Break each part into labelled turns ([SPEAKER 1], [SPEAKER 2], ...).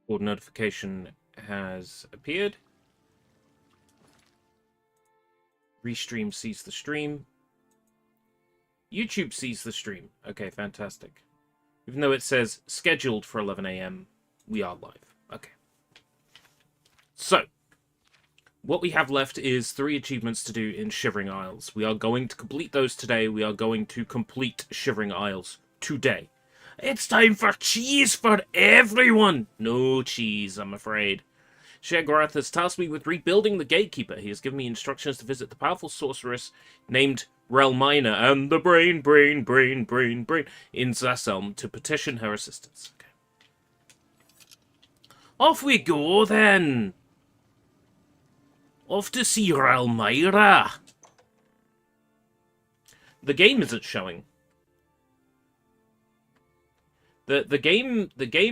[SPEAKER 1] Or notification has appeared. Restream sees the stream. YouTube sees the stream. Okay, fantastic. Even though it says scheduled for 11 a.m., we are live. Okay. So, what we have left is 3 achievements to do in Shivering Isles. We are going to complete those today. We are going to complete Shivering Isles today. It's time for cheese for everyone! No cheese, I'm afraid. Sheogorath has tasked me with rebuilding the Gatekeeper. He has given me instructions to visit the powerful sorceress named Relmina and the brain in Zasselm to petition her assistance. Okay. Off we go, then! Off to see Relmira! The game isn't showing. The game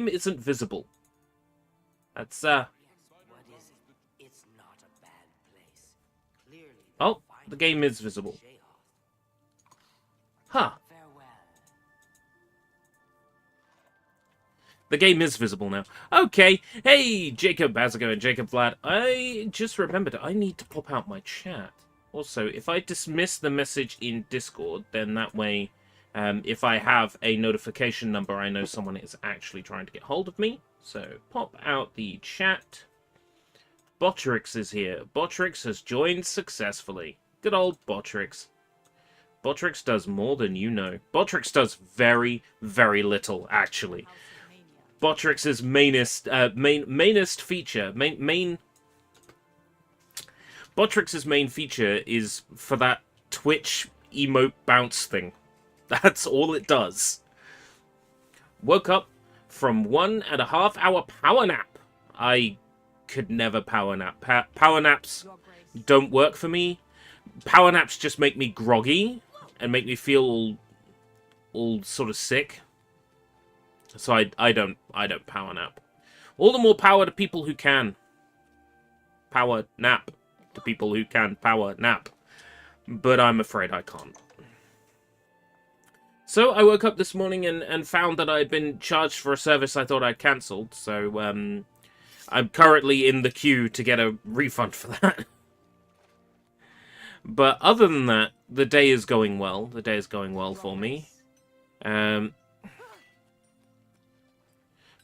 [SPEAKER 1] isn't visible. That's
[SPEAKER 2] What is it? It's not a bad place. Clearly.
[SPEAKER 1] Oh, the game is visible. Huh.
[SPEAKER 2] Farewell.
[SPEAKER 1] The game is visible now. Okay. Hey, Jacob Bazigo and Jacob Vlad. I just remembered I need to pop out my chat. Also, if I dismiss the message in Discord, then that way, if I have a notification number, I know someone is actually trying to get hold of me. So, pop out the chat. Botrix is here. Botrix has joined successfully. Good old Botrix. Botrix does more than you know. Botrix does very, very little, actually. Botrix's mainest feature, Botrix's main feature is for that Twitch emote bounce thing. That's all it does. Woke up from 1.5 hour power nap. I could never power nap. Power naps don't work for me. Power naps just make me groggy and make me feel all sort of sick. So I don't power nap. All the more power to people who can power nap. To people who can power nap. But I'm afraid I can't. So I woke up this morning and found that I'd been charged for a service I thought I'd cancelled. So I'm currently in the queue to get a refund for that. But other than that, the day is going well. The day is going well for me.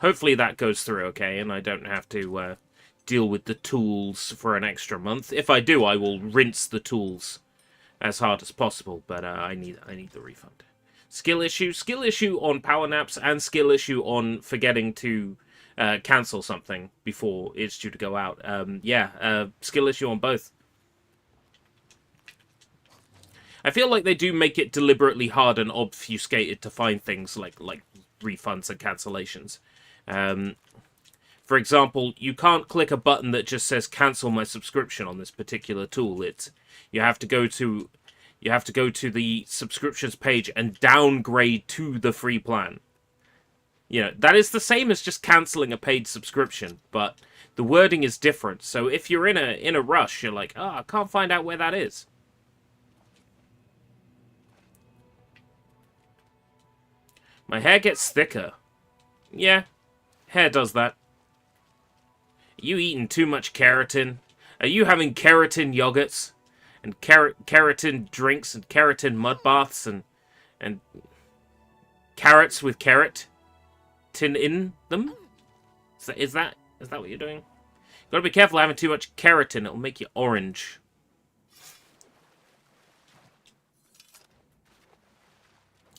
[SPEAKER 1] Hopefully that goes through okay, and I don't have to deal with the tools for an extra month. If I do, I will rinse the tools as hard as possible. But I need the refund. Skill issue on power naps, and skill issue on forgetting to cancel something before it's due to go out. Skill issue on both. I feel like they do make it deliberately hard and obfuscated to find things like refunds and cancellations. For example, you can't click a button that just says cancel my subscription on this particular tool. You have to go to the subscriptions page and downgrade to the free plan. You know, that is the same as just cancelling a paid subscription, but the wording is different. So if you're in a rush, you're like, I can't find out where that is. My hair gets thicker. Yeah, hair does that. Are you eating too much keratin? Are you having keratin yogurts? And keratin drinks and keratin mud baths and carrots with keratin in them? Is that what you're doing? Gotta be careful having too much keratin, it'll make you orange.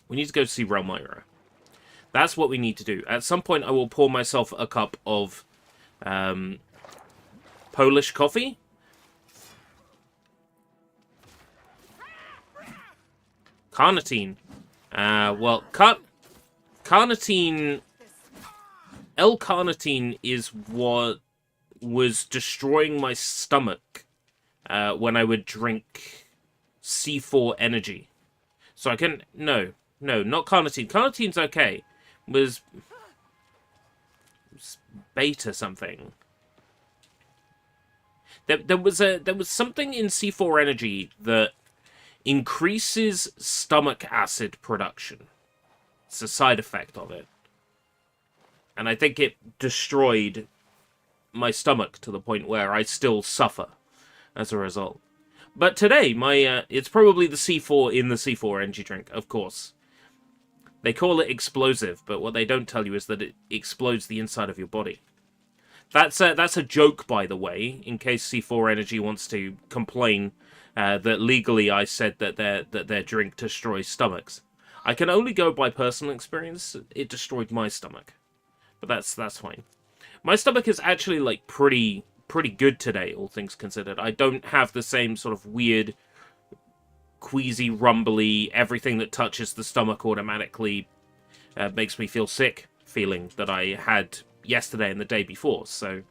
[SPEAKER 1] We need to go see Relmira. That's what we need to do. At some point I will pour myself a cup of Polish coffee. Carnitine. Carnitine... L-carnitine is what was destroying my stomach when I would drink C4 energy. So I can... No, not carnitine. Carnitine's okay. It was beta something. There was something in C4 energy that increases stomach acid production. It's a side effect of it. And I think it destroyed my stomach to the point where I still suffer as a result. But today, it's probably the C4 in the C4 energy drink, of course. They call it explosive, but what they don't tell you is that it explodes the inside of your body. That's a joke, by the way, in case C4 Energy wants to complain that legally I said that their drink destroys stomachs. I can only go by personal experience. It destroyed my stomach, but that's fine. My stomach is actually like pretty good today, all things considered. I don't have the same sort of weird, queasy, rumbly, everything that touches the stomach automatically makes me feel sick feeling that I had yesterday and the day before, so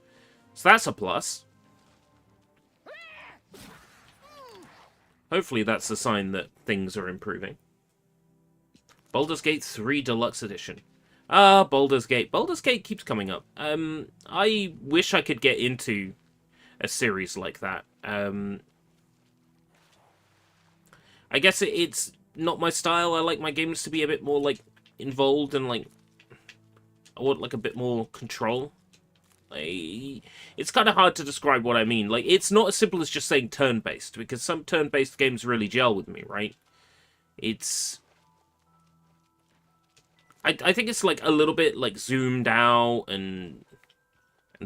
[SPEAKER 1] that's a plus. Hopefully that's a sign that things are improving. Baldur's Gate 3 Deluxe Edition. Baldur's Gate. Baldur's Gate keeps coming up. I wish I could get into a series like that. I guess it's not my style. I like my games to be a bit more, like, involved and, like, I want, like, a bit more control. It's kind of hard to describe what I mean. Like, it's not as simple as just saying turn-based, because some turn-based games really gel with me, right? It's... I think it's, like, a little bit, like, zoomed out and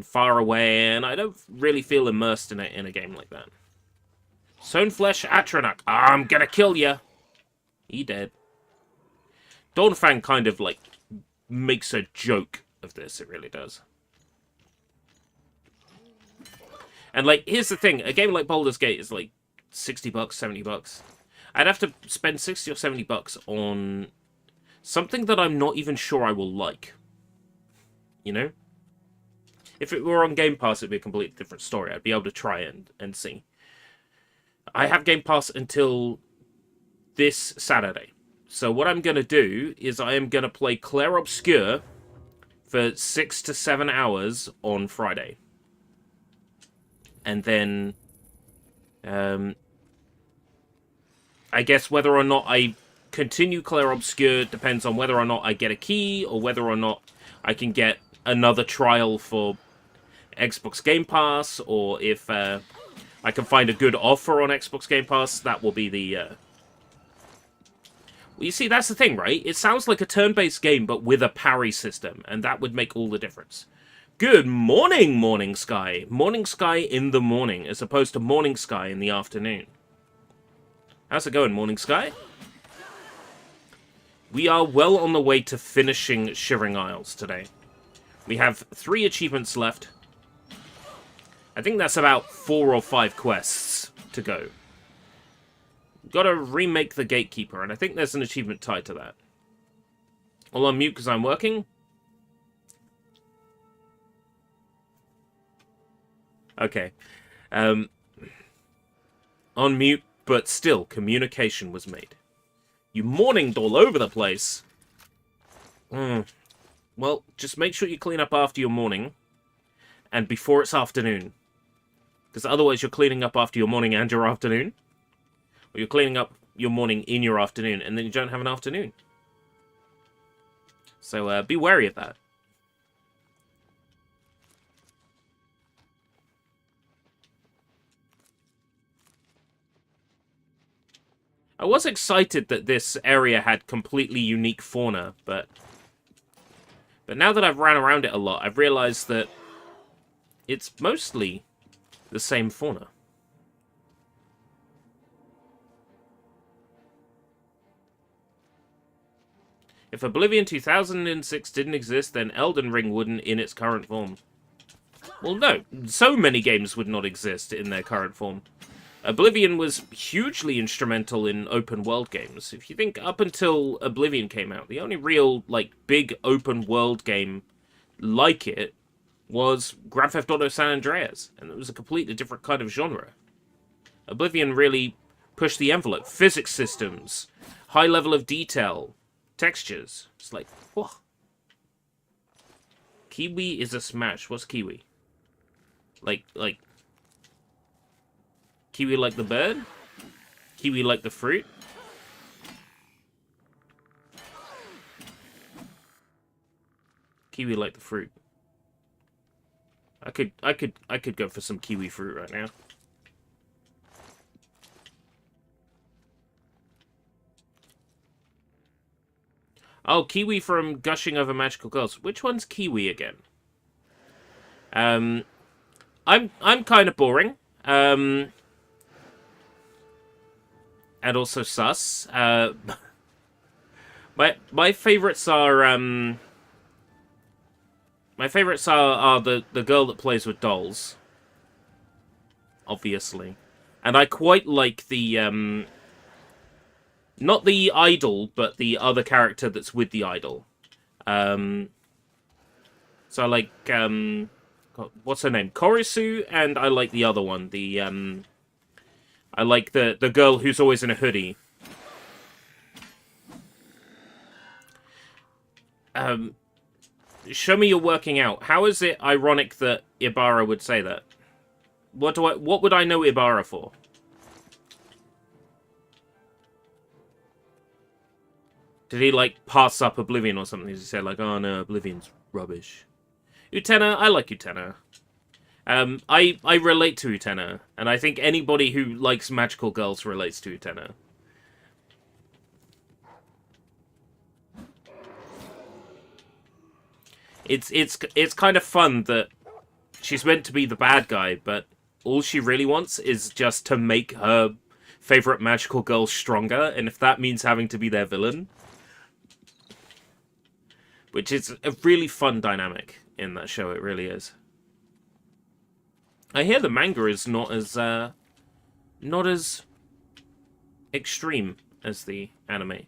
[SPEAKER 1] far away, and I don't really feel immersed in a game like that. Soneflesh Atronach. I'm gonna kill ya! He dead. Dawnfang kind of, like, makes a joke of this, it really does. And, like, here's the thing, a game like Baldur's Gate is, like, $60, $70. I'd have to spend 60 or $70 on something that I'm not even sure I will like. You know? If it were on Game Pass, it'd be a completely different story. I'd be able to try it and see. I have Game Pass until this Saturday. So what I'm going to do is I am going to play Clair Obscur for 6 to 7 hours on Friday. And then, I guess whether or not I continue Clair Obscur depends on whether or not I get a key, or whether or not I can get another trial for Xbox Game Pass, or if I can find a good offer on Xbox Game Pass. That will be the... Well, you see, that's the thing, right? It sounds like a turn-based game, but with a parry system, and that would make all the difference. Good morning, Morning Sky. Morning Sky in the morning, as opposed to Morning Sky in the afternoon. How's it going, Morning Sky? We are well on the way to finishing Shivering Isles today. We have 3 achievements left. I think that's about 4 or 5 quests to go. Gotta remake the Gatekeeper, and I think there's an achievement tied to that. I'll unmute because I'm working. Okay. On mute, but still, communication was made. You morninged all over the place. Well, just make sure you clean up after your morning, and before it's afternoon. Because otherwise you're cleaning up after your morning and your afternoon. Or you're cleaning up your morning in your afternoon, and then you don't have an afternoon. So be wary of that. I was excited that this area had completely unique fauna, but now that I've ran around it a lot, I've realized that it's mostly the same fauna. If Oblivion 2006 didn't exist, then Elden Ring wouldn't in its current form. Well, no. So many games would not exist in their current form. Oblivion was hugely instrumental in open-world games. If you think up until Oblivion came out, the only real, like, big open-world game like it was Grand Theft Auto San Andreas, and it was a completely different kind of genre. Oblivion really pushed the envelope. Physics systems, high level of detail, textures. It's like, whoa. Kiwi is a smash. What's kiwi? Like... Kiwi like the bird? Kiwi like the fruit? Kiwi like the fruit. I could go for some kiwi fruit right now. Oh, Kiwi from Gushing Over Magical Girls. Which one's Kiwi again? I'm kind of boring. And also sus. My favorites are the girl that plays with dolls. Obviously. And I quite like the not the idol, but the other character that's with the idol. So I like, what's her name? Korisu, and I like the other one. I like the girl who's always in a hoodie. Show me you're working out. How is it ironic that Ibarra would say that? What would I know Ibarra for? Did he, like, pass up Oblivion or something? Did he say, like, oh no, Oblivion's rubbish? Utena, I like Utena. I relate to Utena, and I think anybody who likes magical girls relates to Utena. It's kind of fun that she's meant to be the bad guy, but all she really wants is just to make her favorite magical girl stronger, and if that means having to be their villain, which is a really fun dynamic in that show, it really is. I hear the manga is not as extreme as the anime.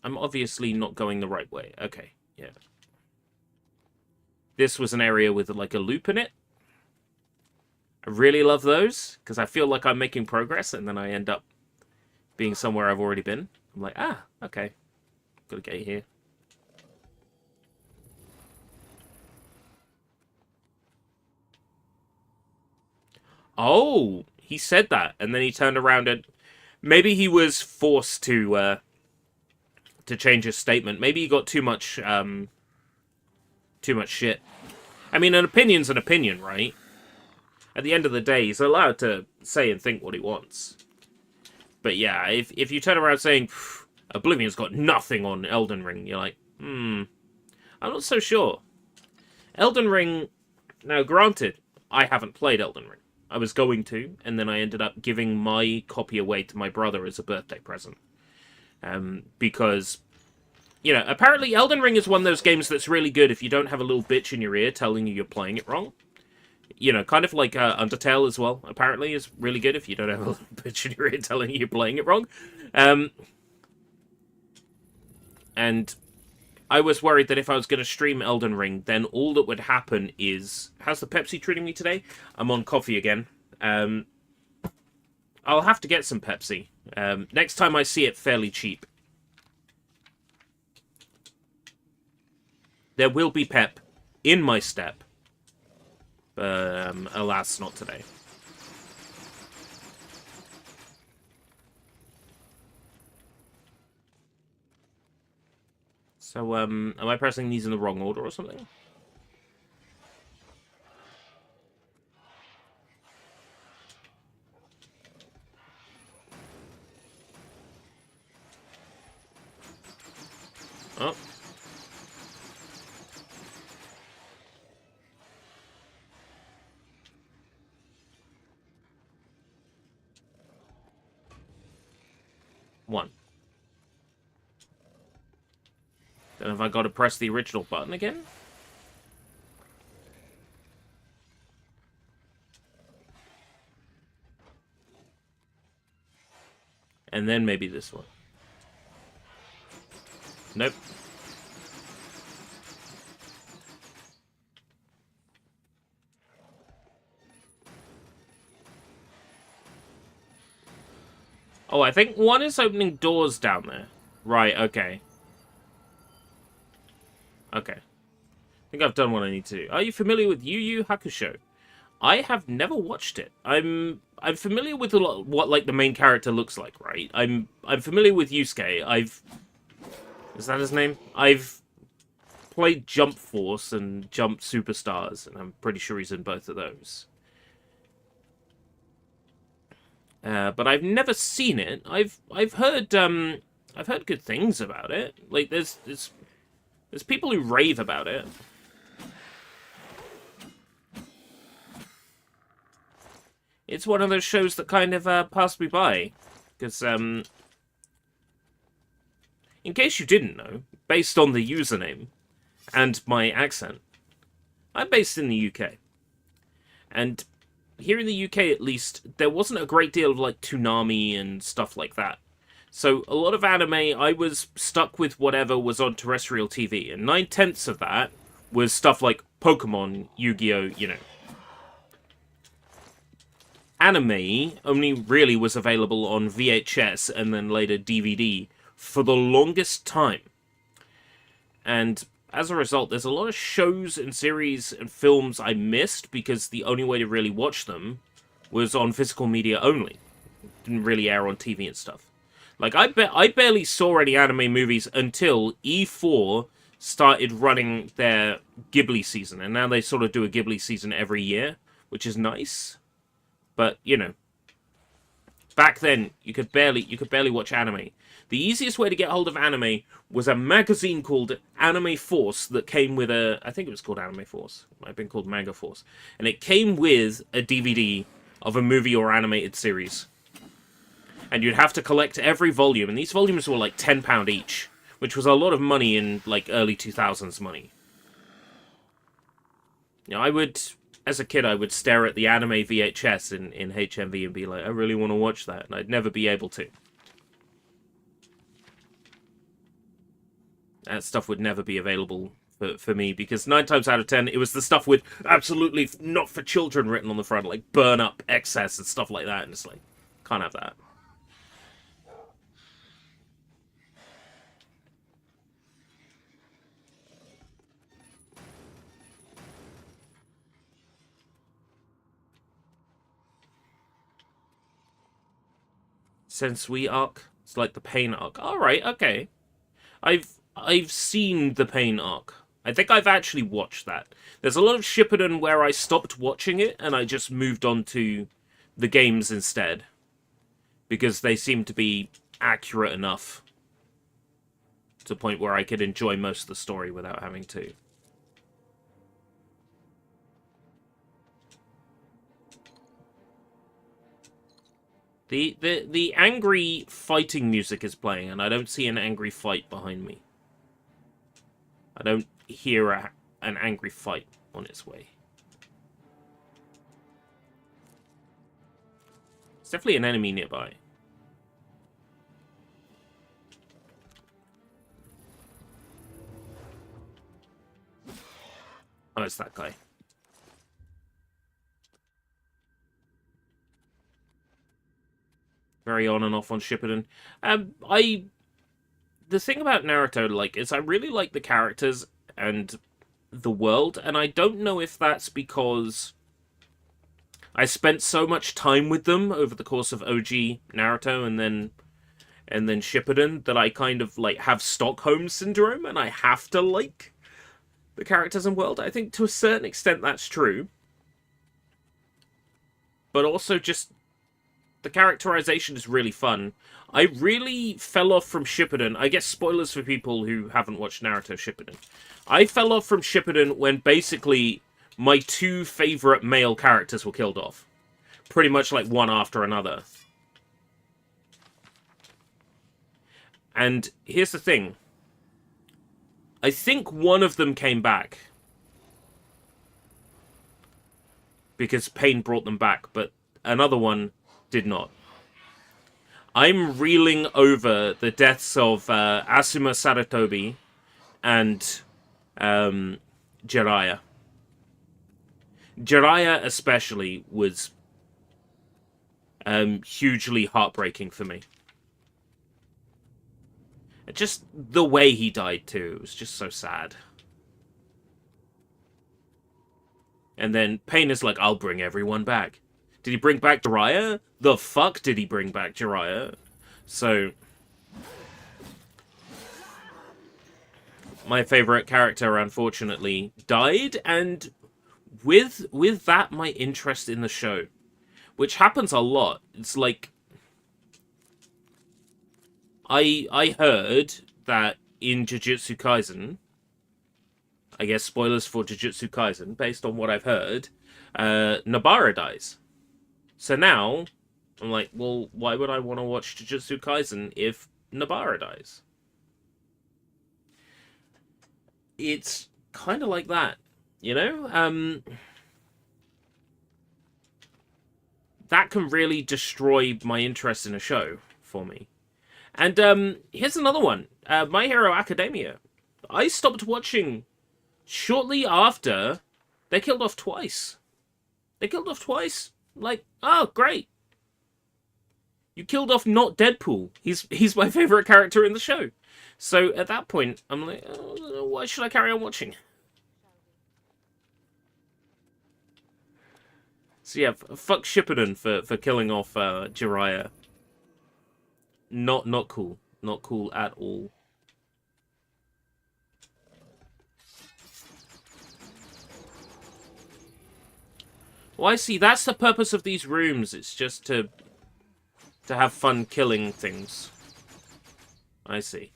[SPEAKER 1] I'm obviously not going the right way. Okay, yeah. This was an area with, like, a loop in it. I really love those, because I feel like I'm making progress, and then I end up being somewhere I've already been. I'm like, ah, okay. Gotta get here. Oh, he said that, and then he turned around and... Maybe he was forced to change his statement. Maybe he got too much shit. I mean, an opinion's an opinion, right? At the end of the day, he's allowed to say and think what he wants. But yeah, if you turn around saying, Oblivion's got nothing on Elden Ring, you're like, I'm not so sure. Elden Ring, now granted, I haven't played Elden Ring. I was going to, and then I ended up giving my copy away to my brother as a birthday present. Because, you know, apparently Elden Ring is one of those games that's really good if you don't have a little bitch in your ear telling you you're playing it wrong. You know, kind of like Undertale as well, apparently, is really good if you don't have a little bitch in your ear telling you you're playing it wrong. And I was worried that if I was going to stream Elden Ring, then all that would happen is... How's the Pepsi treating me today? I'm on coffee again. I'll have to get some Pepsi. Next time I see it fairly cheap. There will be pep in my step. But, alas, not today. So, am I pressing these in the wrong order or something? Oh. One. Then have I got to press the original button again? And then maybe this one. Nope. Oh, I think one is opening doors down there. Right, okay. Okay. I think I've done what I need to do. Are you familiar with Yu Yu Hakusho? I have never watched it. I'm I'm familiar with a lot what like the main character looks like, right? I'm familiar with Yusuke. Is that his name? I've played Jump Force and Jump Superstars, and I'm pretty sure he's in both of those. But I've never seen it. I've heard good things about it. Like there's people who rave about it. It's one of those shows that kind of passed me by, because in case you didn't know, based on the username and my accent, I'm based in the UK, and here in the UK at least, there wasn't a great deal of like Toonami and stuff like that. So a lot of anime, I was stuck with whatever was on terrestrial TV, and 9/10 of that was stuff like Pokemon, Yu-Gi-Oh, you know. Anime only really was available on VHS and then later DVD for the longest time. And as a result, there's a lot of shows and series and films I missed because the only way to really watch them was on physical media only. It didn't really air on TV and stuff. Like, I barely saw any anime movies until E4 started running their Ghibli season, and now they sort of do a Ghibli season every year, which is nice. But, you know, back then, you could barely watch anime. The easiest way to get hold of anime was a magazine called Anime Force that came with I think it was called Anime Force. It might have been called Manga Force. And it came with a DVD of a movie or animated series. And you'd have to collect every volume, and these volumes were like £10 each, which was a lot of money in, like, early 2000s money. You know, as a kid, I would stare at the anime VHS in HMV and be like, I really want to watch that, and I'd never be able to. That stuff would never be available for me, because 9 times out of 10, it was the stuff with absolutely not for children written on the front, like burn up, excess, and stuff like that, and it's like, can't have that. Sensui arc? It's like the Pain arc. Alright, okay. I've seen the Pain arc. I think I've actually watched that. There's a lot of Shippuden where I stopped watching it and I just moved on to the games instead. Because they seem to be accurate enough to the point where I could enjoy most of the story without having to. The angry fighting music is playing, and I don't see an angry fight behind me. I don't hear an angry fight on its way. It's definitely an enemy nearby. Oh, it's that guy. Very on and off on Shippuden. The thing about Naruto, like, is I really like the characters and the world, and I don't know if that's because I spent so much time with them over the course of OG Naruto and then Shippuden that I kind of like have Stockholm syndrome and I have to like the characters and world. I think to a certain extent that's true, but also just the characterization is really fun. I really fell off from Shippuden. I guess spoilers for people who haven't watched Naruto Shippuden. I fell off from Shippuden when basically my 2 favorite male characters were killed off. Pretty much like one after another. And here's the thing. I think one of them came back. Because pain brought them back, but another one did not. I'm reeling over the deaths of Asuma Saratobi and Jiraiya. Jiraiya especially was hugely heartbreaking for me. Just the way he died too, it was just so sad. And then Pain is like, I'll bring everyone back. Did he bring back Jiraiya? The fuck did he bring back Jiraiya? So, my favorite character, unfortunately, died, and with that, my interest in the show, which happens a lot. It's like, I heard that in Jujutsu Kaisen, I guess spoilers for Jujutsu Kaisen, based on what I've heard, Nobara dies. So now, I'm like, well, why would I want to watch Jujutsu Kaisen if Nobara dies? It's kind of like that, you know? That can really destroy my interest in a show for me. And here's another one. My Hero Academia. I stopped watching shortly after they killed off twice. They killed off twice. Like, oh, great. You killed off not Deadpool. He's my favorite character in the show. So at that point, I'm like, oh, why should I carry on watching? So yeah, fuck Shippuden for killing off Jiraiya. Not cool. Not cool at all. Well, I see. That's the purpose of these rooms. It's just to have fun killing things. I see.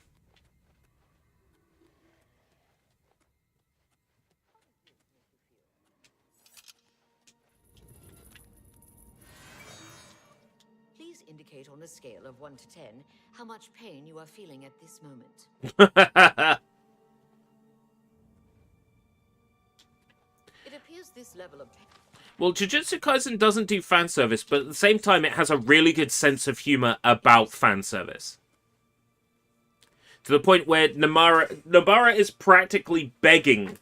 [SPEAKER 2] Please indicate on a scale of 1 to 10 how much pain you are feeling at this moment. It appears this level of pain.
[SPEAKER 1] Well, Jujutsu Kaisen doesn't do fan service, but at the same time, it has a really good sense of humor about fan service. To the point where Nobara is practically begging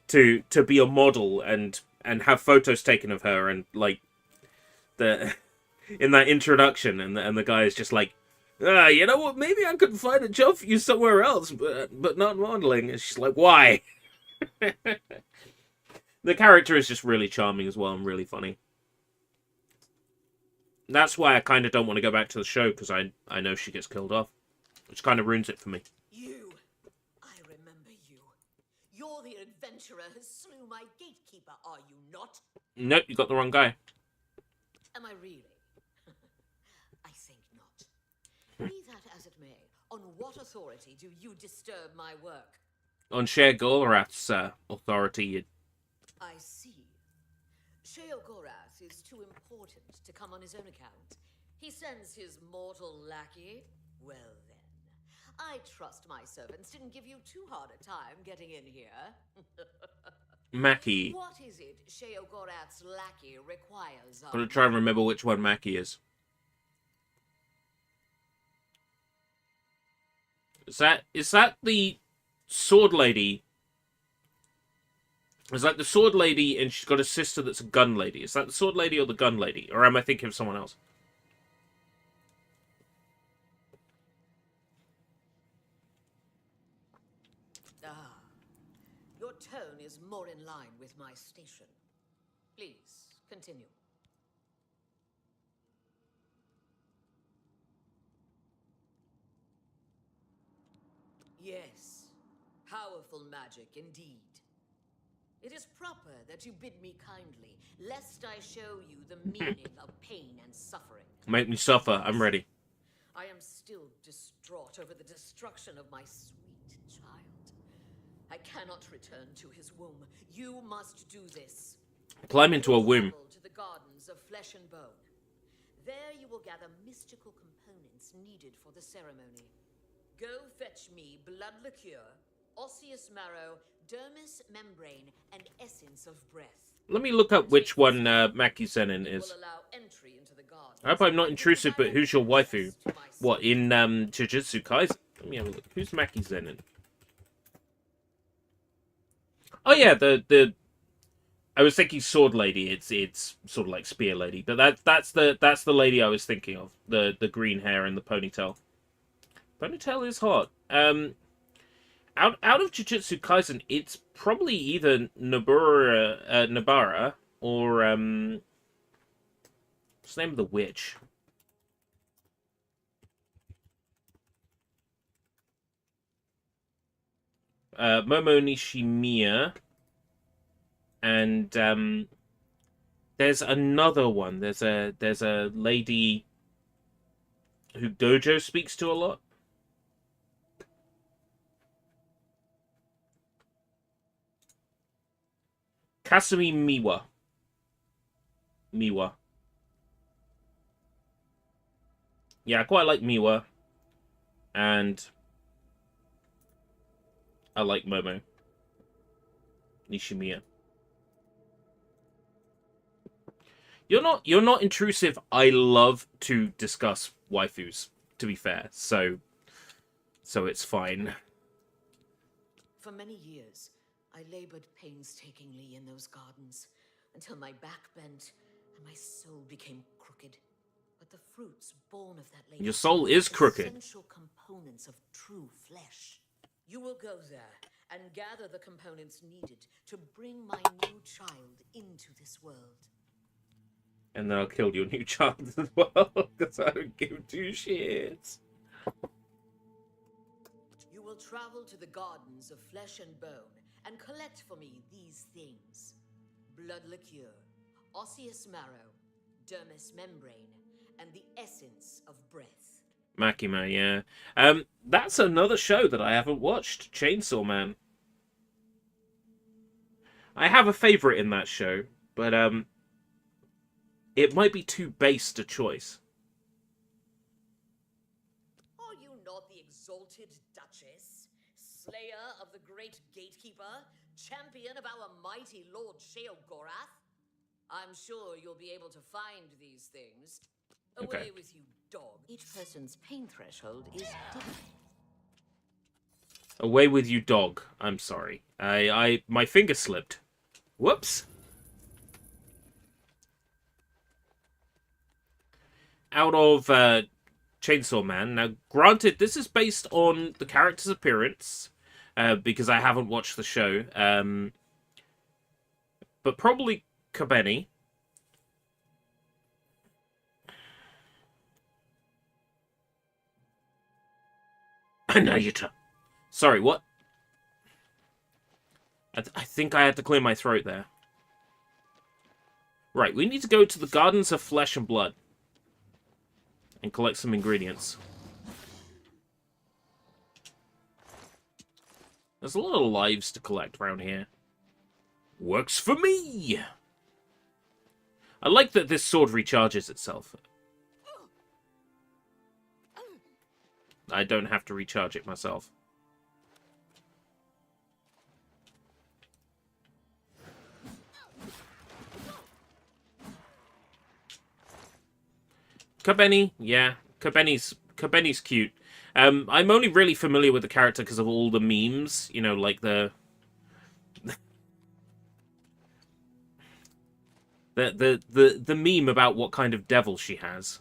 [SPEAKER 1] to be a model and have photos taken of her, and like in that introduction, and the guy is just like, you know what? Maybe I could find a job for you somewhere else, but not modeling. And she's like, why? The character is just really charming as well and really funny. That's why I kind of don't want to go back to the show, because I know she gets killed off, which kind of ruins it for me.
[SPEAKER 2] You! I remember you. You're the adventurer who slew my gatekeeper, are you not?
[SPEAKER 1] Nope, you got the wrong guy.
[SPEAKER 2] Am I really? I think not. Be that as it may, on what authority do you disturb my work?
[SPEAKER 1] On Cher Golrath's authority,
[SPEAKER 2] I see. Sheogorath is too important to come on his own account. He sends his mortal lackey. Well then, I trust my servants didn't give you too hard a time getting in here.
[SPEAKER 1] Maki.
[SPEAKER 2] What is it Sheogorath's lackey requires of
[SPEAKER 1] Gotta try and remember which one Maki is. Is that the sword lady? Is that the sword lady, and she's got a sister that's a gun lady? Is that the sword lady or the gun lady? Or am I thinking of someone else?
[SPEAKER 2] Ah, your tone is more in line with my station. Please, continue. Yes, powerful magic indeed. It is proper that you bid me kindly, lest I show you the meaning of pain and suffering.
[SPEAKER 1] Make me suffer. I'm ready.
[SPEAKER 2] I am still distraught over the destruction of my sweet child. I cannot return to his womb. You must do this.
[SPEAKER 1] Climb into a womb.
[SPEAKER 2] Travel to the gardens of flesh and bone. There you will gather mystical components needed for the ceremony. Go fetch me blood liqueur, osseous marrow, dermis membrane, and essence of breath.
[SPEAKER 1] Let me look up which one Maki Zenin is.
[SPEAKER 2] Will allow entry into the gardens.
[SPEAKER 1] I hope I'm not intrusive, but who's your waifu? What, in Jujutsu Kaisen? Let me have a look. Who's Maki Zenin? Oh yeah, the I was thinking sword lady. It's sort of like spear lady, but that's the lady I was thinking of. The green hair and the ponytail. Ponytail is hot. Out of Jujutsu Kaisen, it's probably either Nobara or What's the name of the witch? Momo Nishimiya. And there's another one. There's a lady who Gojo speaks to a lot. Kasumi Miwa. Miwa. Yeah, I quite like Miwa. And I like Momo Nishimiya. You're not intrusive. I love to discuss waifus, to be fair. So it's fine.
[SPEAKER 2] For many years, I labored painstakingly in those gardens until my back bent and my soul became crooked. But the fruits born of that labor,
[SPEAKER 1] Your soul is crooked.
[SPEAKER 2] Essential components of true flesh. You will go there and gather the components needed to bring my new child into this world.
[SPEAKER 1] And then I'll kill your new child as well, because I don't give two shits.
[SPEAKER 2] You will travel to the gardens of flesh and bone and collect for me these things: blood liqueur, osseous marrow, dermis membrane, and the essence of breath.
[SPEAKER 1] Makima, yeah. That's another show that I haven't watched, Chainsaw Man. I have a favorite in that show, but it might be too based a choice.
[SPEAKER 2] Are you not the exalted Duchess, slayer of the great gatekeeper, champion of our mighty Lord Sheogorath? I'm sure you'll be able to find these things. Away
[SPEAKER 1] Okay.
[SPEAKER 2] with you, dog. Each person's pain threshold is different.
[SPEAKER 1] Away with you, dog. I'm sorry. My finger slipped. Whoops. Out of Chainsaw Man. Now, granted, this is based on the character's appearance, because I haven't watched the show. But probably Kobeni. I know you too. Sorry, what? I think I had to clear my throat there. Right, we need to go to the Gardens of Flesh and Blood and collect some ingredients. There's a lot of lives to collect around here. Works for me! I like that this sword recharges itself. I don't have to recharge it myself. Kobeni, yeah. Kobeni's cute. I'm only really familiar with the character because of all the memes, you know, like the meme about what kind of devil she has.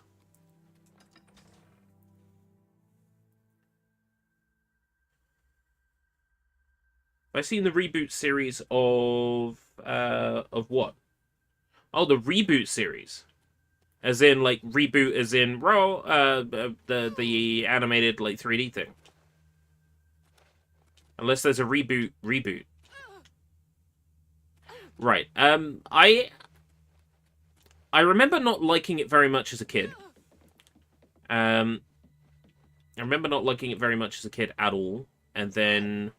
[SPEAKER 1] I've seen the reboot series of what? Oh, the reboot series. As in, like, reboot as in raw, the animated, like, 3D thing. Unless there's a reboot. Right. I remember not liking it very much as a kid. I remember not liking it very much as a kid at all. And then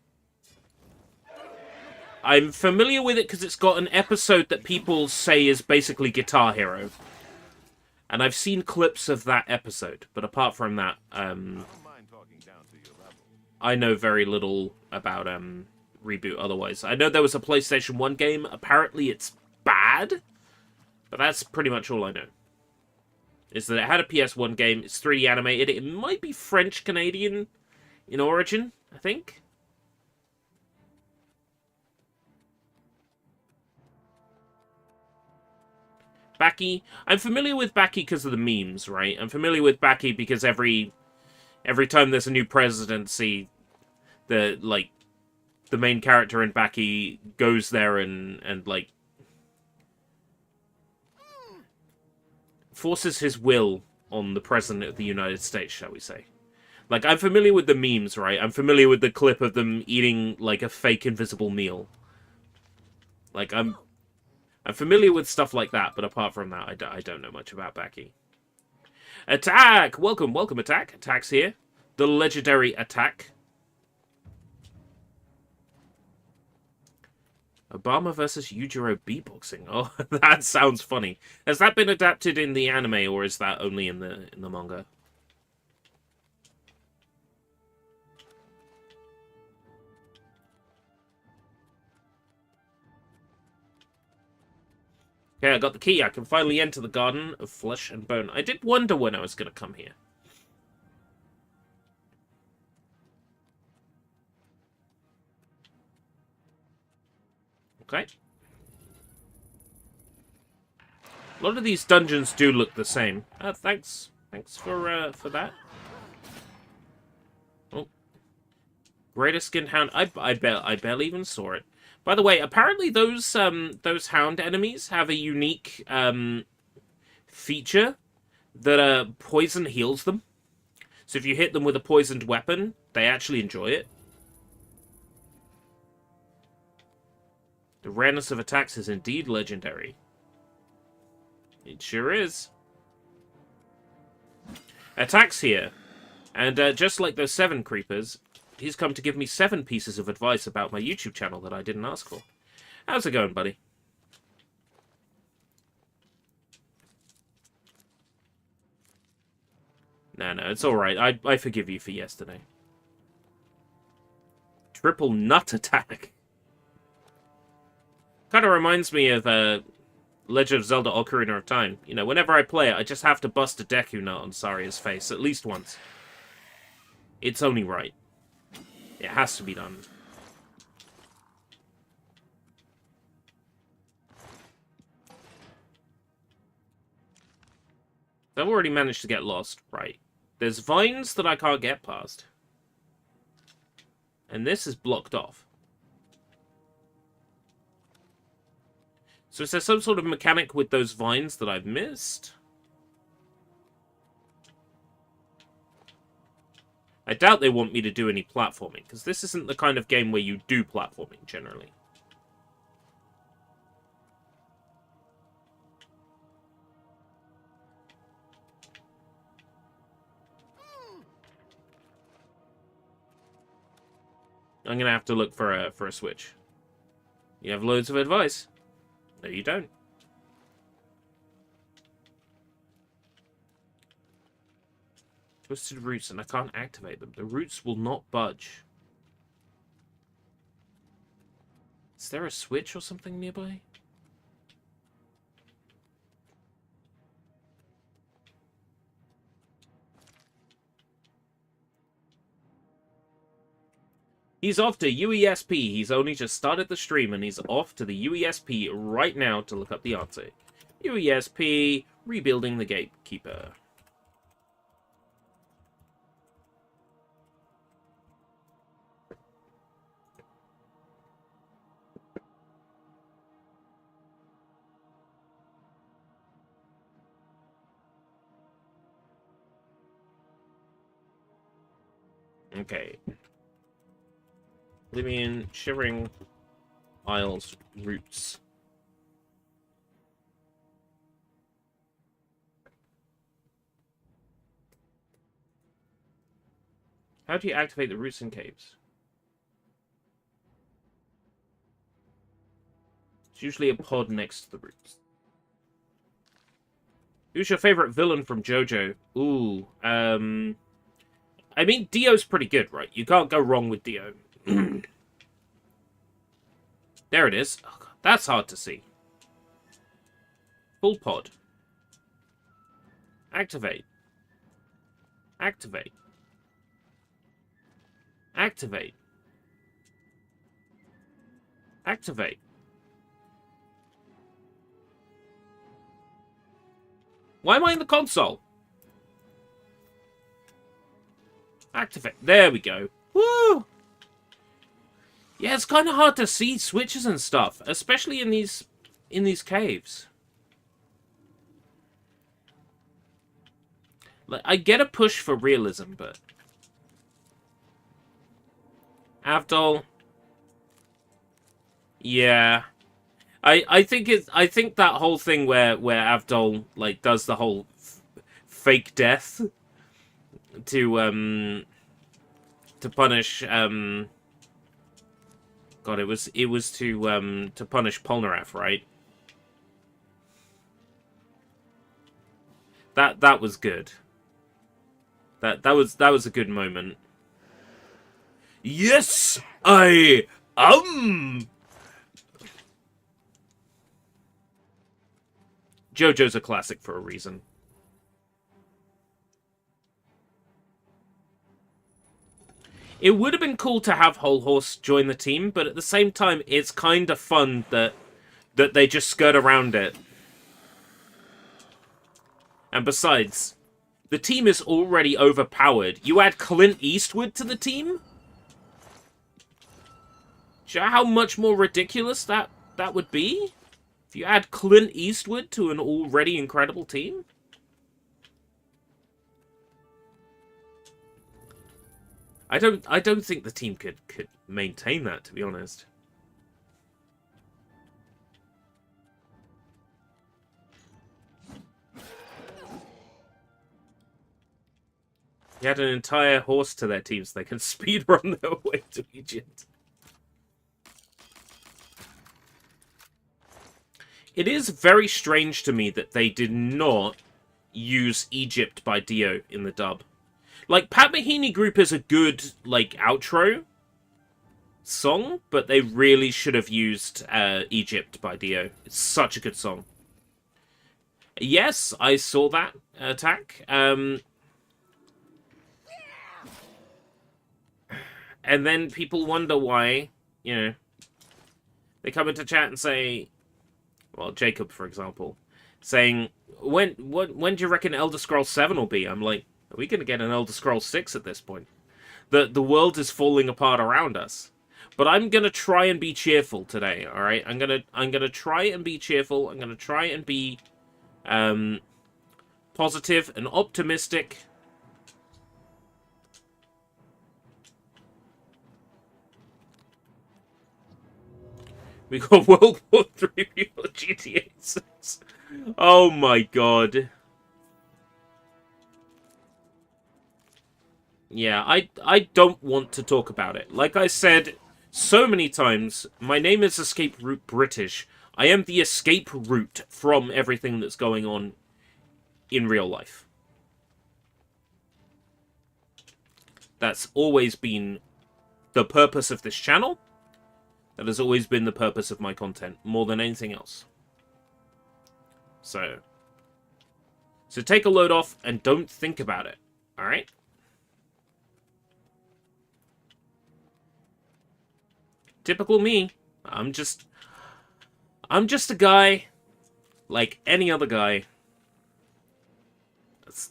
[SPEAKER 1] I'm familiar with it because it's got an episode that people say is basically Guitar Hero. And I've seen clips of that episode, but apart from that, I know very little about reboot otherwise. I know there was a PlayStation 1 game. Apparently it's bad, but that's pretty much all I know. Is that it had a PS1 game, it's 3D animated, it might be French-Canadian in origin, I think. Baki. I'm familiar with Baki because of the memes, right? I'm familiar with Baki because every time there's a new presidency, the main character in Baki goes there and like forces his will on the President of the United States, shall we say. Like, I'm familiar with the memes, right? I'm familiar with the clip of them eating, like, a fake invisible meal. Like, I'm familiar with stuff like that, but apart from that, I don't know much about Baki. Attack! Welcome, welcome, Attack. Attack's here. The legendary Attack. Obama versus Yujiro beatboxing. Oh, that sounds funny. Has that been adapted in the anime, or is that only in the manga? Okay, I got the key. I can finally enter the Garden of Flesh and Bone. I did wonder when I was going to come here. Okay. A lot of these dungeons do look the same. Thanks. Thanks for that. Oh. Greatest Skin Hound. I barely even saw it. By the way, apparently those hound enemies have a unique feature that poison heals them. So if you hit them with a poisoned weapon, they actually enjoy it. The rareness of attacks is indeed legendary. It sure is. Attack's here. And just like those 7 creepers, he's come to give me 7 pieces of advice about my YouTube channel that I didn't ask for. How's it going, buddy? No, it's alright. I forgive you for yesterday. Triple nut attack. Kind of reminds me of Legend of Zelda Ocarina of Time. You know, whenever I play it, I just have to bust a Deku nut on Saria's face at least once. It's only right. It has to be done. I've already managed to get lost. Right. There's vines that I can't get past. And this is blocked off. So is there some sort of mechanic with those vines that I've missed? I doubt they want me to do any platforming, because this isn't the kind of game where you do platforming, generally. I'm going to have to look for a switch. You have loads of advice. No, you don't. Twisted roots, and I can't activate them. The roots will not budge. Is there a switch or something nearby? He's off to UESP. He's only just started the stream, and he's off to the UESP right now to look up the answer. UESP, rebuilding the gatekeeper. Okay. Oblivion, Shivering Isles, Roots. How do you activate the roots and caves? It's usually a pod next to the roots. Who's your favorite villain from JoJo? Ooh, I mean, Dio's pretty good, right? You can't go wrong with Dio. There it is. Oh, God, that's hard to see. Full pod. Activate. Activate. Activate. Activate. Why am I in the console? Activate. There we go. Woo! Yeah, it's kind of hard to see switches and stuff, especially in these caves. Like, I get a push for realism, but Avdol, yeah. I think that whole thing where Avdol like does the whole fake death to punish God, it was to punish Polnareff, right? That was good. That was a good moment. Yes, I JoJo's a classic for a reason. It would have been cool to have Whole Horse join the team, but at the same time, it's kind of fun that they just skirt around it. And besides, the team is already overpowered. You add Clint Eastwood to the team? Do you know how much more ridiculous that would be? If you add Clint Eastwood to an already incredible team? I don't think the team could maintain that, to be honest. You had an entire horse to their team so they can speedrun their way to Egypt. It is very strange to me that they did not use Egypt by Dio in the dub. Like, Pat Mahini Group is a good, like, outro song, but they really should have used Egypt by Dio. It's such a good song. Yes, I saw that attack. And then people wonder why, you know, they come into chat and say, well, Jacob, for example, saying, when do you reckon Elder Scrolls 7 will be? I'm like, are we going to get an Elder Scrolls 6 at this point? The world is falling apart around us. But I'm going to try and be cheerful today, all right? I'm going to try and be cheerful. I'm going to try and be positive and optimistic. We got World War III or GTA 6. Oh my god. Yeah, I don't want to talk about it. Like I said so many times, my name is Escape Route British. I am the escape route from everything that's going on in real life. That's always been the purpose of this channel. That has always been the purpose of my content, more than anything else. So take a load off and don't think about it, alright? Typical me. I'm just a guy like any other guy.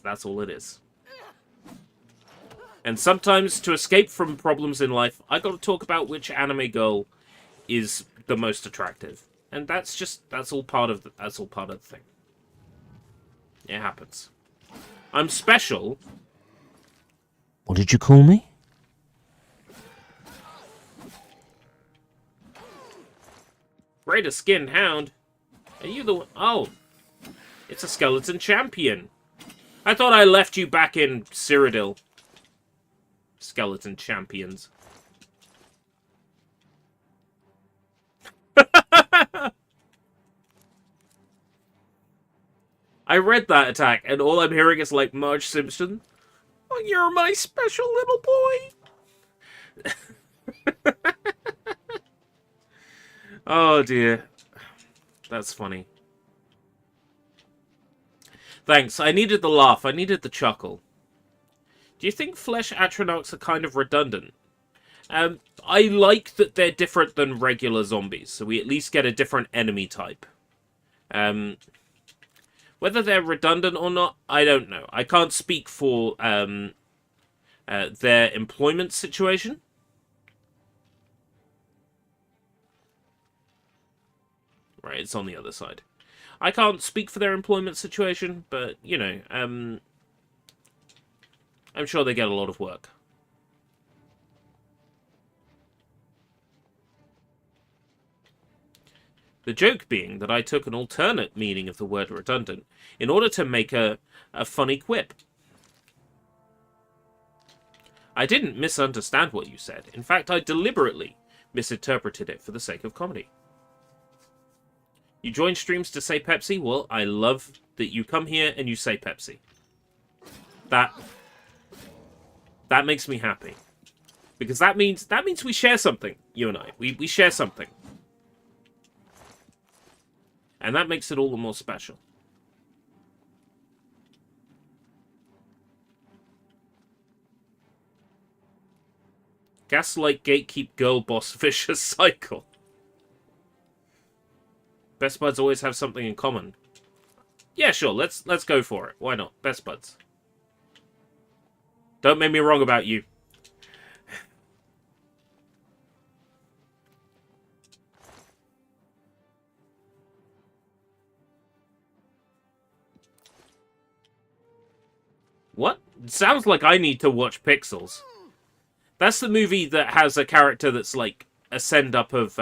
[SPEAKER 1] That's all it is. And sometimes to escape from problems in life, I gotta talk about which anime girl is the most attractive. And that's all part of the thing. It happens. I'm special. What did you call me? Greater skinned hound. Are you the one? Oh. It's a skeleton champion. I thought I left you back in Cyrodiil. Skeleton champions. I read that attack, and all I'm hearing is like Marge Simpson. Oh, you're my special little boy. Oh dear. That's funny. Thanks. I needed the laugh. I needed the chuckle. Do you think flesh Atronachs are kind of redundant? I like that they're different than regular zombies, so we at least get a different enemy type. Whether they're redundant or not, I don't know. I can't speak for their employment situation. Right, it's on the other side. I can't speak for their employment situation, but, you know, I'm sure they get a lot of work. The joke being that I took an alternate meaning of the word redundant in order to make a funny quip. I didn't misunderstand what you said. In fact, I deliberately misinterpreted it for the sake of comedy. You join streams to say Pepsi? Well, I love that you come here and you say Pepsi. That makes me happy. Because that means we share something, you and I. We share something. And that makes it all the more special. Gaslight, gatekeep, girl boss, vicious cycle. Best buds always have something in common. Yeah, sure, let's go for it. Why not? Best buds. Don't make me wrong about you. What? It sounds like I need to watch Pixels. That's the movie that has a character that's like a send-up of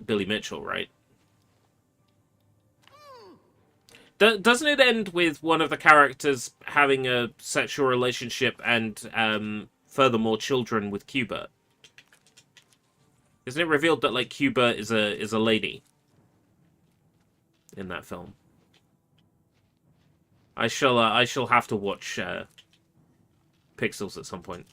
[SPEAKER 1] Billy Mitchell, right? Doesn't it end with one of the characters having a sexual relationship and furthermore children with Cuba? Isn't it revealed that like Cuba is a lady in that film? I shall have to watch Pixels at some point.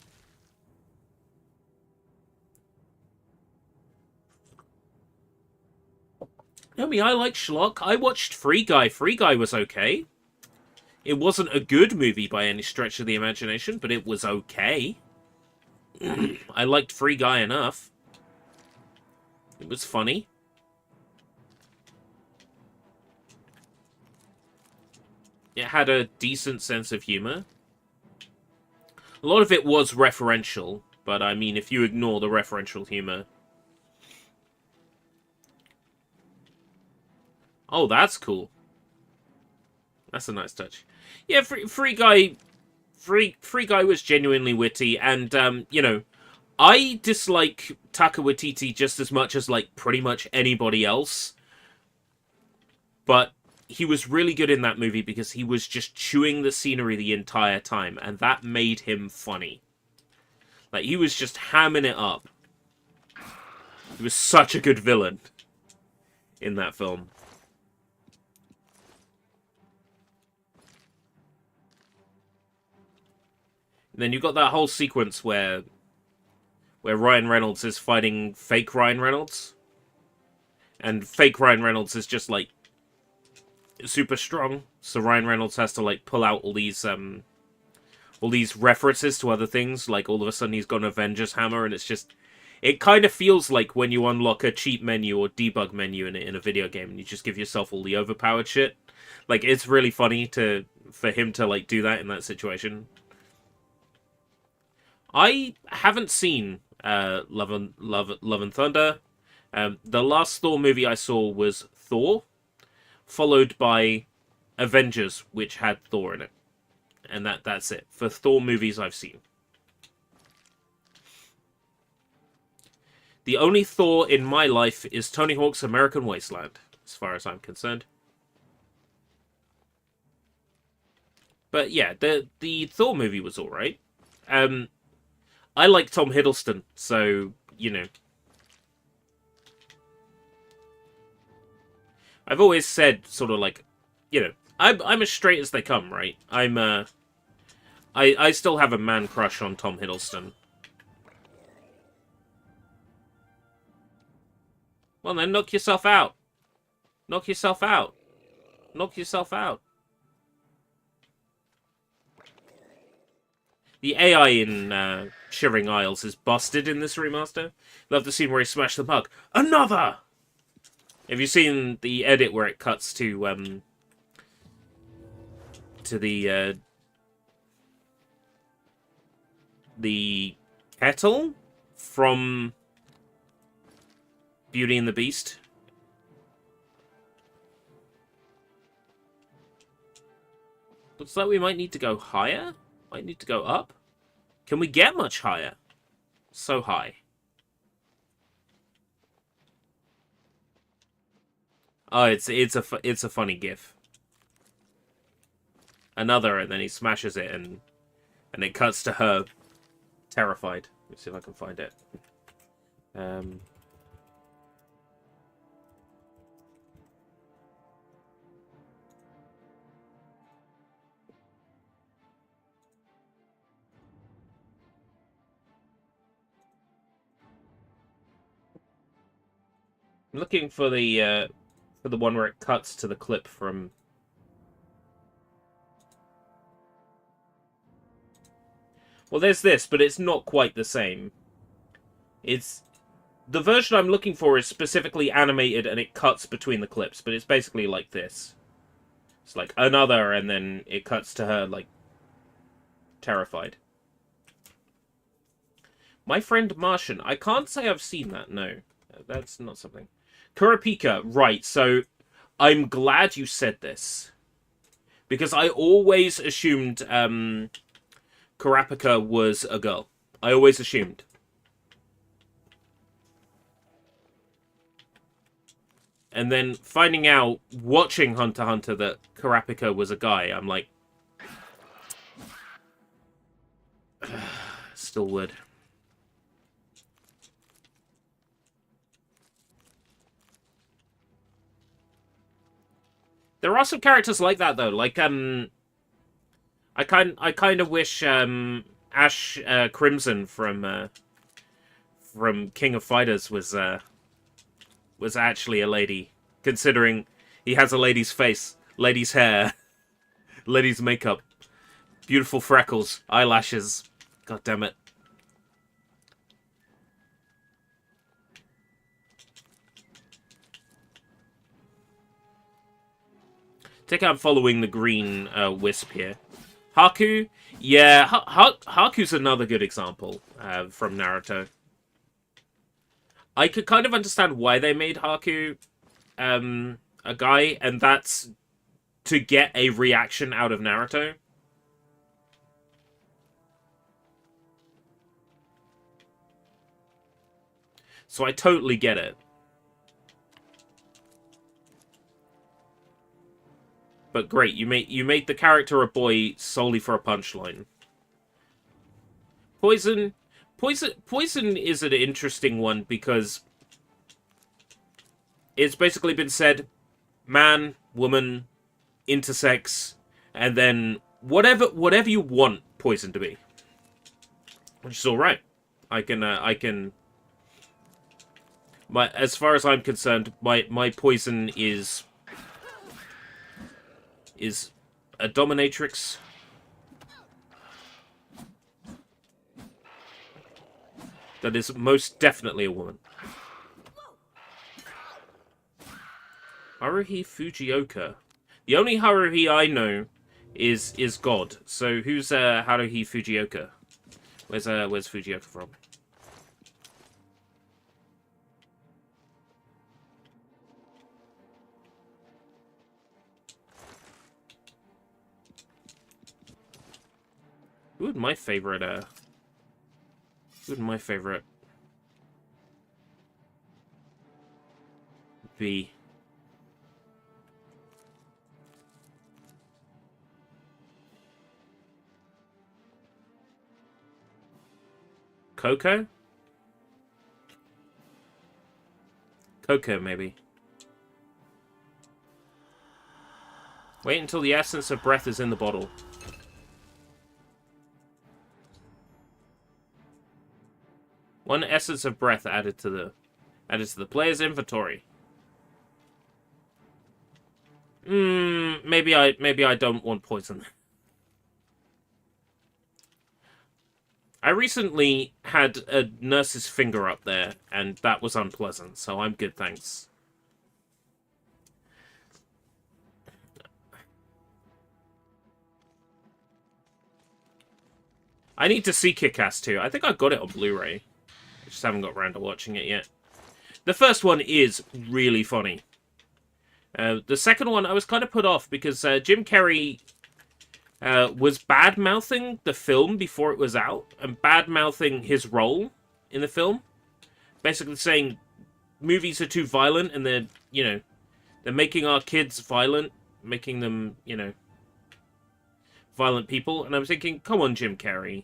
[SPEAKER 1] I mean, I like Schlock. I watched Free Guy. Free Guy was okay. It wasn't a good movie by any stretch of the imagination, but it was okay. I liked Free Guy enough. It was funny. It had a decent sense of humor. A lot of it was referential, but I mean, if you ignore the referential humor... Oh, that's cool. That's a nice touch. Yeah, Free Guy was genuinely witty, and, you know, I dislike Taika Waititi just as much as, like, pretty much anybody else. But he was really good in that movie because he was just chewing the scenery the entire time, and that made him funny. Like, he was just hamming it up. He was such a good villain in that film. And then you've got that whole sequence where Ryan Reynolds is fighting fake Ryan Reynolds. And fake Ryan Reynolds is just, like, super strong. So Ryan Reynolds has to, like, pull out all these references to other things. Like, all of a sudden he's got an Avengers hammer, and it's just... It kind of feels like when you unlock a cheat menu or debug menu in a video game, and you just give yourself all the overpowered shit. Like, it's really funny for him to, like, do that in that situation. I haven't seen Love and Thunder. The last Thor movie I saw was Thor, followed by Avengers, which had Thor in it. And that's it. For Thor movies I've seen. The only Thor in my life is Tony Hawk's American Wasteland, as far as I'm concerned. But yeah, the Thor movie was alright. I like Tom Hiddleston, so, you know. I've always said, sort of like, you know, I'm as straight as they come, right? I still have a man crush on Tom Hiddleston. Well then, knock yourself out. Knock yourself out. Knock yourself out. The AI in Shivering Isles is busted in this remaster. Love the scene where he smashed the mug. Another! Have you seen the edit where it cuts to the kettle from Beauty and the Beast? Looks like we might need to go higher. Might need to go up. Can we get much higher? So high. Oh, it's a funny gif. Another, and then he smashes it, and it cuts to her, terrified. Let's see if I can find it. I'm looking for the one where it cuts to the clip from. Well, there's this, but it's not quite the same. It's the version I'm looking for is specifically animated, and it cuts between the clips, but it's basically like this. It's like another, and then it cuts to her like terrified. My Friend Martian. I can't say I've seen that. No, that's not something. Kurapika, right, so I'm glad you said this. Because I always assumed Kurapika was a girl. I always assumed. And then finding out, watching Hunter x Hunter, that Kurapika was a guy, I'm like... Still would. There are some characters like that though. Like I kind of wish Ash Crimson from King of Fighters was actually a lady, considering he has a lady's face, lady's hair, lady's makeup, beautiful freckles, eyelashes. God damn it. I think I'm following the green wisp here. Haku? Yeah, Haku's another good example from Naruto. I could kind of understand why they made Haku a guy, and that's to get a reaction out of Naruto. So I totally get it. But great, you made the character a boy solely for a punchline. Poison is an interesting one because it's basically been said, man, woman, intersex, and then whatever you want Poison to be, which is all right. I can. As far as I'm concerned, my Poison is a dominatrix. That is most definitely a woman. Haruhi Fujioka. The only Haruhi I know is God. So who's Haruhi Fujioka? Where's Fujioka from? Who would my favorite be? Coco? Coco, maybe. Wait until the essence of breath is in the bottle. One essence of breath added to the player's inventory. Maybe I don't want poison. I recently had a nurse's finger up there, and that was unpleasant, so I'm good, thanks. I need to see Kick-Ass 2. I think I got it on Blu-ray. I just haven't got around to watching it yet. The first one is really funny. The second one, I was kind of put off because Jim Carrey was bad-mouthing the film before it was out, and bad-mouthing his role in the film. Basically saying movies are too violent, and they're making our kids violent, making them, violent people. And I'm thinking, come on, Jim Carrey.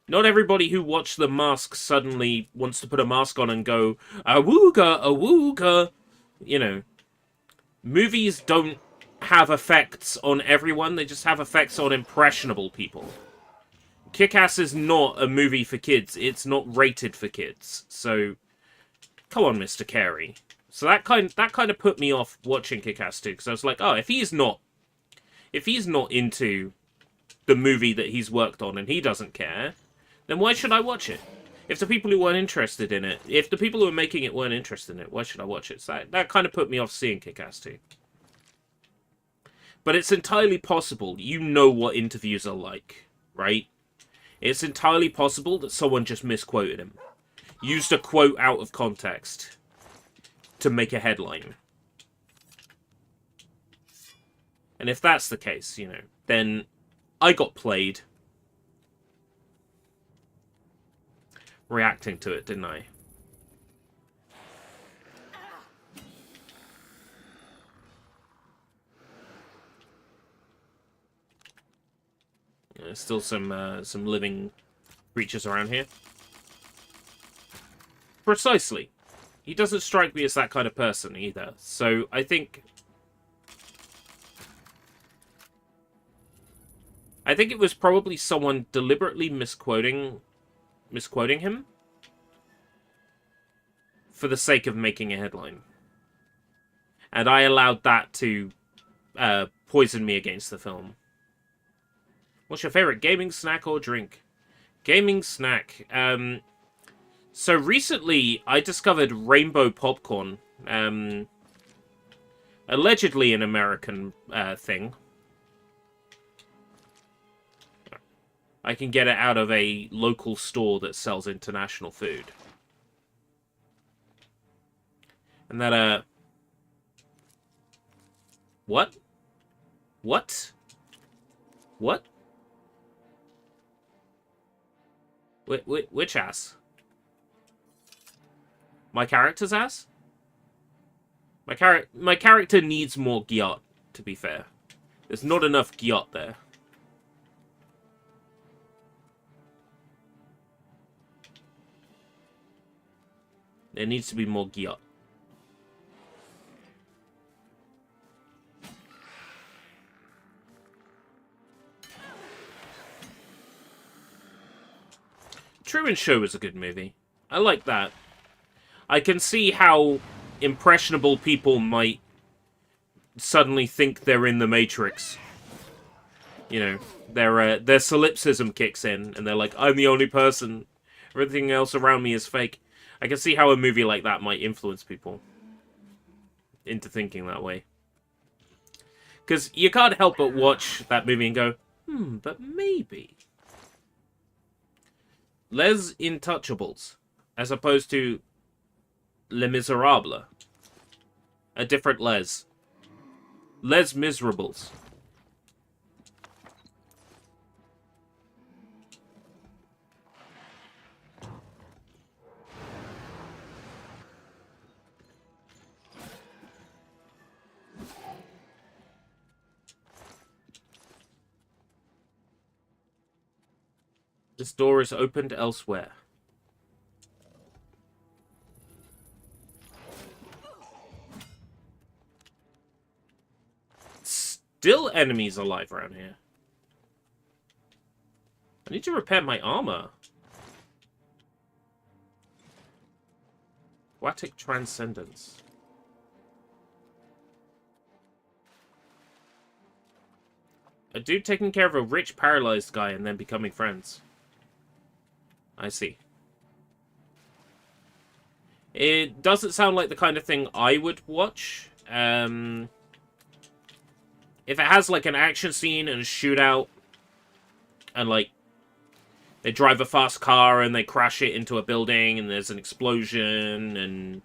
[SPEAKER 1] Not everybody who watched The Mask suddenly wants to put a mask on and go, awooga, awooga. Movies don't have effects on everyone, they just have effects on impressionable people. Kick-Ass is not a movie for kids, it's not rated for kids. So, come on, Mr. Carey. So that kind of put me off watching Kick-Ass 2, because I was like, oh, if he's not into the movie that he's worked on and he doesn't care, then why should I watch it? If the people who weren't interested in it, if the people who were making it weren't interested in it, why should I watch it? So that kind of put me off seeing Kick-Ass 2. But it's entirely possible you know what interviews are like, right? It's entirely possible that someone just misquoted him. Used a quote out of context to make a headline. And if that's the case, then I got played reacting to it, didn't I? There's still some living creatures around here. Precisely. He doesn't strike me as that kind of person either. So I think it was probably someone deliberately misquoting him for the sake of making a headline. And I allowed that to poison me against the film. What's your favorite gaming snack or drink? Gaming snack. So recently I discovered rainbow popcorn. Allegedly an American thing. I can get it out of a local store that sells international food. And that, What? What? What? Which ass? My character's ass? My character needs more gyot, to be fair. There's not enough gyot there. There needs to be more gyot. Truman Show was a good movie. I like that. I can see how impressionable people might suddenly think they're in the Matrix. Their solipsism kicks in, and they're like, I'm the only person. Everything else around me is fake. I can see how a movie like that might influence people into thinking that way. Because you can't help but watch that movie and go, but maybe. Les Intouchables, as opposed to Les Miserables. A different Les. Les Miserables. This door is opened elsewhere. Still enemies alive around here. I need to repair my armor. Aquatic Transcendence. A dude taking care of a rich paralyzed guy and then becoming friends. I see. It doesn't sound like the kind of thing I would watch. If it has, like, an action scene and a shootout, and, like, they drive a fast car and they crash it into a building and there's an explosion, and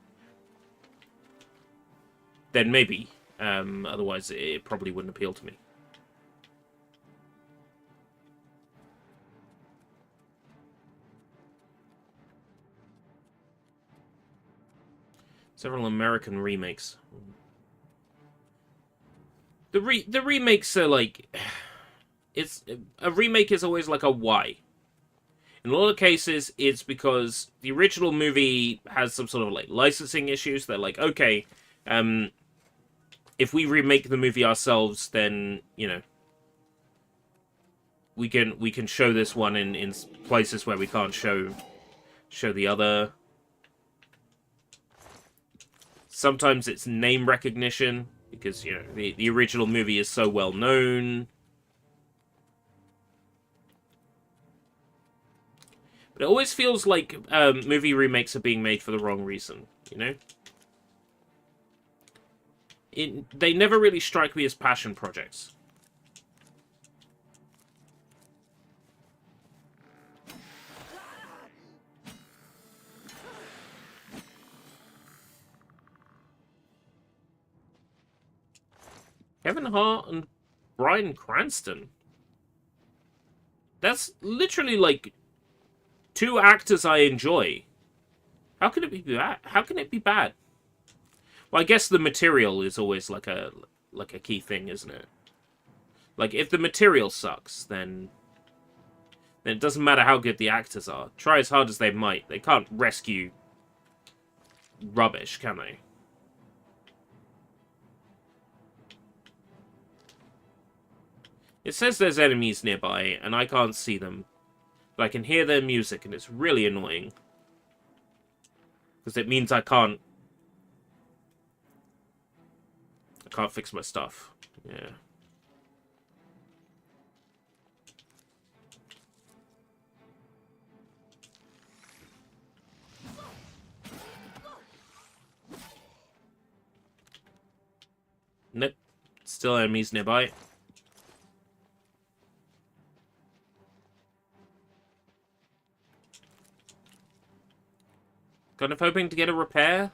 [SPEAKER 1] then maybe. Otherwise, it probably wouldn't appeal to me. Several American remakes. The remakes are like... It's a remake is always like a why. In a lot of cases, it's because the original movie has some sort of like licensing issues. They're like, okay, if we remake the movie ourselves, then you know we can show this one in places where we can't show the other. Sometimes it's name recognition because you know the original movie is so well known. But it always feels like movie remakes are being made for the wrong reason, you know? They never really strike me as passion projects. Kevin Hart and Bryan Cranston. That's literally like two actors I enjoy. How can it be bad? How can it be bad? Well, I guess the material is always like a key thing, isn't it? Like if the material sucks, then it doesn't matter how good the actors are. Try as hard as they might, they can't rescue rubbish, can they? It says there's enemies nearby, and I can't see them. But I can hear their music, and it's really annoying. Because it means I can't fix my stuff. Yeah. Nope. Still enemies nearby. Kind of hoping to get a repair.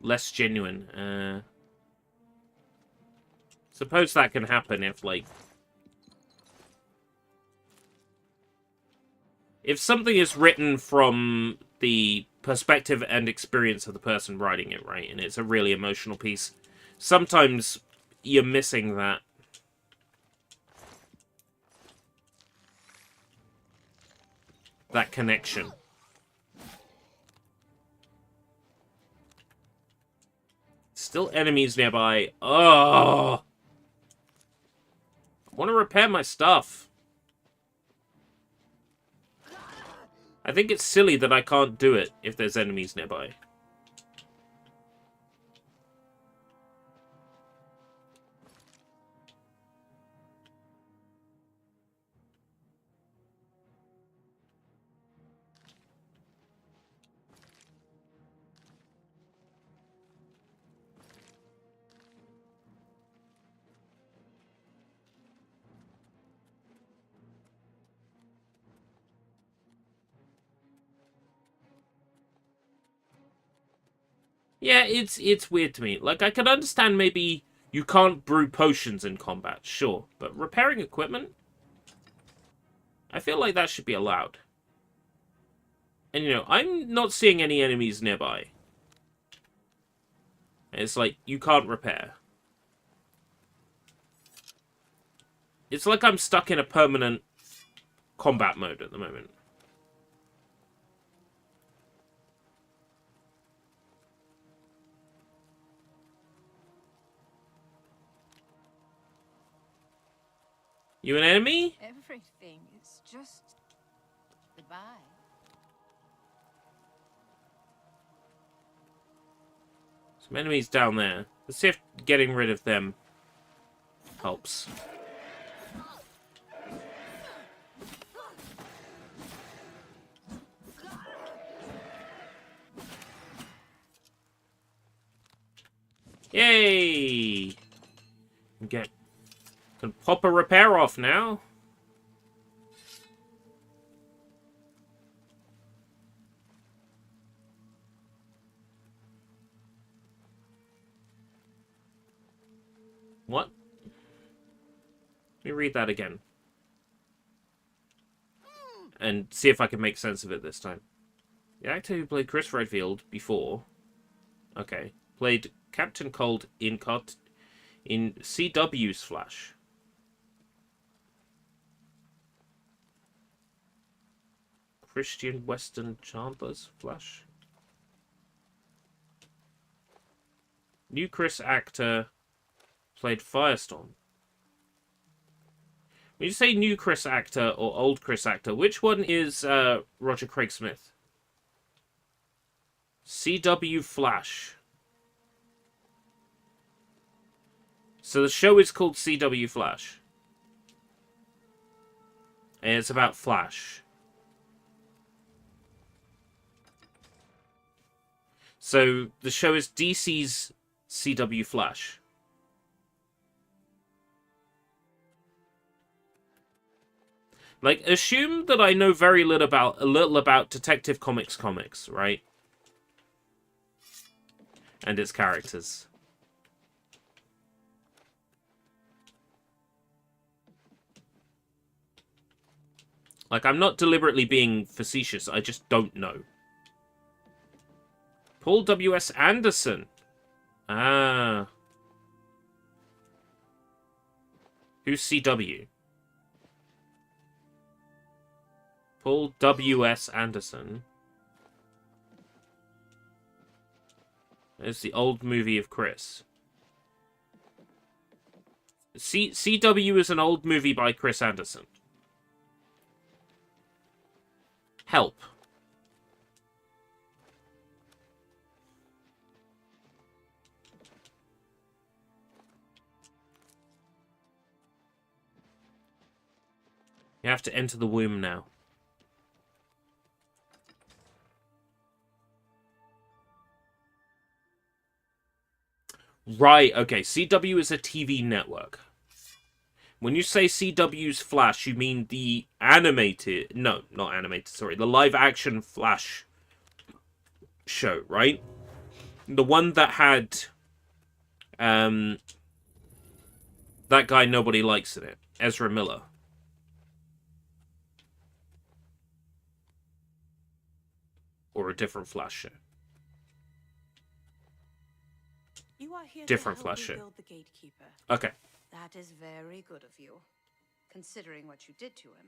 [SPEAKER 1] Less genuine. Suppose that can happen if, like... If something is written from the perspective and experience of the person writing it, right, and it's a really emotional piece, sometimes you're missing that. That connection. Still enemies nearby. Oh! I want to repair my stuff. I think it's silly that I can't do it if there's enemies nearby. Yeah, it's weird to me. Like, I can understand maybe you can't brew potions in combat, sure. But repairing equipment? I feel like that should be allowed. And, you know, I'm not seeing any enemies nearby. And it's like, you can't repair. It's like I'm stuck in a permanent combat mode at the moment. You an enemy?
[SPEAKER 3] Everything is just goodbye.
[SPEAKER 1] Some enemies down there. Let's see if getting rid of them helps. Yay! Can pop a repair off now. What? Let me read that again. and see if I can make sense of it this time. The actor who played Chris Redfield before, okay, played Captain Cold in CW's Flash. Christian Weston Chandler's Flash. New Chris actor played Firestorm. When you say new Chris actor or old Chris actor, which one is Roger Craig Smith? CW Flash. So the show is called CW Flash. And it's about Flash. So the show is DC's CW Flash. Like, assume that I know very little about Detective Comics, right? And its characters. Like, I'm not deliberately being facetious, I just don't know. Paul W.S. Anderson. Ah. Who's CW? Paul W.S. Anderson. It's the old movie of Chris. CW is an old movie by Chris Anderson. Help. You have to enter the womb now. Right, okay. CW is a TV network. When you say CW's Flash, you mean the animated... No, not animated, sorry. The live-action Flash show, right? The one that had... that guy nobody likes in it. Ezra Miller. Or a different Flash show.
[SPEAKER 4] You are here
[SPEAKER 1] Different
[SPEAKER 4] to help
[SPEAKER 1] Flash show.
[SPEAKER 4] rebuild the gatekeeper.
[SPEAKER 1] Okay.
[SPEAKER 4] That is very good of you, considering what you did to him.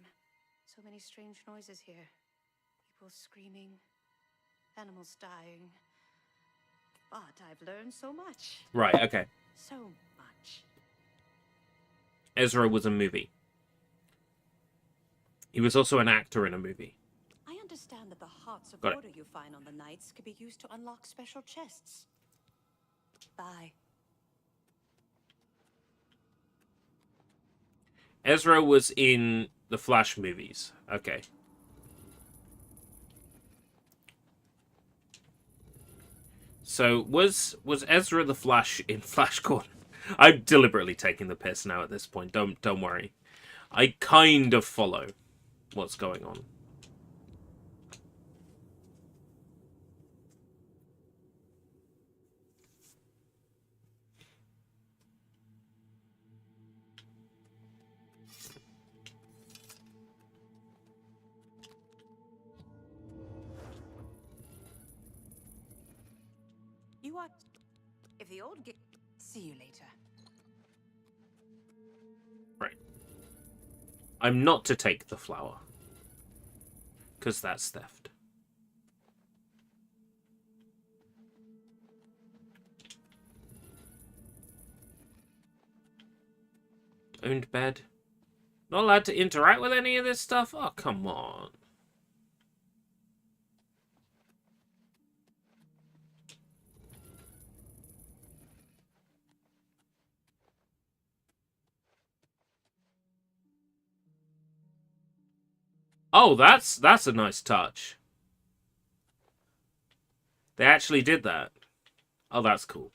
[SPEAKER 4] So many strange noises here. People screaming, animals dying. But I've learned so much.
[SPEAKER 1] Right, okay.
[SPEAKER 4] So much.
[SPEAKER 1] Ezra was a movie. He was also an actor in a movie.
[SPEAKER 4] I understand that the hearts of
[SPEAKER 1] Got it.
[SPEAKER 4] order you find on the Knights could be used to unlock special chests. Bye.
[SPEAKER 1] Ezra was in the Flash movies. Okay. So, was Ezra the Flash in Flash Gordon? I'm deliberately taking the piss now at this point. Don't worry. I kind of follow what's going on.
[SPEAKER 4] You are... If the old see you later.
[SPEAKER 1] Right. I'm not to take the flower. Because that's theft. Owned bed. Not allowed to interact with any of this stuff? Oh, come on. Oh, that's a nice touch. They actually did that. Oh, that's cool.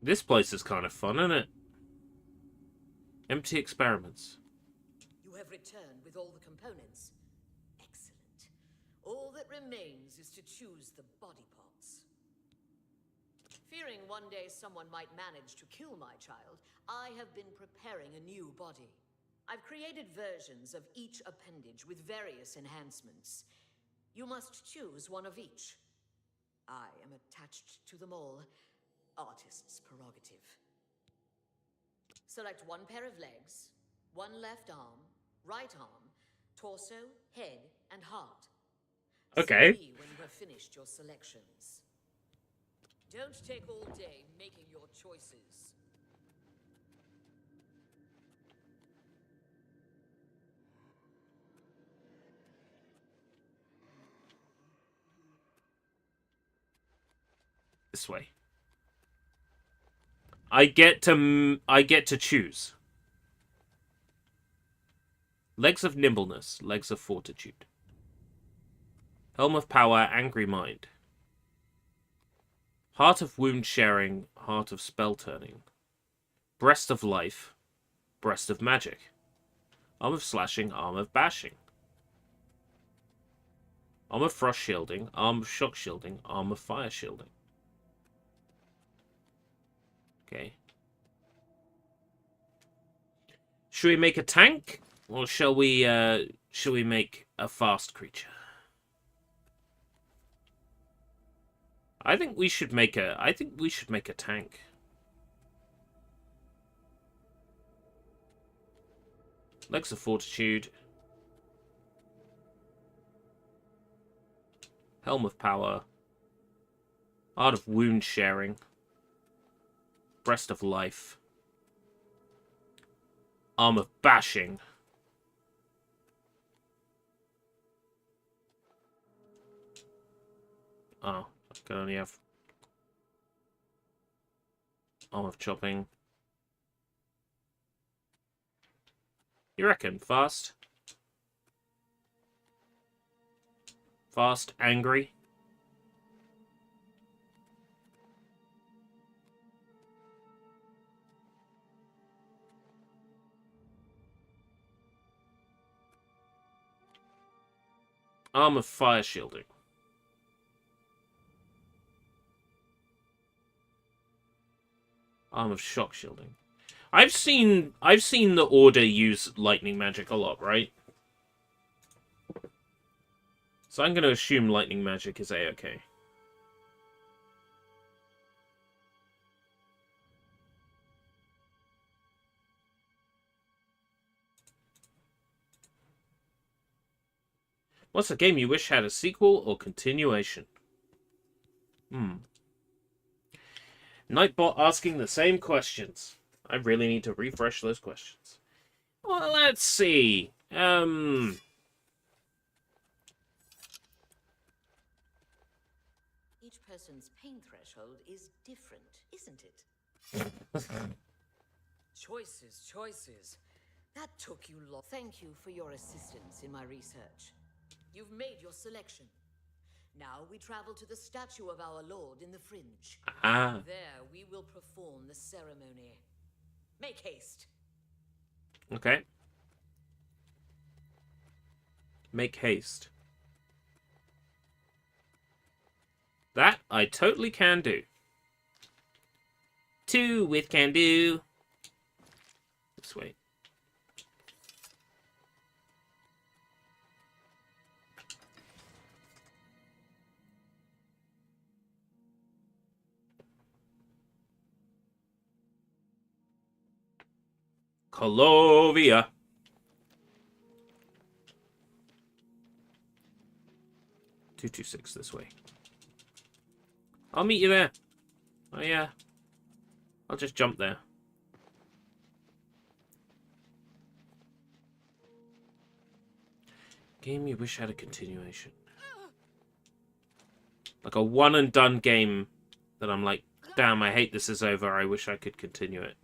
[SPEAKER 1] This place is kind of fun, isn't it? Empty experiments.
[SPEAKER 2] You have returned with all the components. All that remains is to choose the body parts. Fearing one day someone might manage to kill my child, I have been preparing a new body. I've created versions of each appendage with various enhancements. You must choose one of each. I am attached to them all. Artist's prerogative. Select one pair of legs, one left arm, right arm, torso, head, and heart.
[SPEAKER 1] Okay.
[SPEAKER 2] See me when you have finished your selections. Don't take all day making your choices.
[SPEAKER 1] This way. I get to choose. Legs of nimbleness, legs of fortitude. Helm of power, angry mind. Heart of wound sharing, heart of spell turning. Breast of life, breast of magic. Arm of slashing, arm of bashing. Arm of frost shielding, arm of shock shielding, arm of fire shielding. Okay. Should we make a tank? Or shall we make a fast creature? I think we should make a tank. Legs of fortitude. Helm of power. Art of wound sharing. Breast of life. Arm of bashing. Oh, I can only have arm of chopping. You reckon? Fast? Fast, angry? Arm of fire shielding. Arm of shock shielding. I've seen the Order use lightning magic a lot, right? So I'm going to assume lightning magic is A-okay. What's a game you wish had a sequel or continuation? Nightbot asking the same questions. I really need to refresh those questions. Well, let's see.
[SPEAKER 2] Each person's pain threshold is different, isn't it? Choices. That took you long. Thank you for your assistance in my research. You've made your selection. Now we travel to the statue of our lord in the fringe.
[SPEAKER 1] Ah.
[SPEAKER 2] There we will perform the ceremony. Make haste.
[SPEAKER 1] Okay. Make haste. That I totally can do. 2 with can do. This way. Colovia. $226 this way. I'll meet you there. Oh yeah. I'll just jump there. Game you wish had a continuation. Like a one and done game that I'm like, damn, I hate this is over. I wish I could continue it.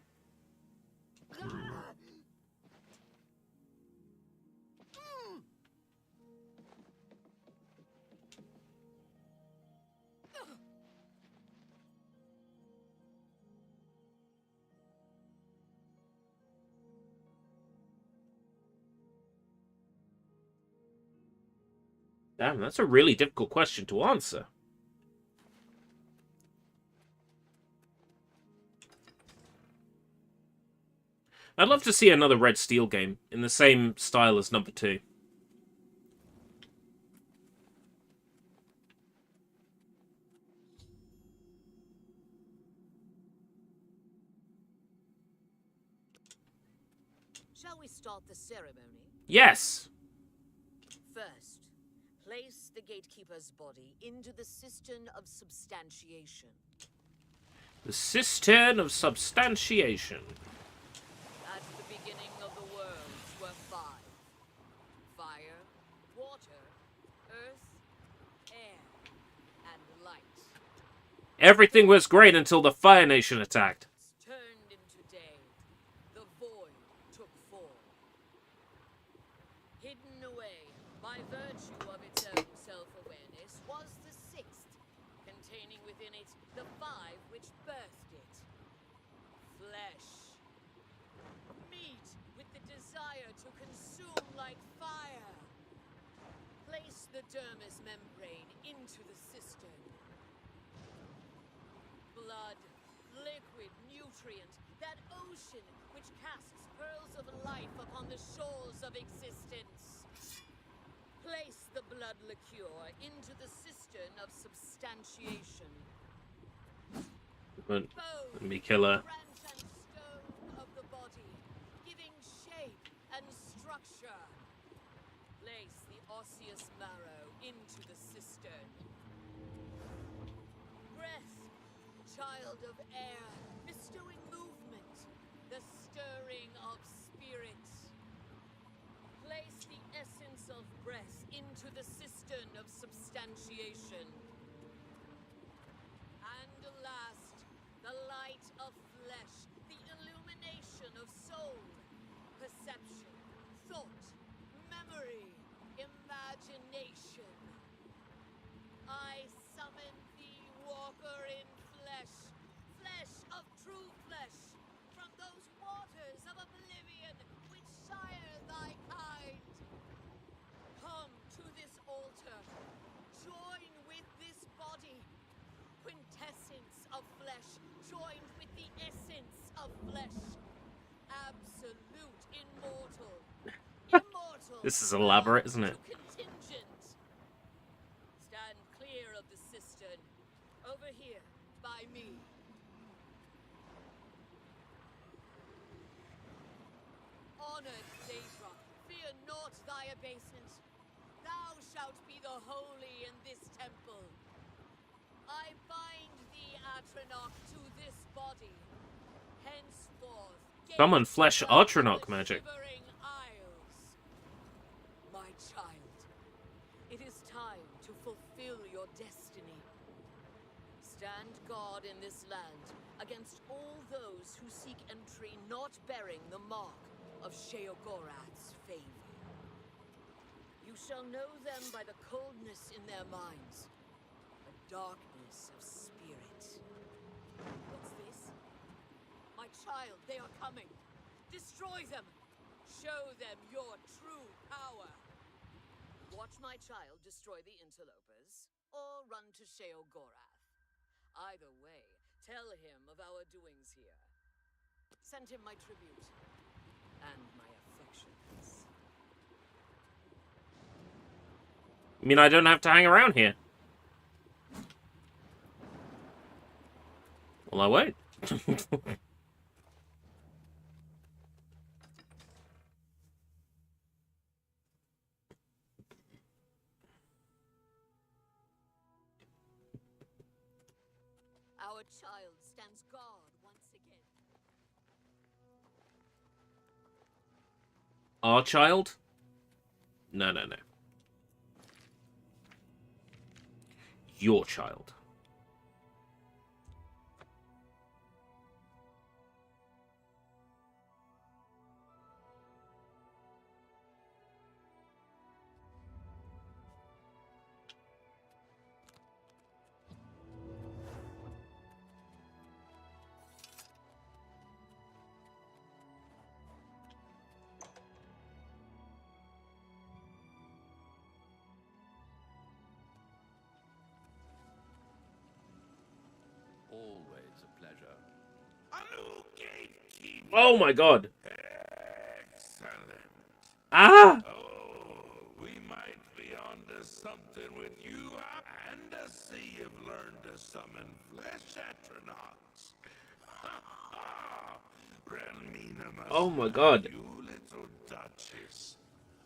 [SPEAKER 1] Damn, that's a really difficult question to answer. I'd love to see another Red Steel game in the same style as number 2.
[SPEAKER 2] Shall we start the ceremony?
[SPEAKER 1] Yes!
[SPEAKER 2] First, place the gatekeeper's body into the cistern of substantiation.
[SPEAKER 1] The Cistern of Substantiation.
[SPEAKER 2] At the beginning of the worlds were 5. Fire, water, earth, air, and light.
[SPEAKER 1] Everything was great until the Fire Nation attacked.
[SPEAKER 2] Turned into day, the void took form. Hidden away by virtue of its own self-awareness was the 6th, containing within it the 5 which birthed it. Flesh. Meat with the desire to consume like fire. Place the dermis membrane into the cistern. Blood, liquid, nutrient, that ocean which casts pearls of life upon the shores of existence. Place the blood liqueur into the cistern of substantiation.
[SPEAKER 1] But
[SPEAKER 2] Bone,
[SPEAKER 1] let me kill her.
[SPEAKER 2] branch and stone of the body, giving shape and structure. Place the osseous marrow into the cistern. Breath, child of air, bestowing movement, the stirring of spirit. Place the essence of breath into the cistern of substantiation. And last, the light of flesh, the illumination of soul, perception, thought, memory, imagination. I summon thee, walker in flesh, flesh of true flesh, from those waters of oblivion which sire thy kind. Come to this altar, join with this body, quintessence of flesh, joined with the essence of flesh, absolute immortal, immortal.
[SPEAKER 1] This is elaborate, isn't it?
[SPEAKER 2] To contingent. Stand clear of the cistern, over here, by me. Honored Daedra, fear not thy abasement. Thou shalt be the holy in this temple. I bind thee, Atronach, to this body. Henceforth,
[SPEAKER 1] Summon flesh
[SPEAKER 2] gaze upon
[SPEAKER 1] Atronach
[SPEAKER 2] the
[SPEAKER 1] magic.
[SPEAKER 2] shivering isles. My child, it is time to fulfill your destiny. Stand guard in this land against all those who seek entry not bearing the mark of Sheogorath's favor. You shall know them by the coldness in their minds, the darkness of spirit. What's this? My child, they are coming. Destroy them. Show them your true power. Watch my child destroy the interlopers, or run to Sheogorath. Either way, tell him of our doings here. Send him my tribute, and my affections.
[SPEAKER 1] I mean, I don't have to hang around here. Well, I won't.
[SPEAKER 2] Our child stands guard once again.
[SPEAKER 1] Our child? No, no, no. Your child. Oh my god.
[SPEAKER 5] Excellent.
[SPEAKER 1] Ah!
[SPEAKER 5] Oh, we might be onto something with you, and I see you've learned to summon flesh astronauts. Renmina must
[SPEAKER 1] Oh my
[SPEAKER 5] like
[SPEAKER 1] god.
[SPEAKER 5] you, little Duchess.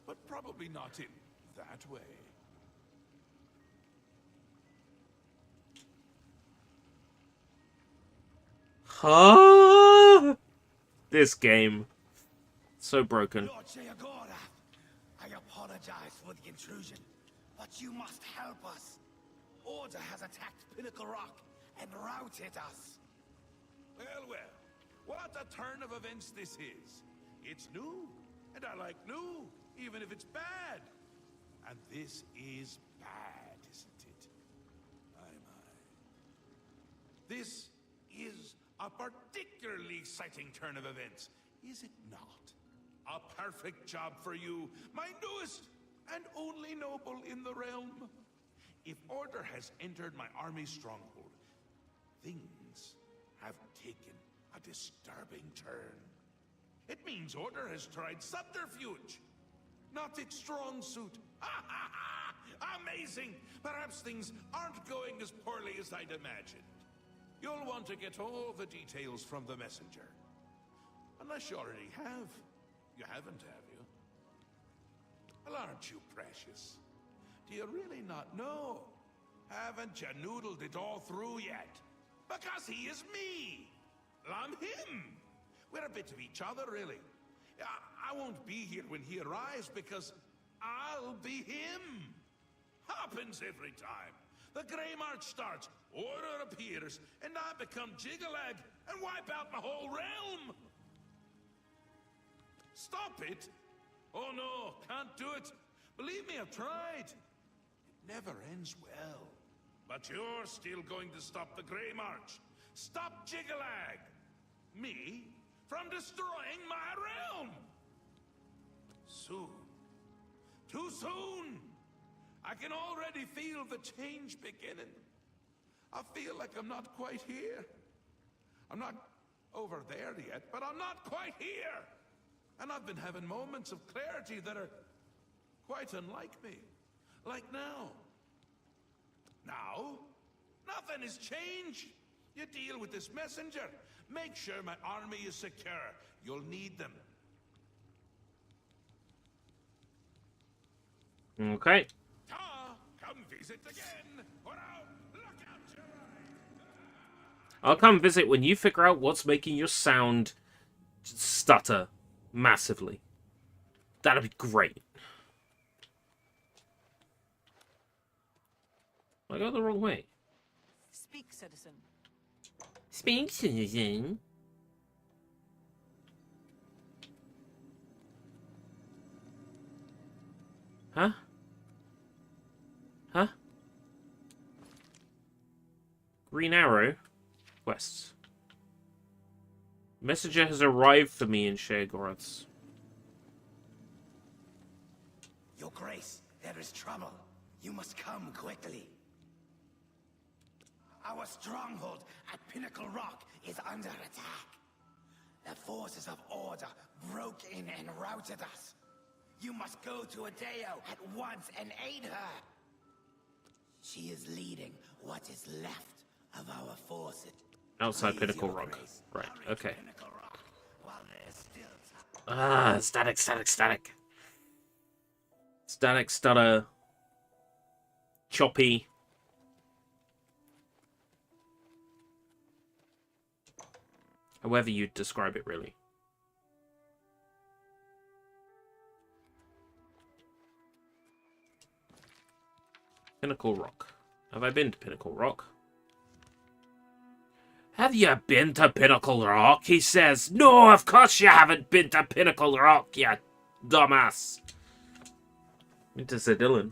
[SPEAKER 5] But probably not in that way.
[SPEAKER 1] Huh? This game. So broken.
[SPEAKER 6] Lord Sheagora, I apologize for the intrusion, but you must help us. Order has attacked Pinnacle Rock and routed us.
[SPEAKER 5] Well, what a turn of events this is. It's new, and I like new, even if it's bad. And this is bad, isn't it? My. This is a particularly exciting turn of events, is it not? A perfect job for you, my newest and only noble in the realm. If Order has entered my army's stronghold, things have taken a disturbing turn. It means Order has tried subterfuge, not its strong suit. Amazing! Perhaps things aren't going as poorly as I'd imagined. You'll want to get all the details from the messenger. Unless you already have. You haven't, have you? Well, aren't you precious? Do you really not know? Haven't you noodled it all through yet? Because he is me! Well, I'm him! We're a bit of each other, really. I won't be here when he arrives because I'll be him! Happens every time. The Grey March starts, Order appears, and I become Jiggalag and wipe out my whole realm! Stop it! Oh no, can't do it. Believe me, I've tried. It never ends well. But you're still going to stop the Grey March. Stop Jiggalag! Me? From destroying my realm! Soon. Too soon! I can already feel the change beginning. I feel like I'm not quite here. I'm not over there yet, but I'm not quite here! And I've been having moments of clarity that are quite unlike me. Like now. Now? Nothing has changed. You deal with this messenger. Make sure my army is secure. You'll need them.
[SPEAKER 1] Okay.
[SPEAKER 5] Come visit again. Put out. Look out your eyes.
[SPEAKER 1] I'll come visit when you figure out what's making your sound stutter massively. That'd be great. I got the wrong way.
[SPEAKER 3] Speak, citizen.
[SPEAKER 1] Speak, citizen. Huh? Huh? Green Arrow? Quests. Messenger has arrived for me in Sheogorath.
[SPEAKER 6] Your Grace, there is trouble. You must come quickly. Our stronghold at Pinnacle Rock is under attack. The forces of Order broke in and routed us. You must go to Adeo at once and aid her. She is leading what is left of our forces.
[SPEAKER 1] Outside
[SPEAKER 6] Please,
[SPEAKER 1] Pinnacle
[SPEAKER 6] Your
[SPEAKER 1] Rock.
[SPEAKER 6] Grace,
[SPEAKER 1] Right,
[SPEAKER 6] hurry to
[SPEAKER 1] okay.
[SPEAKER 6] Pinnacle Rock while there's still time.
[SPEAKER 1] Ah, static, static, static. Static, stutter. Choppy. However you'd describe it, really. Pinnacle Rock. Have I been to Pinnacle Rock? Have you been to Pinnacle Rock? He says. No, of course you haven't been to Pinnacle Rock, you dumbass. Into Sir Dylan.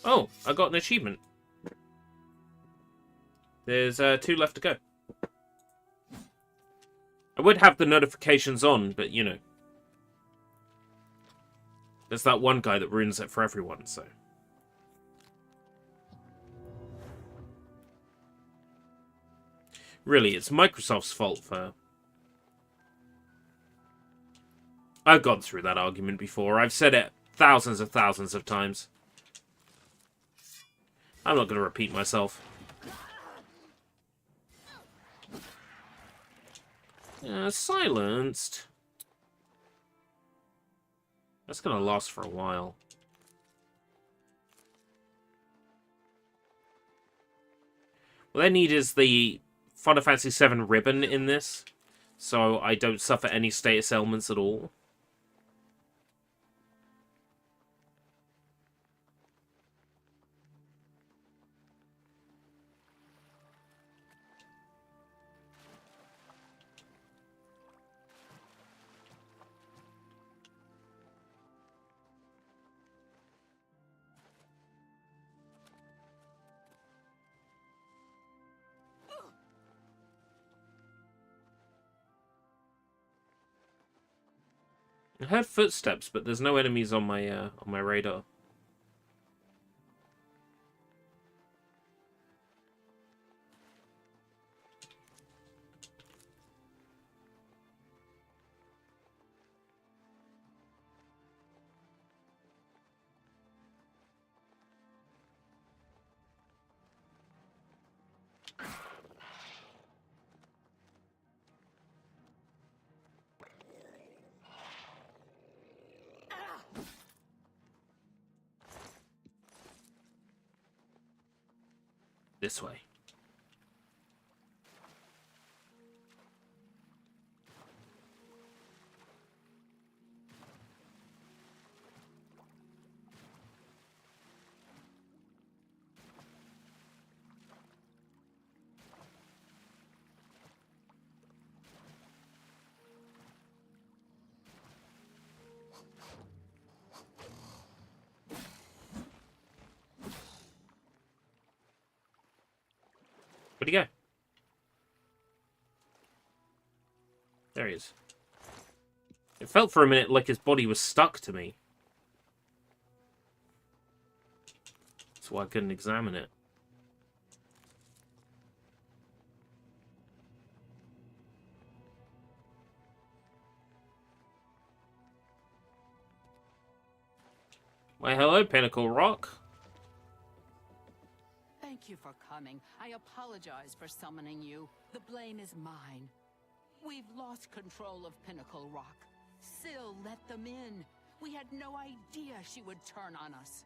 [SPEAKER 1] Oh, I got an achievement. There's 2 left to go. I would have the notifications on, but you know. There's that one guy that ruins it for everyone, so... Really, it's Microsoft's fault for... I've gone through that argument before. I've said it thousands of times. I'm not going to repeat myself. Silenced. That's going to last for a while. What I need is the Final Fantasy VII ribbon in this, so I don't suffer any status ailments at all. I heard footsteps, but there's no enemies on my radar. This way. Where'd he go? There he is. It felt for a minute like his body was stuck to me. That's why I couldn't examine it. Why, hello, Pinnacle Rock.
[SPEAKER 3] Thank you for coming. I apologize for summoning you. The blame is mine. We've lost control of Pinnacle Rock. Syl let them in. We had no idea she would turn on us.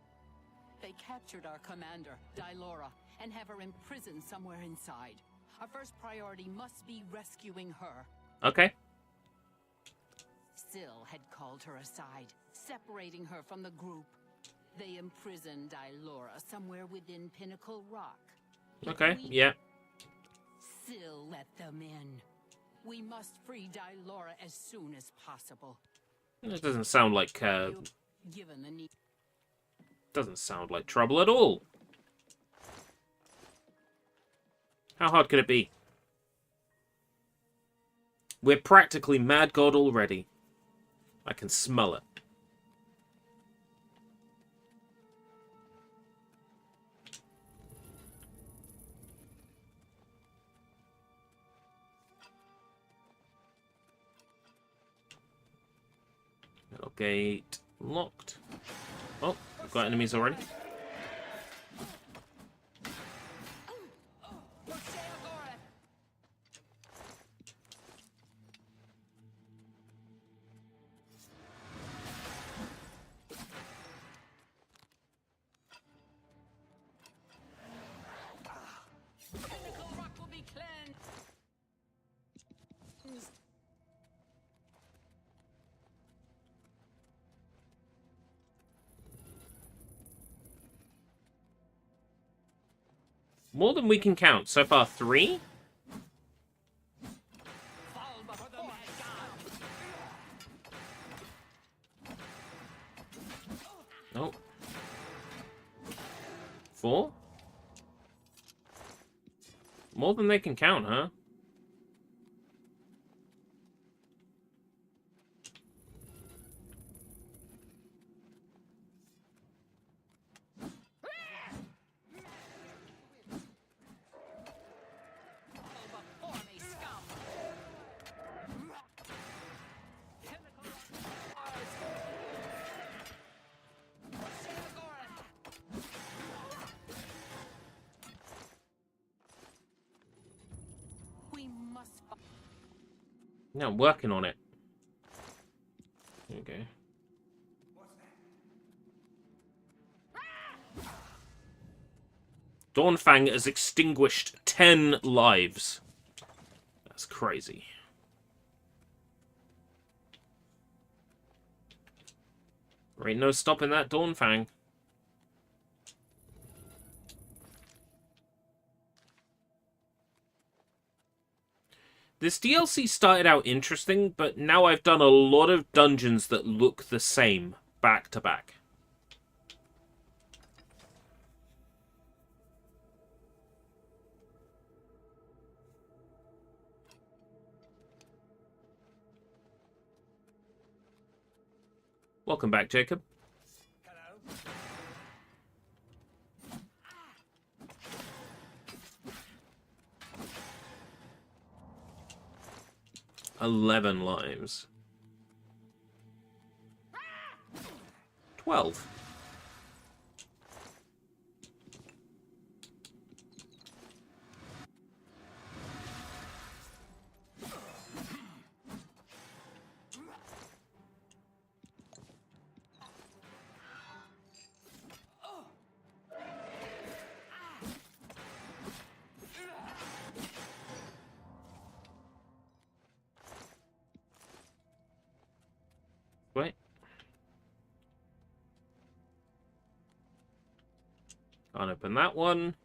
[SPEAKER 3] They captured our commander, Dylora, and have her imprisoned somewhere inside. Our first priority must be rescuing her.
[SPEAKER 1] Okay.
[SPEAKER 3] Syl had called her aside, separating her from the group. They imprisoned Dylora somewhere within Pinnacle Rock.
[SPEAKER 1] Okay, yeah.
[SPEAKER 3] Syl let them in. We must free Dylora as soon as possible.
[SPEAKER 1] It doesn't sound like
[SPEAKER 3] Given the need.
[SPEAKER 1] doesn't sound like trouble at all. How hard could it be? We're practically Mad God already. I can smell it. Middle gate locked. Oh, we've got enemies already.
[SPEAKER 3] Pinnacle Rock will be cleansed.
[SPEAKER 1] More than we can count. So far, 3?
[SPEAKER 3] Fall before the mad god.
[SPEAKER 1] Oh. 4? More than they can count, huh? Yeah, I'm working on it. Okay. Dawnfang has extinguished 10 lives. That's crazy. There ain't no stopping that Dawnfang. This DLC started out interesting, but now I've done a lot of dungeons that look the same, back to back. Welcome back, Jacob. 11 lives. 12. Wait. Can't open that one.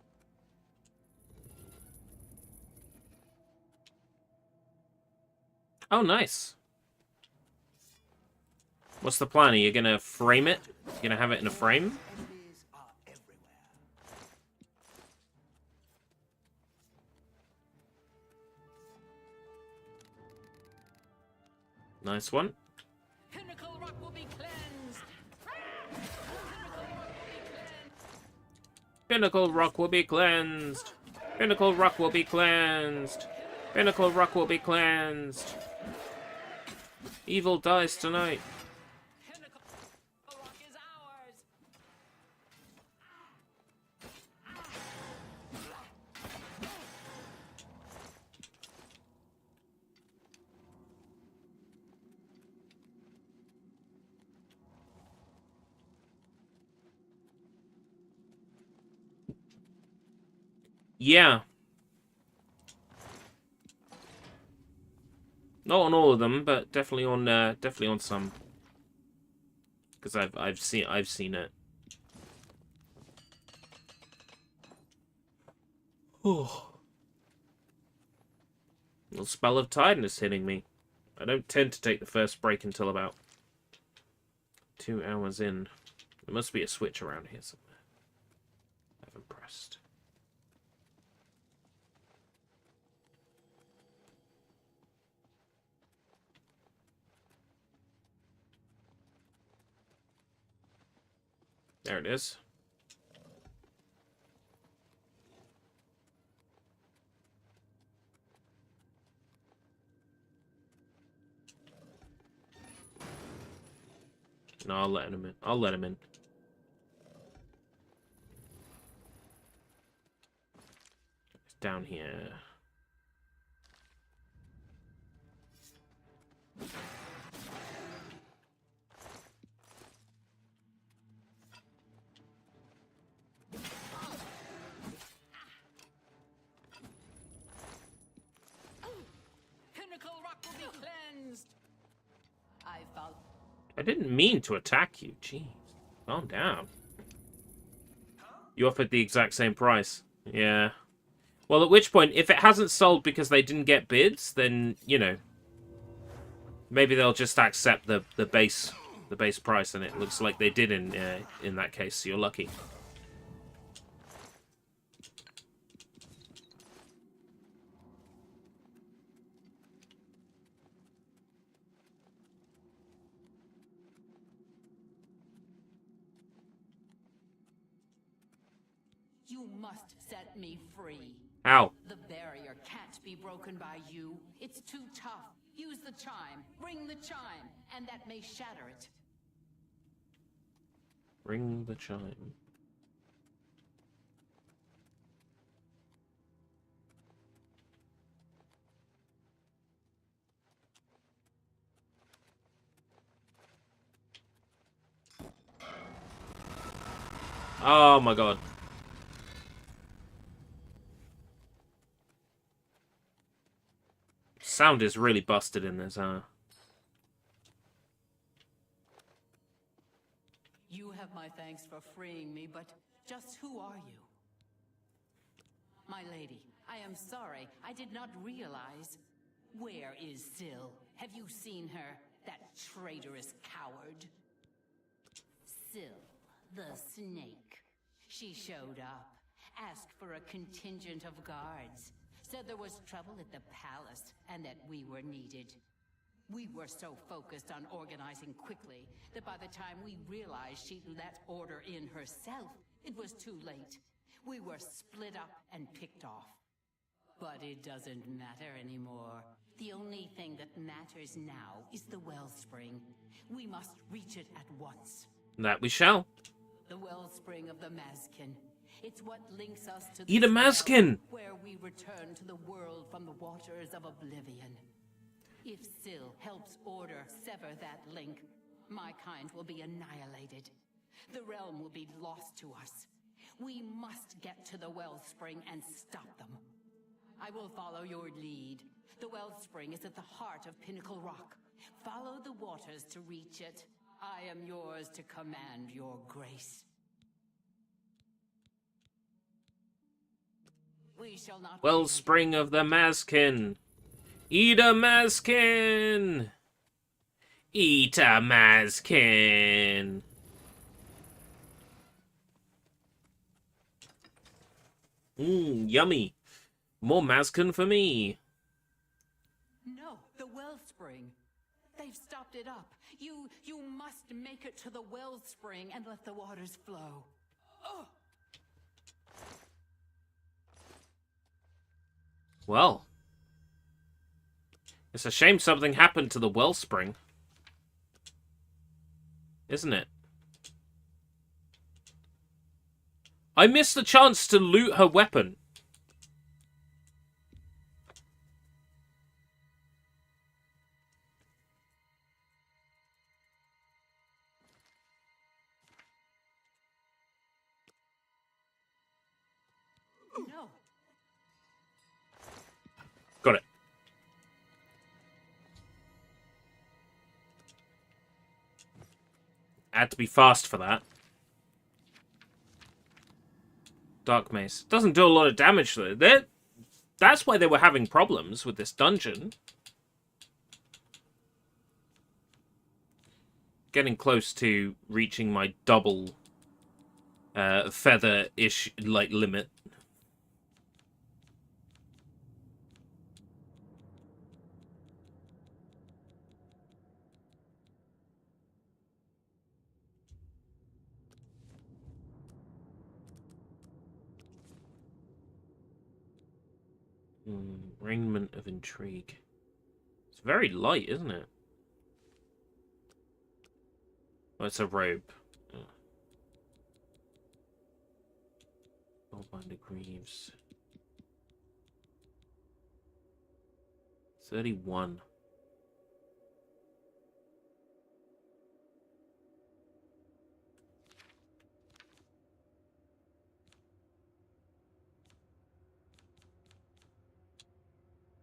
[SPEAKER 1] Oh, nice. What's the plan? Are you gonna frame it? You gonna have it in a frame? Nice one.
[SPEAKER 3] Pinnacle Rock will be cleansed.
[SPEAKER 1] Pinnacle Rock will be cleansed. Pinnacle Rock will be cleansed. Pinnacle Rock will be cleansed. Evil dies tonight.
[SPEAKER 3] Pinnacle Rock is ours.
[SPEAKER 1] Yeah. Not on all of them, but definitely on some. Because I've seen it. Oh. The spell of tiredness hitting me. I don't tend to take the first break until about 2 hours in. There must be a switch around here somewhere. I haven't pressed. There it is. No, I'll let him in. I'll let him in. It's down here.
[SPEAKER 3] Pinnacle Rock will be cleansed. I found.
[SPEAKER 1] I didn't mean to attack you. Jeez. Calm down. You offered the exact same price. Yeah. Well, at which point, if it hasn't sold because they didn't get bids, then, you know, maybe they'll just accept the base price, and it looks like they did in that case, so you're lucky.
[SPEAKER 3] You must set me free.
[SPEAKER 1] How?
[SPEAKER 3] The barrier can't be broken by you. It's too tough. Use the chime. Ring the chime, and that may shatter it.
[SPEAKER 1] Ring the chime. Oh my god. Sound is really busted in this, huh?
[SPEAKER 3] You have my thanks for freeing me, but just who are you? My lady, I am sorry. I did not realize. Where is Syl? Have you seen her? That traitorous coward. Syl, the snake. She showed up, asked for a contingent of guards, said there was trouble at the palace and that we were needed. We were so focused on organizing quickly that by the time we realized she'd let order in herself, it was too late. We were split up and picked off. But it doesn't matter anymore. The only thing that matters now is the wellspring. We must reach it at once.
[SPEAKER 1] That we shall.
[SPEAKER 3] The wellspring of the Mazkin. It's what links us to
[SPEAKER 1] Eat a
[SPEAKER 3] this
[SPEAKER 1] Mazkin!
[SPEAKER 3] realm where we return to the world from the waters of Oblivion. If Syl helps Order sever that link, my kind will be annihilated. The realm will be lost to us. We must get to the wellspring and stop them. I will follow your lead. The wellspring is at the heart of Pinnacle Rock. Follow the waters to reach it. I am yours to command your grace. We shall not.
[SPEAKER 1] Wellspring of the Mazkin. Eat a Mazkin! Eat a Mazkin! Yummy. More Mazkin for me.
[SPEAKER 3] No, the wellspring. They've stopped it up. You must make it to the wellspring and let the waters flow. Oh.
[SPEAKER 1] Well. It's a shame something happened to the wellspring. Isn't it? I missed the chance to loot her weapon.
[SPEAKER 3] No.
[SPEAKER 1] Got it. I had to be fast for that. Dark Mace. Doesn't do a lot of damage though. That's why they were having problems with this dungeon. Getting close to reaching my double feather-ish like limit. Raiment of Intrigue. It's very light, isn't it? Oh, it's a robe. Spellbinder Greaves. 31.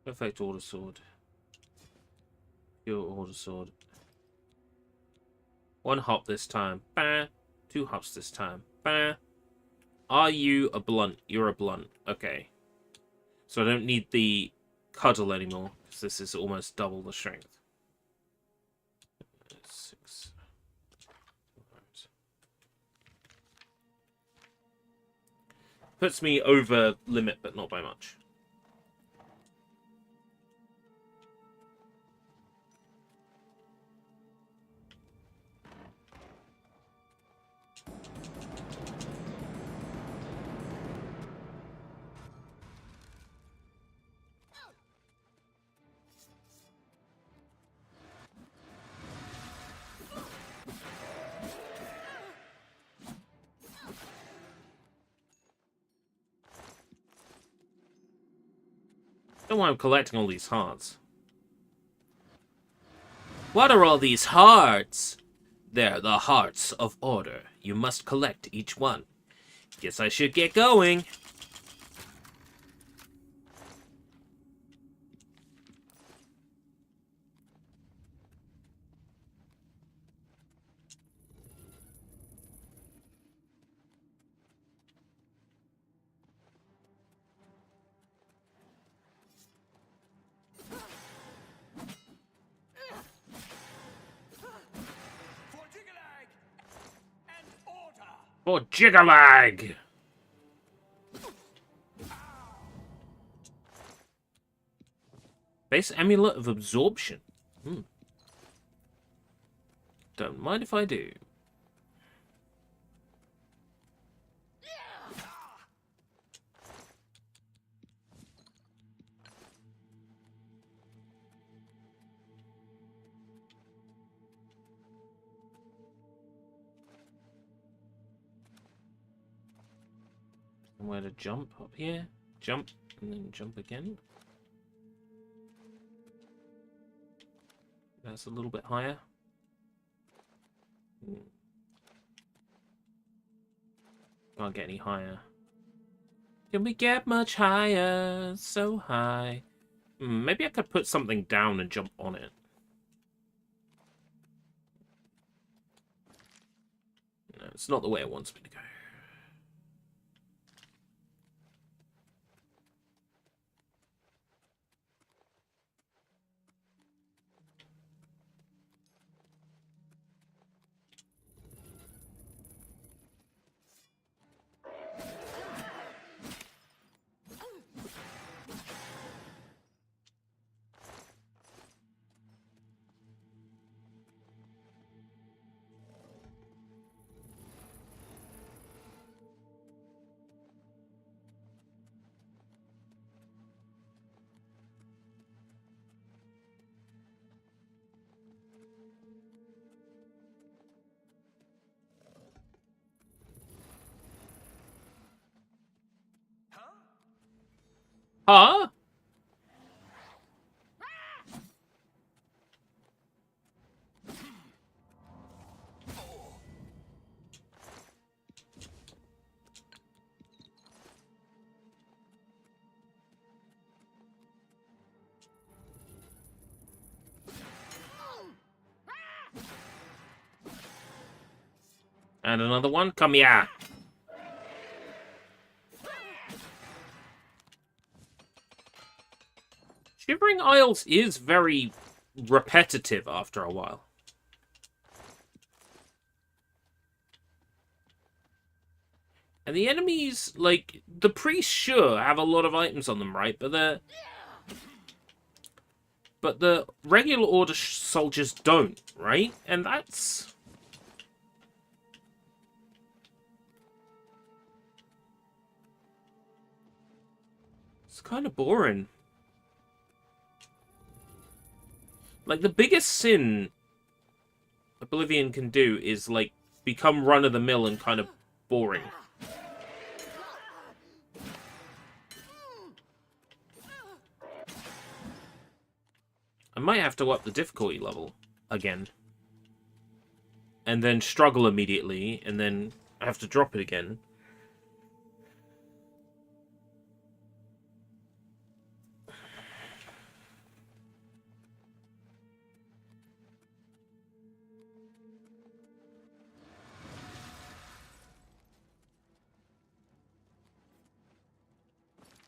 [SPEAKER 1] Perfect Order Sword. Pure Order Sword. 1 hop this time. Bah. 2 hops this time. Bah. Are you a blunt? You're a blunt. Okay. So I don't need the cuddle anymore, because this is almost double the strength. 6. Right. Puts me over limit, but not by much. I don't know why I'm collecting all these hearts. What are all these hearts? They're the hearts of order. You must collect each one. Guess I should get going. For Jiggalag! Base Amulet of Absorption. Don't mind if I do. Where to jump up here? Jump, and then jump again. That's a little bit higher. Can't get any higher. Can we get much higher? So high. Maybe I could put something down and jump on it. No, it's not the way it wants me to go. Huh? And another one? Come here. Shivering Isles is very repetitive after a while. And the enemies, like, the priests sure have a lot of items on them, right? But the regular order soldiers don't, right? And that's... it's kind of boring. Like, the biggest sin Oblivion can do is, like, become run-of-the-mill and kind of boring. I might have to up the difficulty level again. And then struggle immediately, and then I have to drop it again.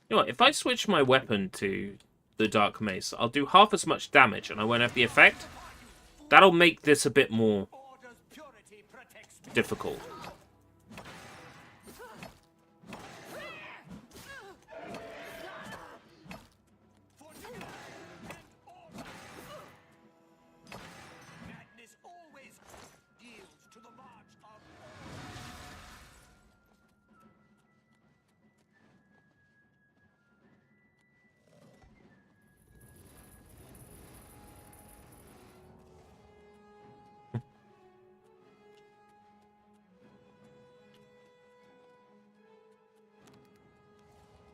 [SPEAKER 1] You know what, if I switch my weapon to the Dark Mace, I'll do half as much damage and I won't have the effect. That'll make this a bit more difficult.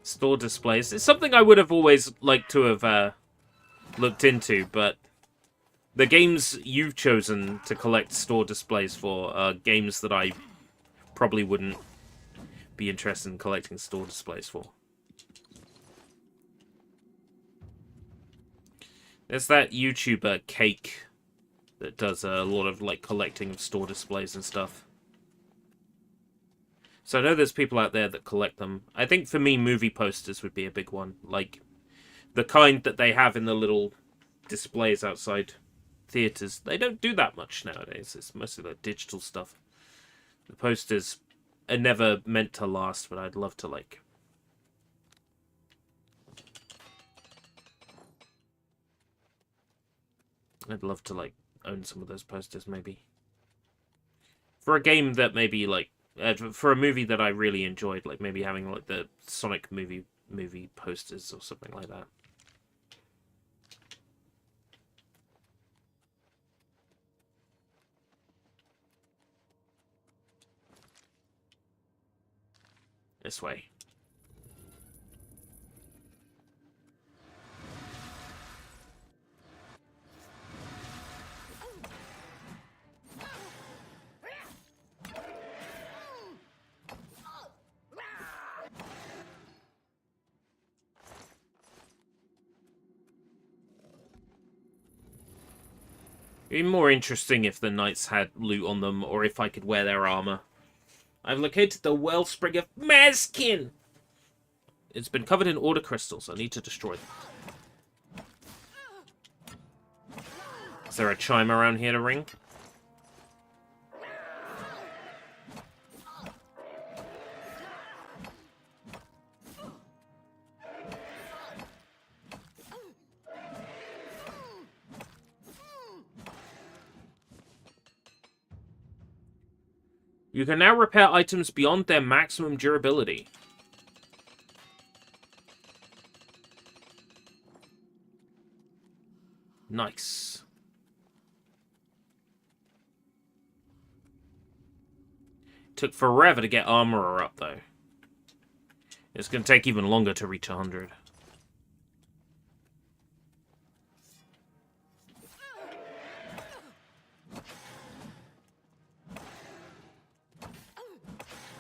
[SPEAKER 1] Store displays. It's something I would have always liked to have looked into, but the games you've chosen to collect store displays for are games that I probably wouldn't be interested in collecting store displays for. There's that YouTuber Cake that does a lot of like collecting of store displays and stuff. So I know there's people out there that collect them. I think for me, movie posters would be a big one. Like the kind that they have in the little displays outside theaters. They don't do that much nowadays. It's mostly like digital stuff. The posters are never meant to last, but I'd love to like... I'd love to like own some of those posters maybe. For a game that maybe like... for a movie that I really enjoyed, like maybe having like the Sonic movie posters or something like that. This way. It'd be more interesting if the knights had loot on them, or if I could wear their armor. I've located the wellspring of Mazkin! It's been covered in order crystals. I need to destroy them. Is there a chime around here to ring? You can now repair items beyond their maximum durability. Nice. Took forever to get armorer up, though. It's going to take even longer to reach 100.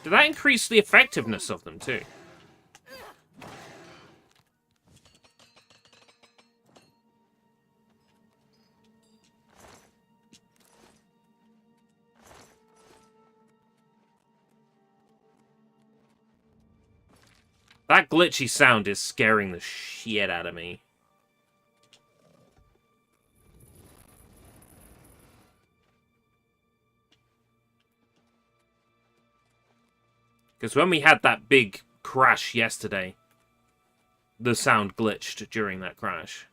[SPEAKER 1] Did that increase the effectiveness of them, too? That glitchy sound is scaring the shit out of me. Because when we had that big crash yesterday, the sound glitched during that crash.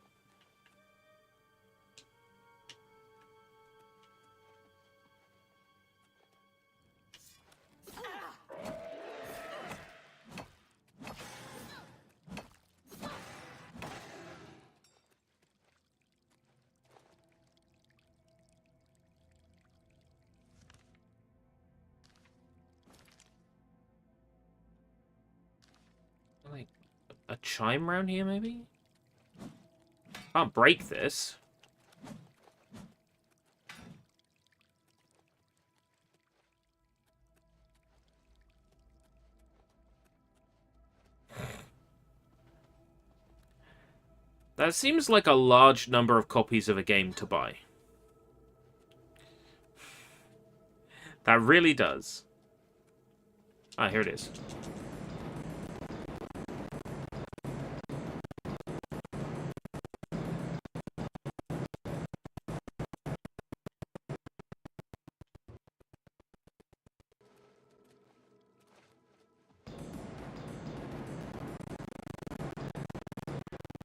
[SPEAKER 1] Like, a chime around here, maybe? Can't break this. That seems like a large number of copies of a game to buy. That really does. Ah, here it is.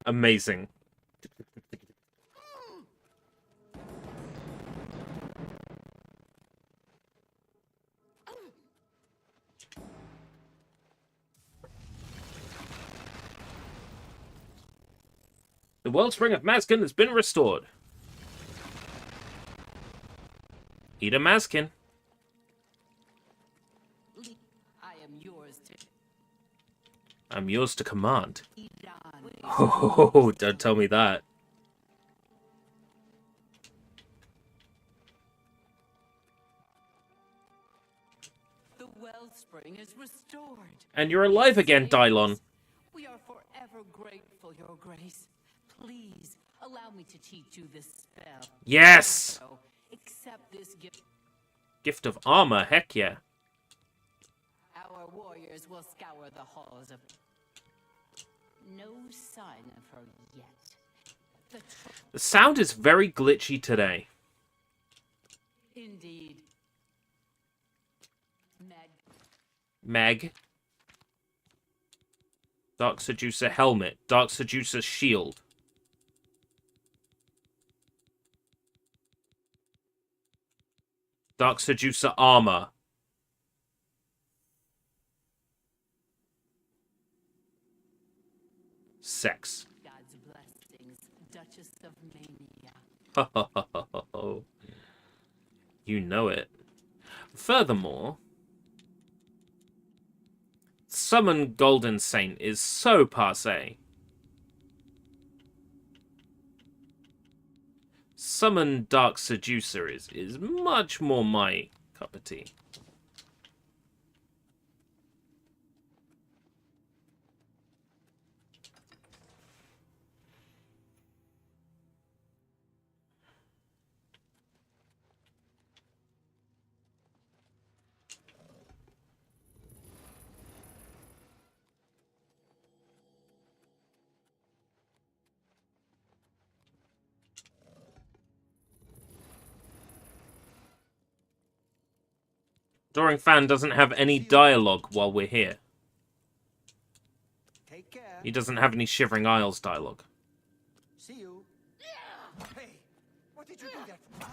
[SPEAKER 1] Amazing. The wellspring of Mazkin has been restored. Eat a Mazkin.
[SPEAKER 3] I am yours to
[SPEAKER 1] I'm yours to command.
[SPEAKER 3] lead on.
[SPEAKER 1] Oh, don't tell me that.
[SPEAKER 3] The well spring is restored.
[SPEAKER 1] And you're alive again, Dylon.
[SPEAKER 3] We are forever grateful, Your Grace. Please allow me to teach you this spell.
[SPEAKER 1] Yes!
[SPEAKER 3] Also, accept this gift.
[SPEAKER 1] Gift of armor, heck yeah.
[SPEAKER 3] Our warriors will scour the halls of. No sign of her yet.
[SPEAKER 1] The sound is very glitchy today.
[SPEAKER 3] Indeed.
[SPEAKER 1] Meg. Dark Seducer helmet. Dark Seducer shield. Dark Seducer armor. Sex.
[SPEAKER 3] God's blessings, Duchess of Mania.
[SPEAKER 1] You know it. Furthermore, Summon Golden Saint is so passé. Summon Dark Seducer is much more my cup of tea. Doring Fan doesn't have any dialogue while we're here.
[SPEAKER 6] Take care.
[SPEAKER 1] He doesn't have any Shivering Isles dialogue.
[SPEAKER 6] See you. Hey, what did you do that for?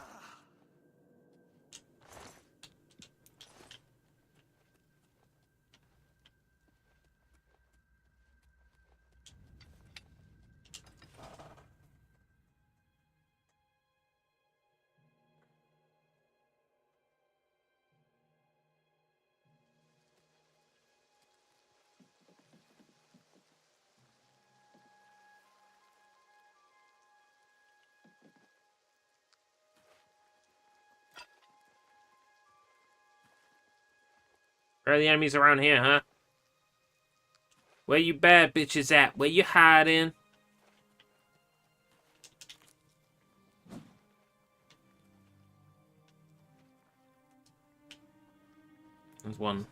[SPEAKER 1] Where are the enemies around here, huh? Where you bad bitches at? Where you hiding? There's one.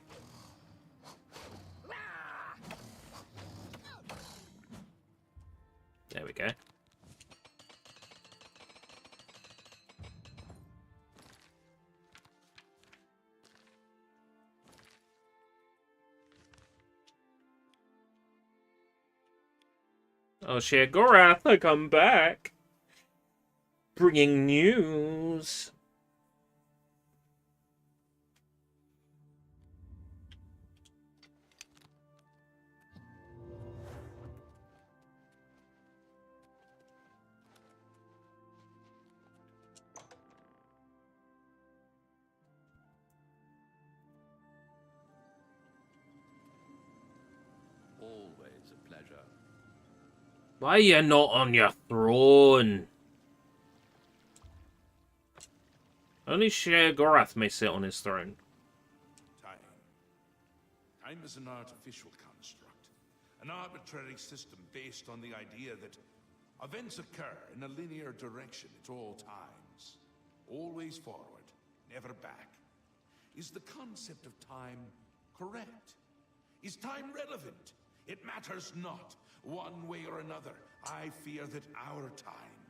[SPEAKER 1] There we go. Oh shit, Gorath, come back. Bringing news.
[SPEAKER 5] Always a pleasure.
[SPEAKER 1] Why are you not on your throne? Only Sher Gorath may sit on his throne.
[SPEAKER 5] Time. Time is an artificial construct. An arbitrary system based on the idea that events occur in a linear direction at all times. Always forward, never back. Is the concept of time correct? Is time relevant? It matters not. One way or another, I fear that our time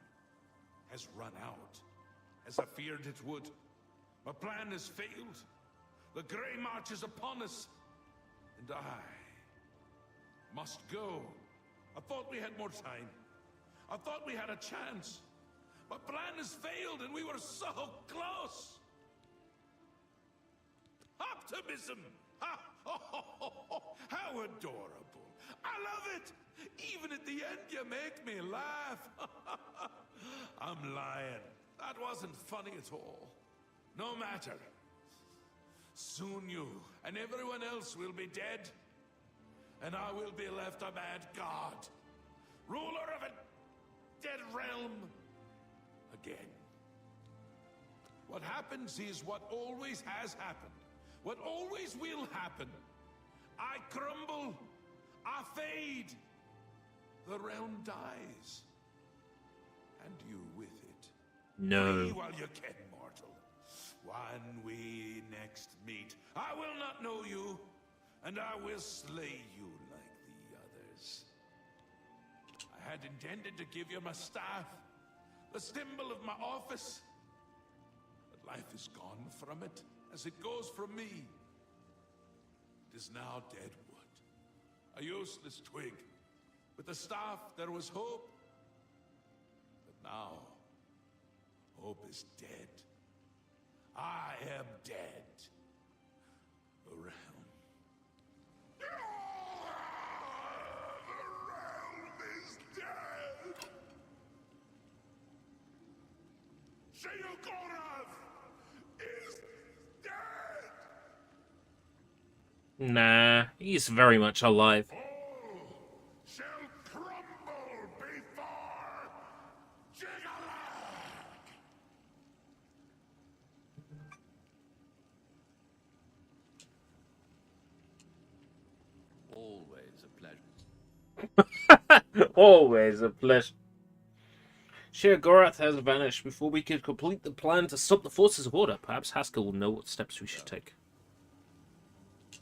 [SPEAKER 5] has run out, as I feared it would. My plan has failed. The Grey March is upon us, and I must go. I thought we had more time. I thought we had a chance. My plan has failed, and we were so close. Optimism! Ha! How adorable! I love it! Even at the end, you make me laugh. I'm lying. That wasn't funny at all. No matter. Soon you and everyone else will be dead, and I will be left a mad god, ruler of a dead realm again. What happens is what always has happened. what always will happen. I crumble, I fade, the realm dies, and you with it.
[SPEAKER 1] No.
[SPEAKER 5] Flee while you can, mortal. When we next meet, I will not know you, and I will slay you like the others. I had intended to give you my staff, the symbol of my office, but life is gone from it, as it goes from me. It is now dead wood, a useless twig. With the staff there was hope, but now hope is dead. I am dead. The realm. The realm is dead. Sheogorath is dead.
[SPEAKER 1] Nah, he's very much alive.
[SPEAKER 5] All shall crumble before Jiggler.
[SPEAKER 7] Always a pleasure.
[SPEAKER 1] Always a pleasure. Sheogorath has vanished. Before we can complete the plan to stop the forces of order, perhaps Haskell will know what steps we should take.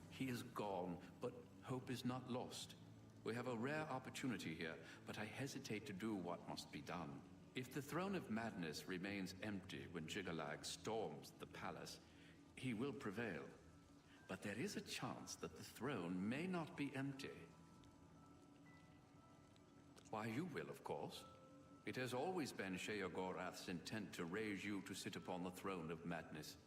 [SPEAKER 7] He is gone, but hope is not lost. We have a rare opportunity here, but I hesitate to do what must be done. If the Throne of Madness remains empty when Jiggalag storms the palace, he will prevail. But there is a chance that the throne may not be empty. Why, you will, of course. It has always been Sheogorath's intent to raise you to sit upon the Throne of Madness.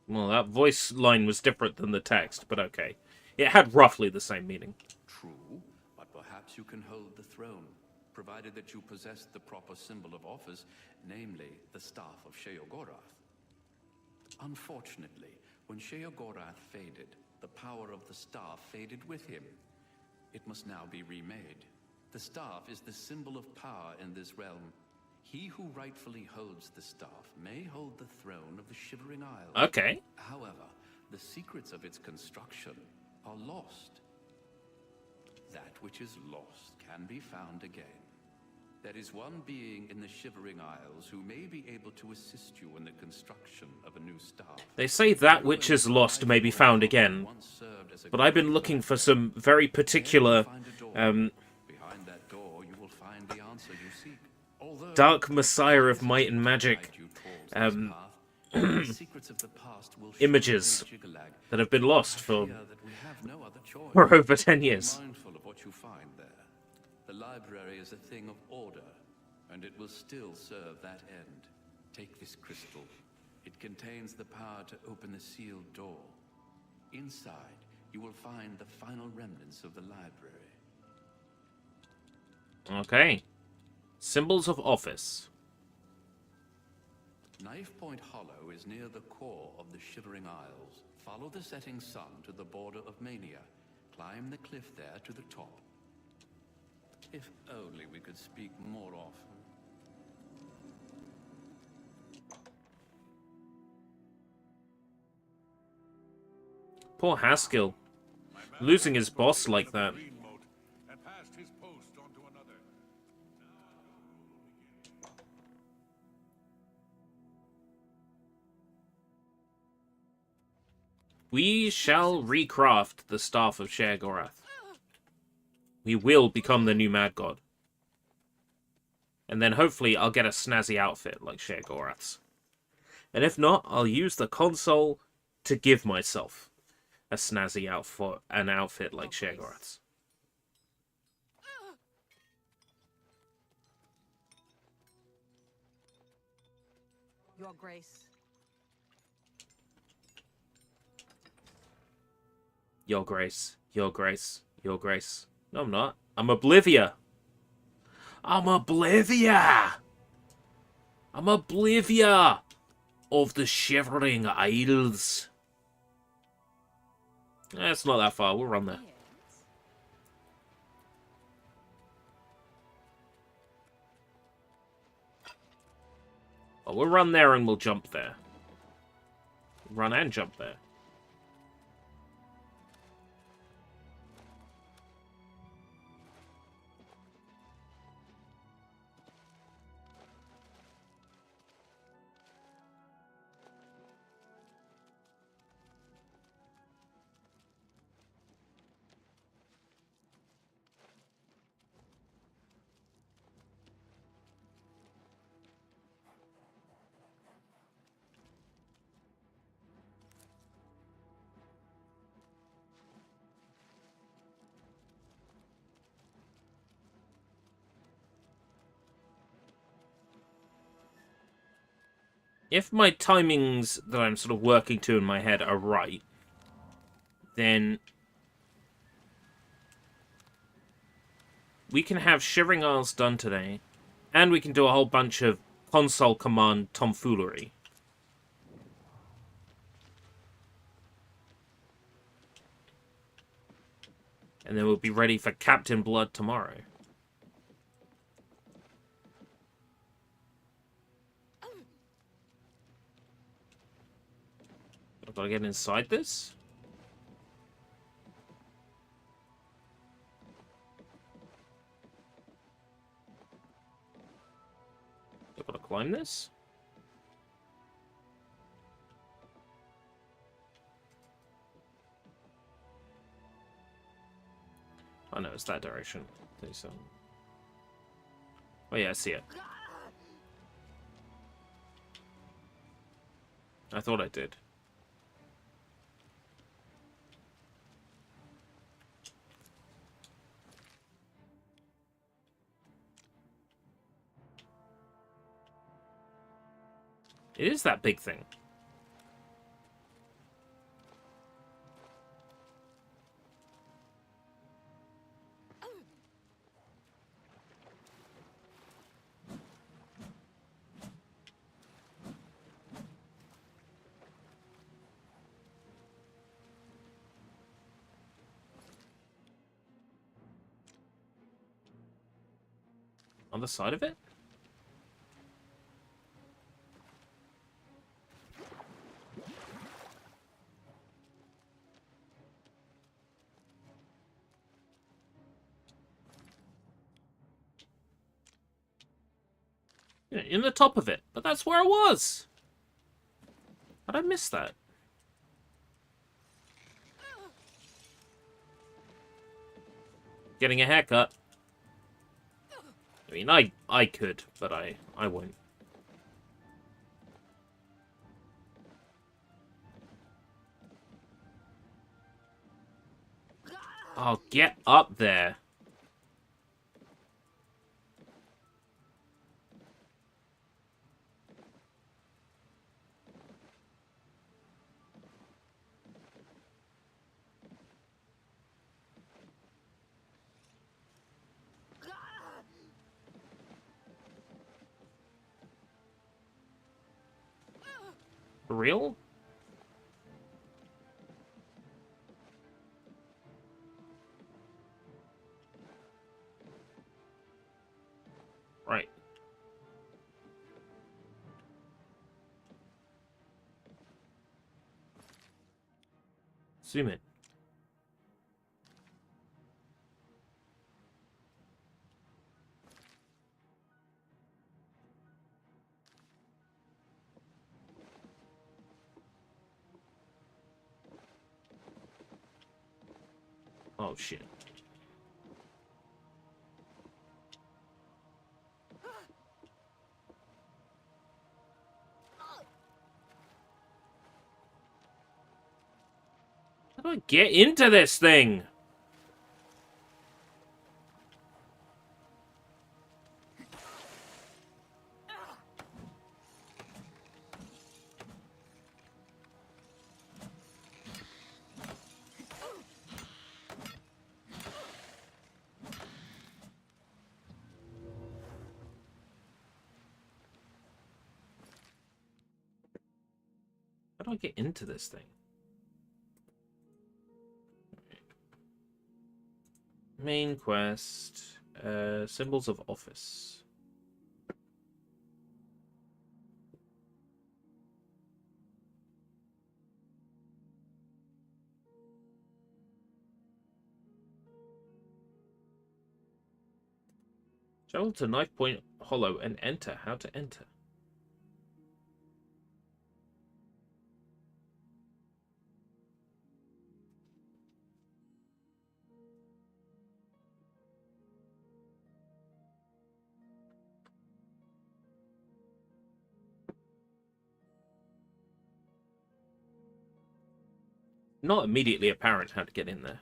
[SPEAKER 1] Well, that voice line was different than the text, but okay. It had roughly the same meaning.
[SPEAKER 7] True, but perhaps you can hold the throne, provided that you possess the proper symbol of office, namely the Staff of Sheogorath. Unfortunately, when Sheogorath faded, the power of the staff faded with him. It must now be remade. The staff is the symbol of power in this realm. He who rightfully holds the staff may hold the throne of the Shivering Isles.
[SPEAKER 1] Okay.
[SPEAKER 7] However, the secrets of its construction are lost. That which is lost can be found again. There is one being in the Shivering Isles who may be able to assist you in the construction of a new staff.
[SPEAKER 1] They say that which is lost may be found again, but I've been looking for some very particular
[SPEAKER 7] Behind that door, you will find the answer you seek. Although
[SPEAKER 1] Dark Messiah of Might and Magic
[SPEAKER 7] the secrets of the past will
[SPEAKER 1] images
[SPEAKER 7] surely Jiggalag.
[SPEAKER 1] that have been lost for
[SPEAKER 7] Fear that we have no other choice.
[SPEAKER 1] over 10 years.
[SPEAKER 7] Be mindful of what you find there. The library is a thing of order, and it will still serve that end. Take this crystal. It contains the power to open the sealed door. Inside, you will find the final remnants of the library.
[SPEAKER 1] Okay. Symbols of office.
[SPEAKER 7] Knife Point Hollow is near the core of the Shivering Isles. Follow the setting sun to the border of Mania. Climb the cliff there to the top. If only we could speak more often.
[SPEAKER 1] Poor Haskell. Losing his boss like that.
[SPEAKER 5] And passed his post on to another.
[SPEAKER 1] We shall recraft the Staff of Sheogorath. We will become the new Mad God. And then hopefully I'll get a snazzy outfit like Sheogorath's. And if not, I'll use the console to give myself a snazzy outfit like Sheogorath's.
[SPEAKER 3] Your Grace.
[SPEAKER 1] Your Grace, Your Grace, Your Grace. No, I'm not. I'm Oblivion. I'm Oblivion. I'm Oblivion of the Shivering Isles. It's not that far. We'll run there. Well, we'll run there and we'll jump there. run and jump there. If my timings that I'm sort of working to in my head are right, then we can have Shivering Isles done today, and we can do a whole bunch of console command tomfoolery. And then we'll be ready for Captain Blood tomorrow. I've got to get inside this? I've got to climb this? Oh no, it's that direction. Oh yeah, I see it. I thought I did. It is that big thing. On the side of it? Yeah, in the top of it. But that's where I was! How'd I miss that? Getting a haircut. I mean, I could, but I won't. Oh, get up there. For real? Right. Zoom in. Oh, shit. How do I get into this thing? How do I get into this thing? Main quest. Symbols of office. Travel to Knife Point Hollow and enter. How to enter? Not immediately apparent how to get in there.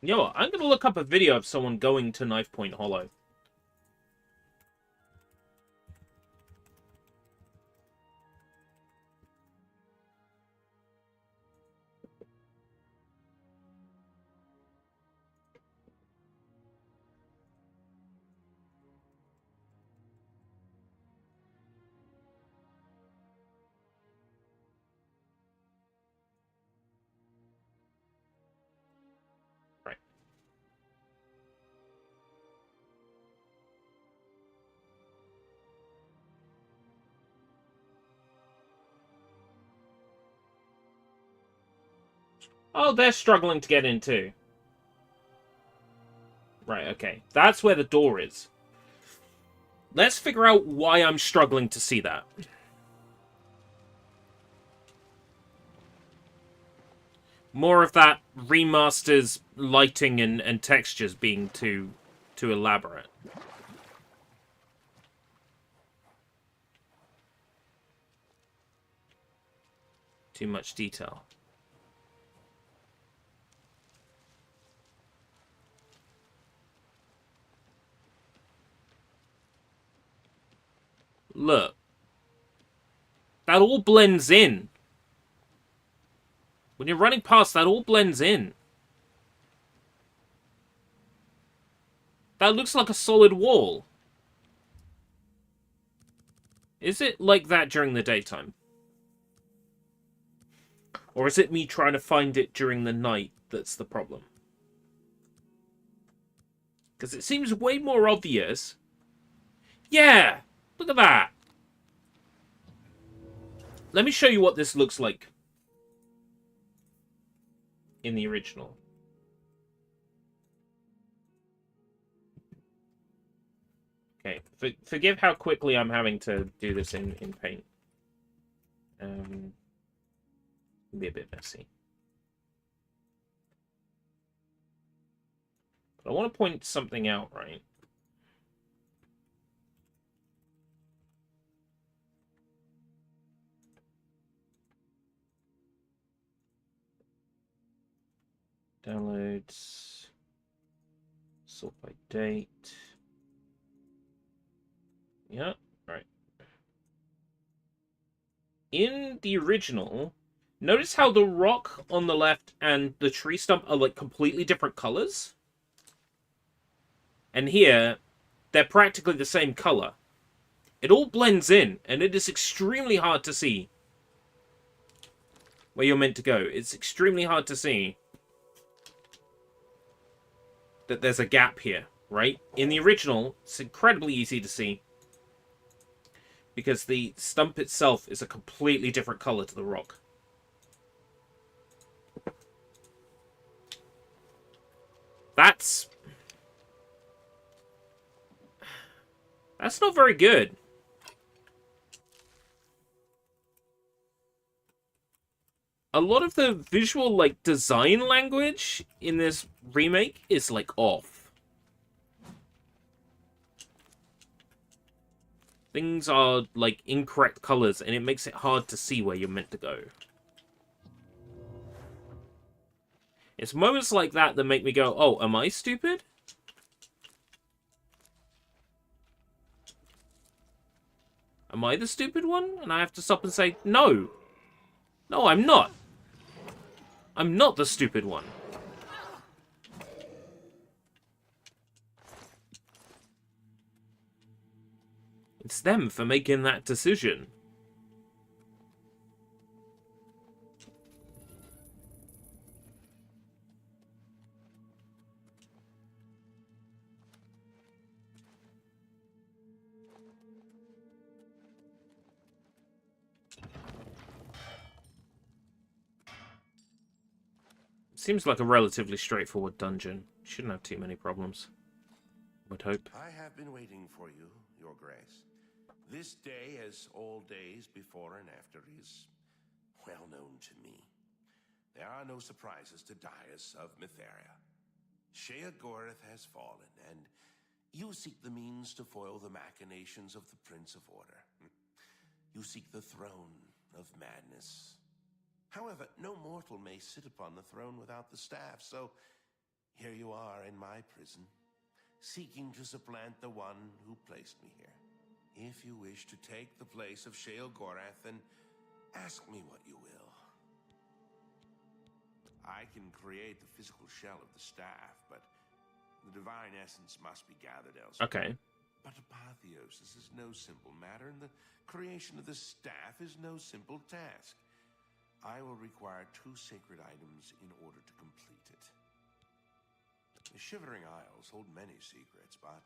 [SPEAKER 1] You know what? I'm going to look up a video of someone going to Knife Point Hollow. Right. Oh, they're struggling to get in too. Right, okay. That's where the door is. Let's figure out why I'm struggling to see that. More of that remaster's lighting and textures being too elaborate. Too much detail. Look. That all blends in. When you're running past, that all blends in. That looks like a solid wall. Is it like that during the daytime? Or is it me trying to find it during the night that's the problem? Because it seems way more obvious. Yeah! Look at that! Let me show you what this looks like in the original. Okay, forgive how quickly I'm having to do this in Paint. Be a bit messy. But I want to point something out, right? Downloads. Sort by date. Yeah, right. In the original, notice how the rock on the left and the tree stump are like completely different colors? And here, they're practically the same color. It all blends in, and it is extremely hard to see where you're meant to go. It's extremely hard to see that there's a gap here, right? In the original, it's incredibly easy to see because the stump itself is a completely different color to the rock. That's not very good. A lot of the visual, like, design language in this remake is, like, off. Things are, like, incorrect colors, and it makes it hard to see where you're meant to go. It's moments like that that make me go, oh, am I stupid? Am I the stupid one? And I have to stop and say, no. No, I'm not. I'm not the stupid one. It's them for making that decision. Seems like a relatively straightforward dungeon. Shouldn't have too many problems. Would hope.
[SPEAKER 5] I have been waiting for you, Your Grace. This day, as all days before and after, is well known to me. There are no surprises to Dias of Mytheria. Sheogorath has fallen, and you seek the means to foil the machinations of the Prince of Order. You seek the throne of madness. However, no mortal may sit upon the throne without the staff, so here you are in my prison, seeking to supplant the one who placed me here. If you wish to take the place of Sheogorath, then ask me what you will. I can create the physical shell of the staff, but the divine essence must be gathered elsewhere.
[SPEAKER 1] Okay.
[SPEAKER 5] But apotheosis is no simple matter, and the creation of the staff is no simple task. I will require 2 sacred items in order to complete it. The Shivering Isles hold many secrets, but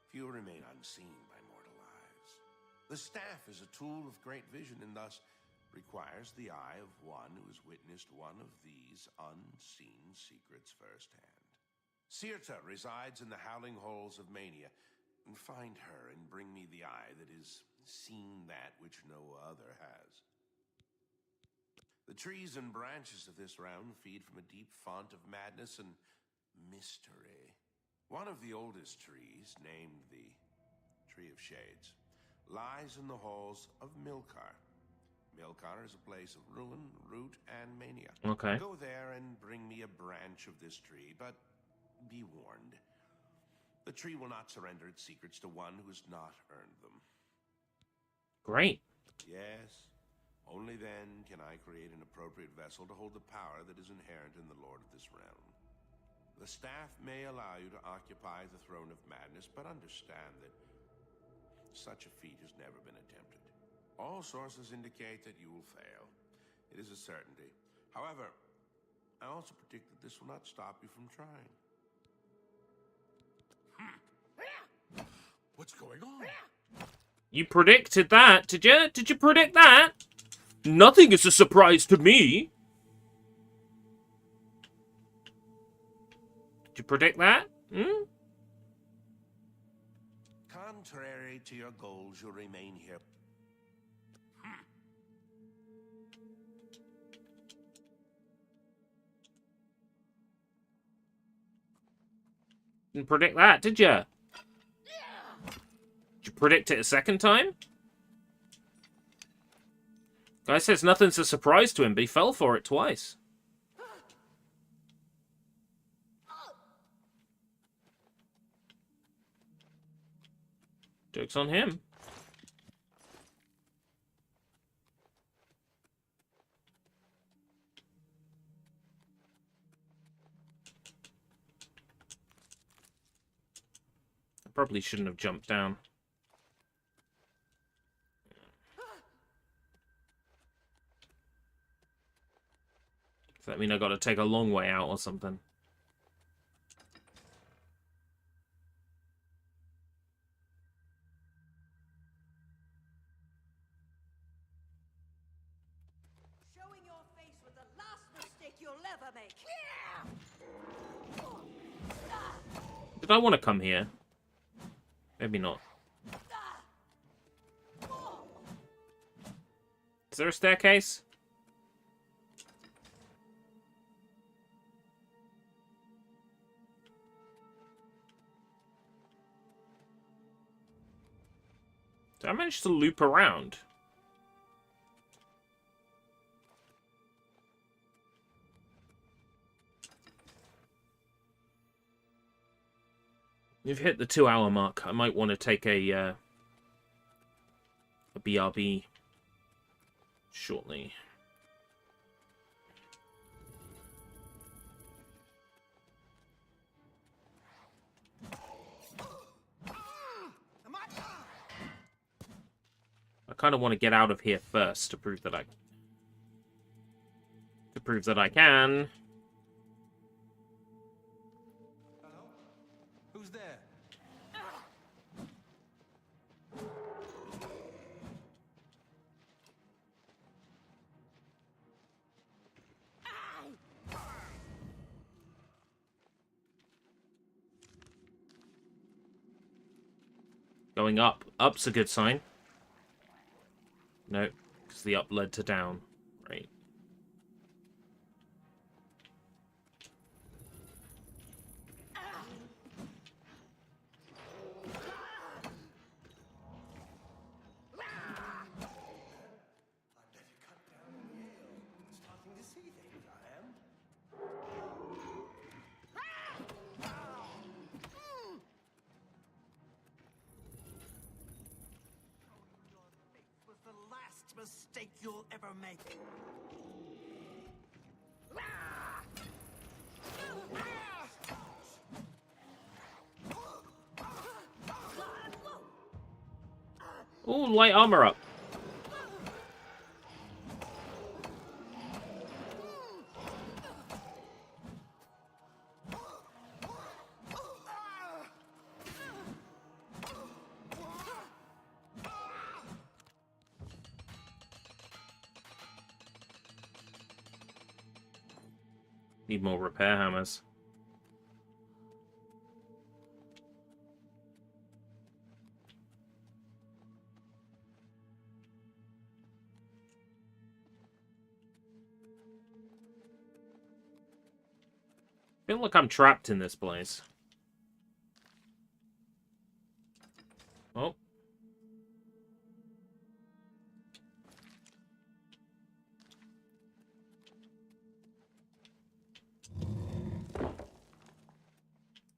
[SPEAKER 5] few remain unseen by mortal eyes. The staff is a tool of great vision and thus requires the eye of one who has witnessed one of these unseen secrets firsthand. Sirta resides in the howling halls of Mania. Find her and bring me the eye that has seen that which no other has. The trees and branches of this realm feed from a deep font of madness and mystery. One of the oldest trees, named the Tree of Shades, lies in the halls of Milkar. Milkar is a place of ruin, root, and mania.
[SPEAKER 1] Okay.
[SPEAKER 5] Go there and bring me a branch of this tree, but be warned. The tree will not surrender its secrets to one who has not earned them.
[SPEAKER 1] Great.
[SPEAKER 5] Yes. Only then can I create an appropriate vessel to hold the power that is inherent in the Lord of this realm. The staff may allow you to occupy the throne of madness, but understand that such a feat has never been attempted. All sources indicate that you will fail. It is a certainty. However, I also predict that this will not stop you from trying.
[SPEAKER 6] What's going on?
[SPEAKER 1] You predicted that, did you? Did you predict that? Nothing is a surprise to me. Did you predict that? Hmm?
[SPEAKER 5] Contrary to your goals, you'll remain here.
[SPEAKER 1] Didn't predict that, did you? Did you predict it a second time? Guy says nothing's a surprise to him, but he fell for it twice. Joke's on him. I probably shouldn't have jumped down. Does that mean I gotta take a long way out or something?
[SPEAKER 2] Showing your face was the last mistake you'll ever make.
[SPEAKER 1] Did I want to come here? Maybe not. Is there a staircase? Did I manage to loop around? You've hit the 2-hour mark. I might want to take a a BRB shortly. I kind of want to get out of here first to prove that I can.
[SPEAKER 6] Hello? Who's there?
[SPEAKER 1] Going up. Up's a good sign. No, because the up led to down. Right.
[SPEAKER 6] Was the last mistake you'll ever make.
[SPEAKER 1] Ooh, light armor up. Need more repair hammers. I feel like I'm trapped in this place. Oh.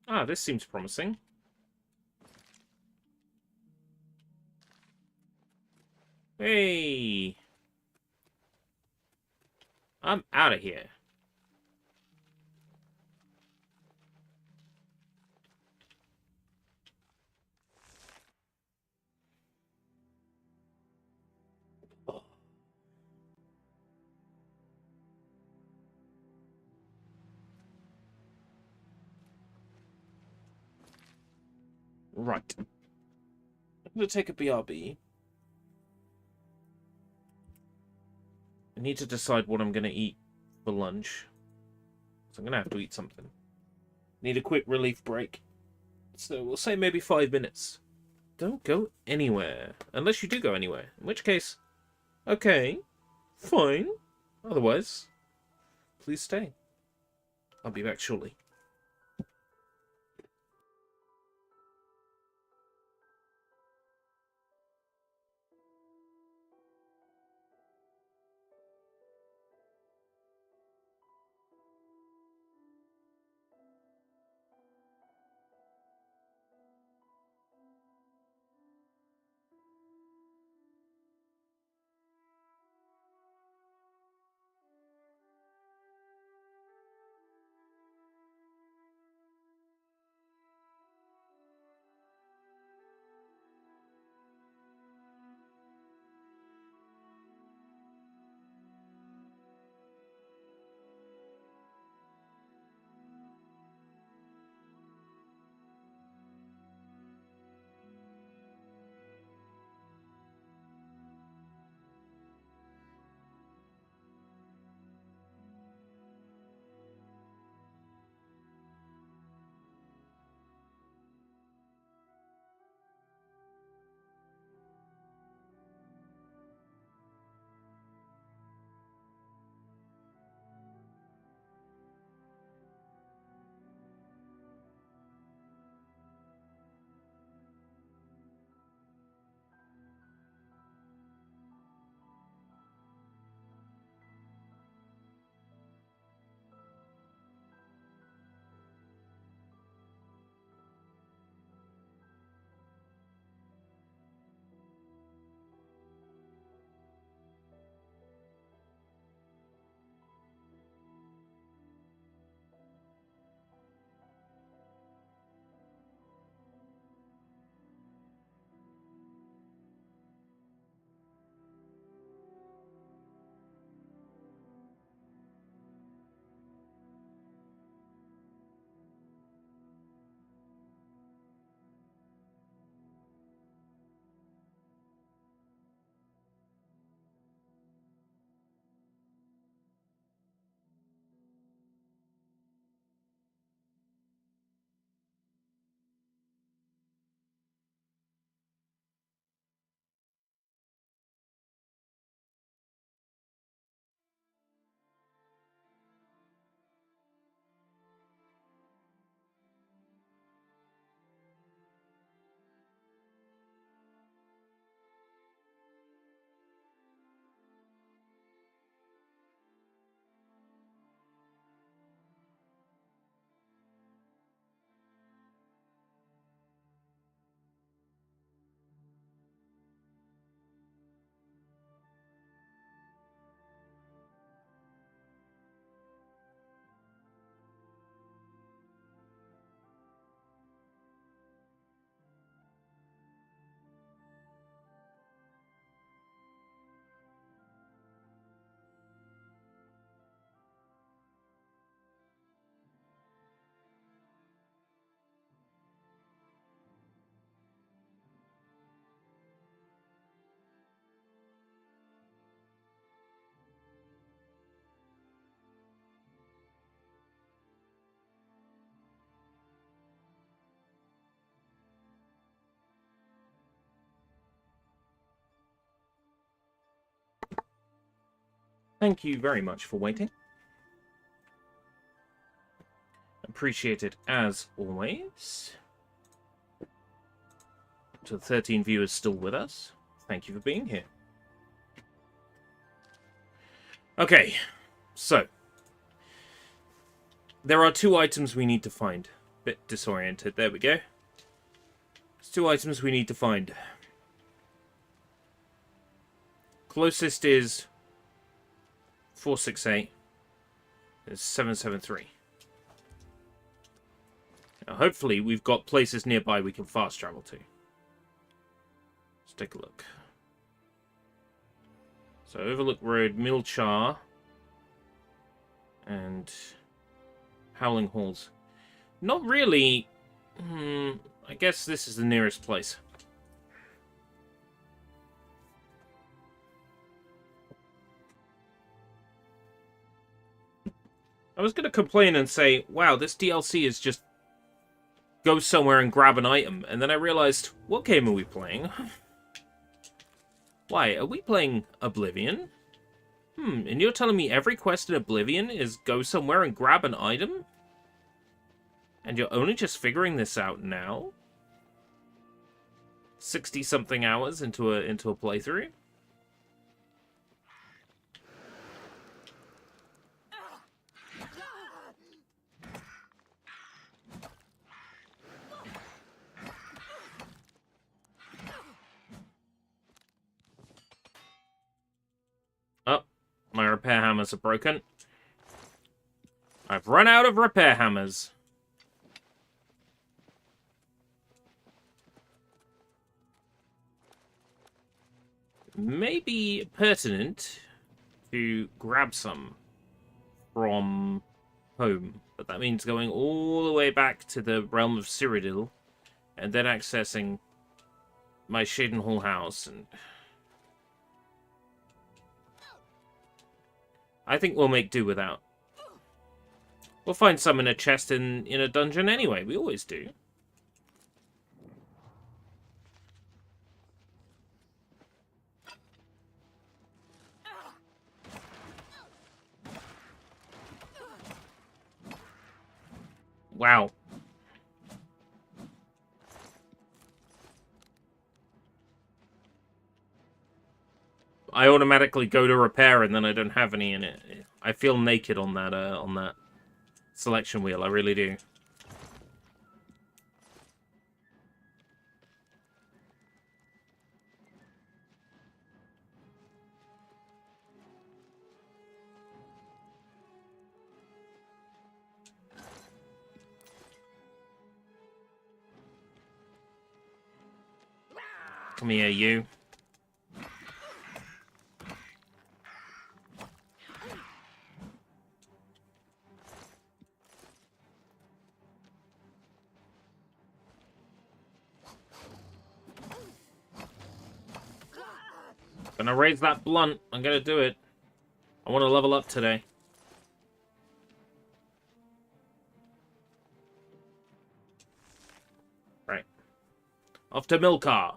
[SPEAKER 1] Ah, this seems promising. Hey! I'm out of here. Right. I'm going to take a BRB. I need to decide what I'm going to eat for lunch. So I'm going to have to eat something. Need a quick relief break. So we'll say maybe 5 minutes. Don't go anywhere. Unless you do go anywhere. In which case, okay, fine. Otherwise, please stay. I'll be back shortly. Thank you very much for waiting. Appreciate it as always. To the 13 viewers still with us, thank you for being here. Okay, so there are 2 items we need to find. Bit disoriented. There we go. There's 2 items we need to find. Closest is 468. It's 773. Now, hopefully, we've got places nearby we can fast travel to. Let's take a look. So, Overlook Road, Milchar, and Howling Halls. Not really. I guess this is the nearest place. I was going to complain and say, wow, this DLC is just go somewhere and grab an item. And then I realized, what game are we playing? Why, are we playing Oblivion? And you're telling me every quest in Oblivion is go somewhere and grab an item? And you're only just figuring this out now? 60-something hours into a playthrough? Oh, my repair hammers are broken. I've run out of repair hammers. Maybe pertinent to grab some from home, but that means going all the way back to the realm of Cyrodiil and then accessing my Shadenhall house. And I think we'll make do without. We'll find some in a chest in a dungeon anyway. We always do. Wow. I automatically go to repair and then I don't have any in it. I feel naked on that selection wheel. I really do. Come here, you. Gonna raise that blunt. I'm gonna do it. I want to level up today. Right. Off to Milchar.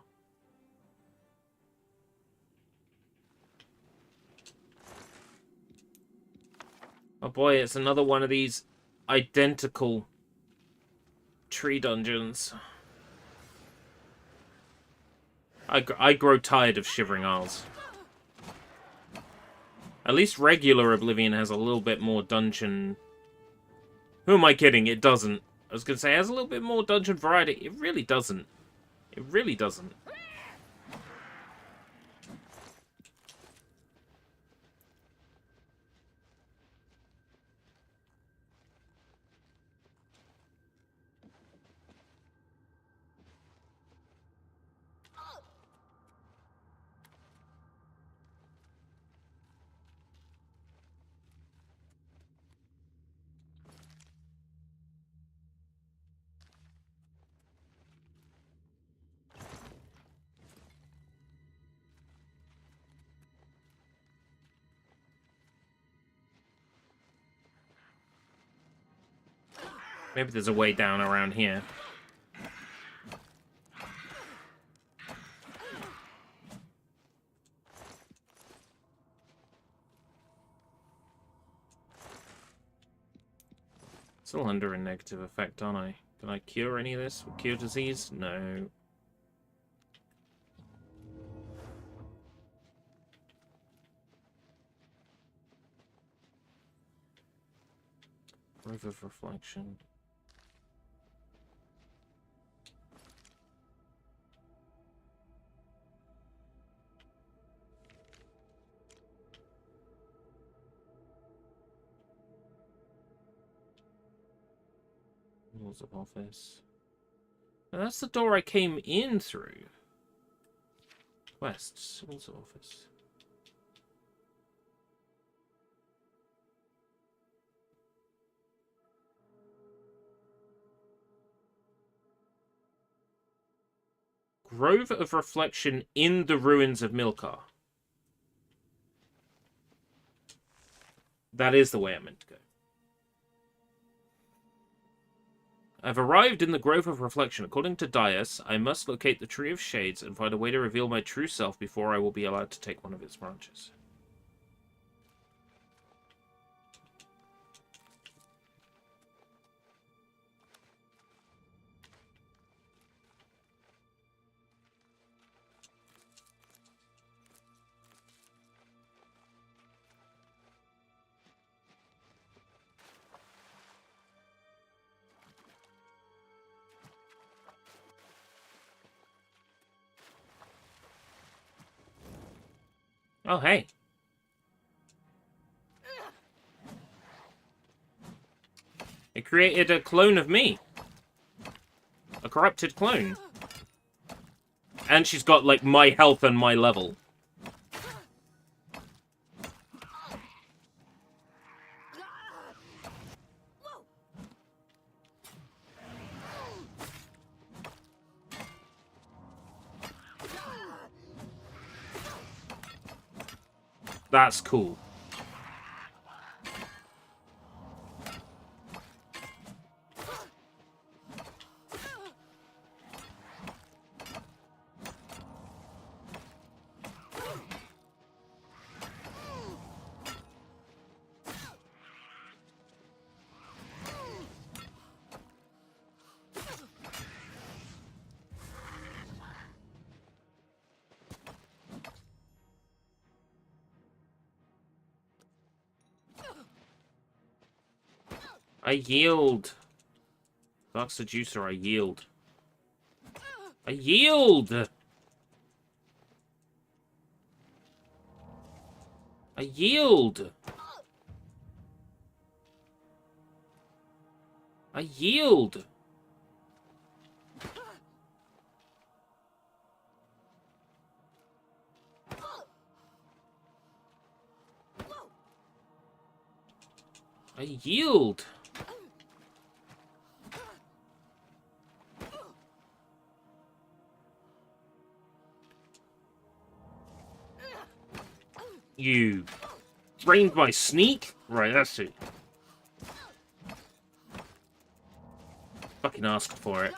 [SPEAKER 1] Oh boy, it's another one of these identical tree dungeons. I grow tired of Shivering Isles. At least regular Oblivion has a little bit more dungeon... Who am I kidding? It doesn't. I was going to say, it has a little bit more dungeon variety. It really doesn't. It really doesn't. Maybe there's a way down around here. Still under a negative effect, aren't I? Can I cure any of this? Cure disease? No. Grove of Reflection. Walls of Office. Now that's the door I came in through. West. Walls of Office. Grove of Reflection in the ruins of Milkar. That is the way I meant to go. I've arrived in the Grove of Reflection. According to Dias, I must locate the Tree of Shades and find a way to reveal my true self before I will be allowed to take one of its branches. Oh, hey. It created a clone of me. A corrupted clone. And she's got, like, my health and my level. That's cool. I yield. Dark Seducer, I yield. I yield! I yield! I yield! I yield! You drained my sneak? Right, that's it. Fucking asked for it.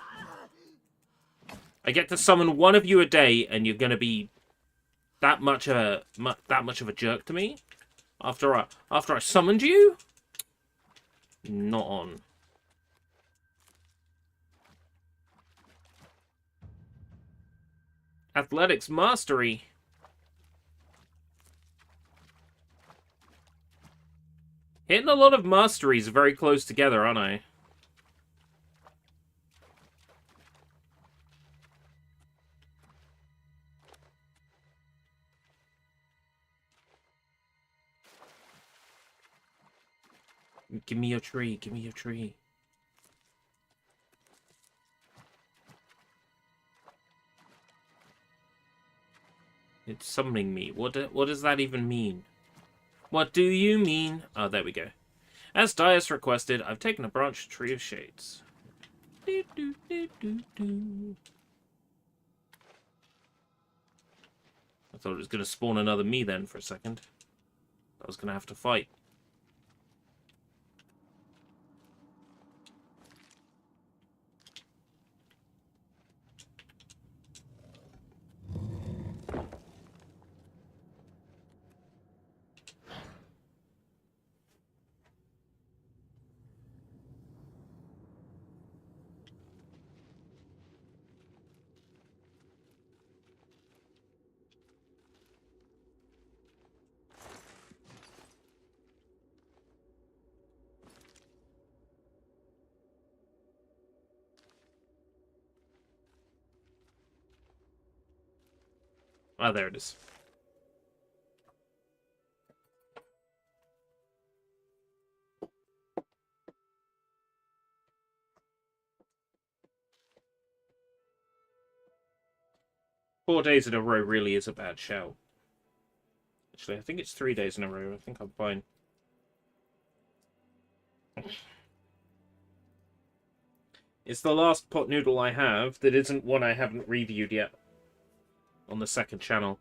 [SPEAKER 1] I get to summon one of you a day, and you're gonna be that much of a jerk to me after I summoned you? Not on. Athletics Mastery. Hitting a lot of masteries very close together, aren't I? Give me your tree. Give me your tree. It's summoning me. What does that even mean? What do you mean? Oh, there we go. As Dias requested, I've taken a branch of Tree of Shades. Do, do, do, do, do. I thought it was going to spawn another me then for a second. I was going to have to fight. Ah, there it is. Four days in a row really is a bad shout. Actually, I think it's 3 days in a row. I think I'm fine. It's the last pot noodle I have that isn't one I haven't reviewed yet on the second channel.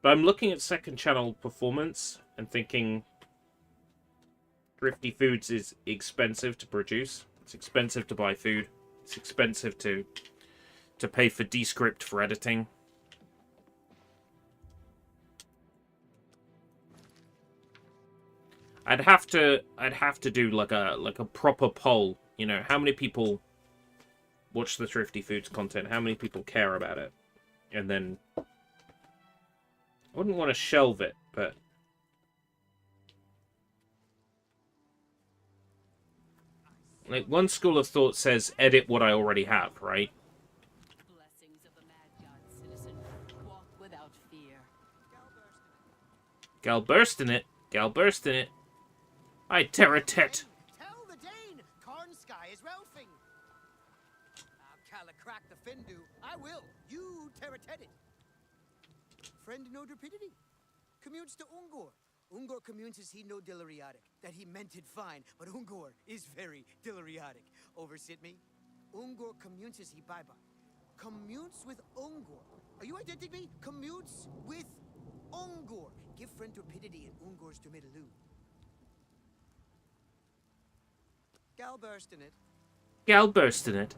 [SPEAKER 1] But I'm looking at second channel performance and thinking Thrifty Foods is expensive to produce. It's expensive to buy food. It's expensive to pay for Descript for editing. I'd have to do like a proper poll. You know, how many people watch the Thrifty Foods content? How many people care about it? And then I wouldn't want to shelve it, but like one school of thought says edit what I already have, right?
[SPEAKER 3] Blessings of the mad god, citizen. Walk without fear.
[SPEAKER 1] Gal burst in it. Gal burst in it. I terra-tet.
[SPEAKER 8] Tell the Dane, Corn Sky is Ralphing. I'll crack the Findu. I will. You terra-tetted. Friend no rapidity. Commutes to Ungor. Ungor communes as he no dilariatic. That he meant it fine, but Ungor is very dilariatic. Oversit me? Ungor communes as he bye-bye. Commutes with Ungor. Are you identifying me? Commutes with Ungor. Give friend rapidity and Ungor's to Middaloo. Gal burst in it.
[SPEAKER 1] Gal burst in it.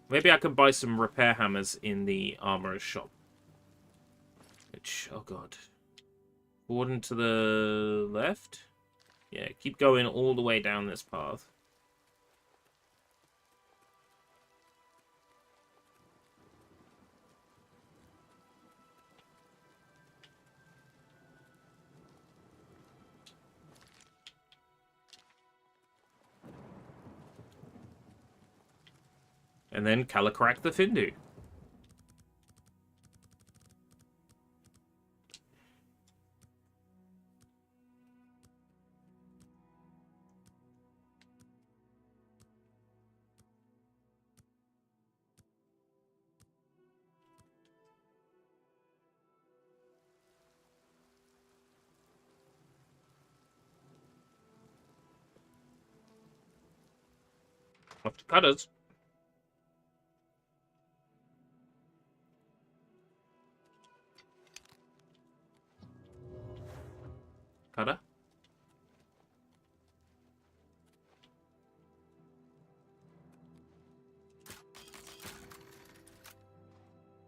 [SPEAKER 1] Maybe I can buy some repair hammers in the armorer's shop. Which, oh god. Forward and to the left? Yeah, keep going all the way down this path. And then Calicrack the Findu. Off to Cutters. Cutter?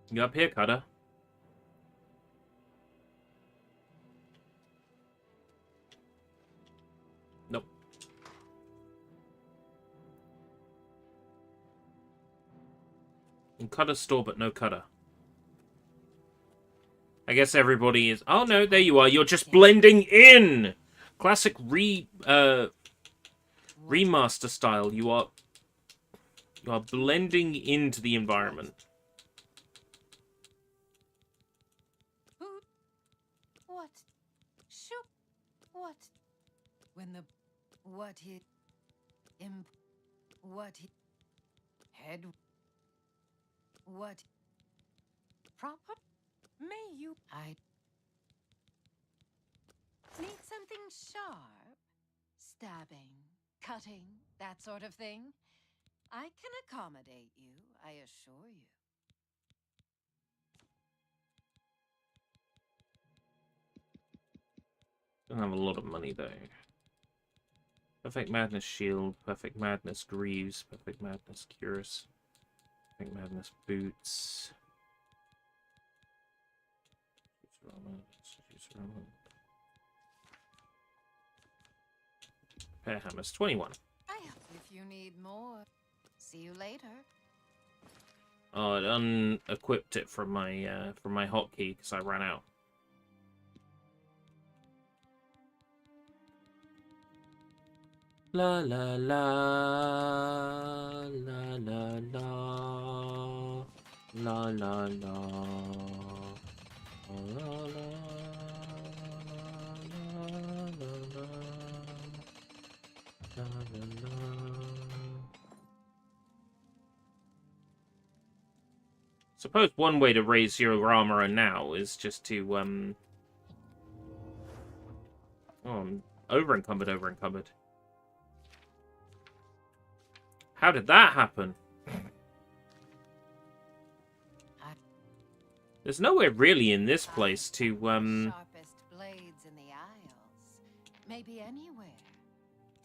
[SPEAKER 1] You up here, Cutter? Nope. In Cutter's store, but no Cutter. I guess everybody is... Oh, no, there you are. You're just blending in! Classic remaster style. You are blending into the environment.
[SPEAKER 4] What? Shoot. What? When the... What he... What he... Head... What... Proper... May you... I... Need something sharp? Stabbing, cutting, that sort of thing? I can accommodate you, I assure you.
[SPEAKER 1] Don't have a lot of money, though. Perfect Madness Shield, Perfect Madness Greaves, Perfect Madness Cuirass, Perfect Madness Boots. Repair Hammers, 21.
[SPEAKER 4] If you need more, see you later.
[SPEAKER 1] Oh, it unequipped it from my hotkey because I ran out. La la la la la la La la la. La la la. La la la. Suppose one way to raise your armor now is just to oh, I'm over-encumbered. How did that happen? There's nowhere really in this place to
[SPEAKER 3] Sharpest blades in the Isles. Maybe anywhere.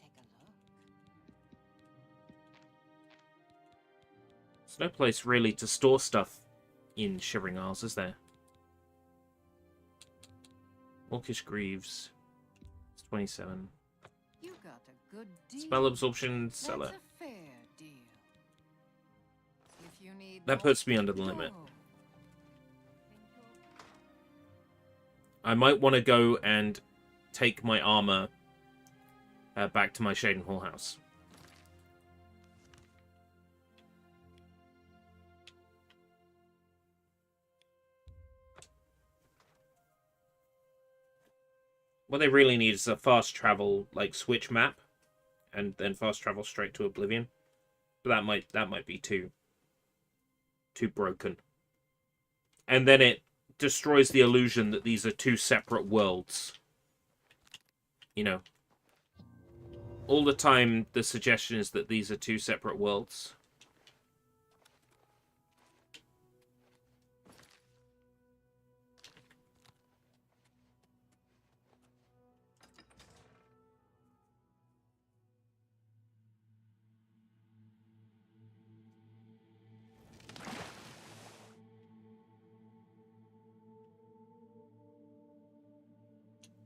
[SPEAKER 3] Take a look.
[SPEAKER 1] There's no place really to store stuff in Shivering Isles, is there? Orcish Greaves. It's 27.
[SPEAKER 3] You got a good deal.
[SPEAKER 1] Spell absorption, cellar.
[SPEAKER 3] That's a fair deal. If you need
[SPEAKER 1] That
[SPEAKER 3] more,
[SPEAKER 1] puts me under the limit.
[SPEAKER 3] go.
[SPEAKER 1] I might want to go and take my armor back to my Shaden Hall house. What they really need is a fast travel, like, switch map, and then fast travel straight to Oblivion. But that might be too broken. And then it destroys the illusion that these are two separate worlds. You know, all the time the suggestion is that these are two separate worlds.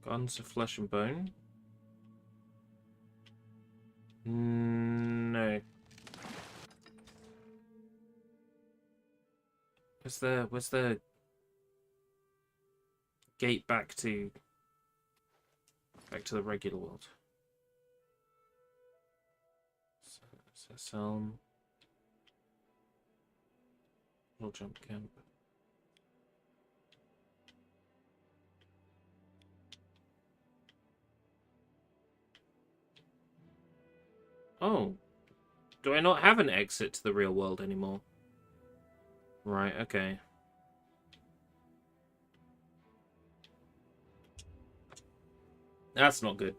[SPEAKER 1] Guns of Flesh and Bone? No. Where's the gate back to the regular world? Selm. Little jump camp. Oh. Do I not have an exit to the real world anymore? Right, okay. That's not good.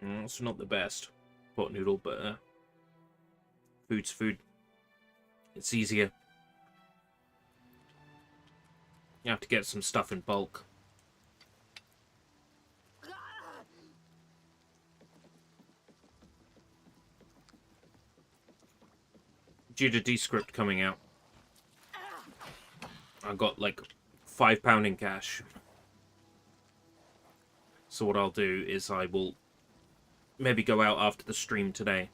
[SPEAKER 1] It's not the best pot noodle, but food's food. It's easier. You have to get some stuff in bulk. Due to Descript coming out, I got like £5 in cash. So what I'll do is I will maybe go out after the stream today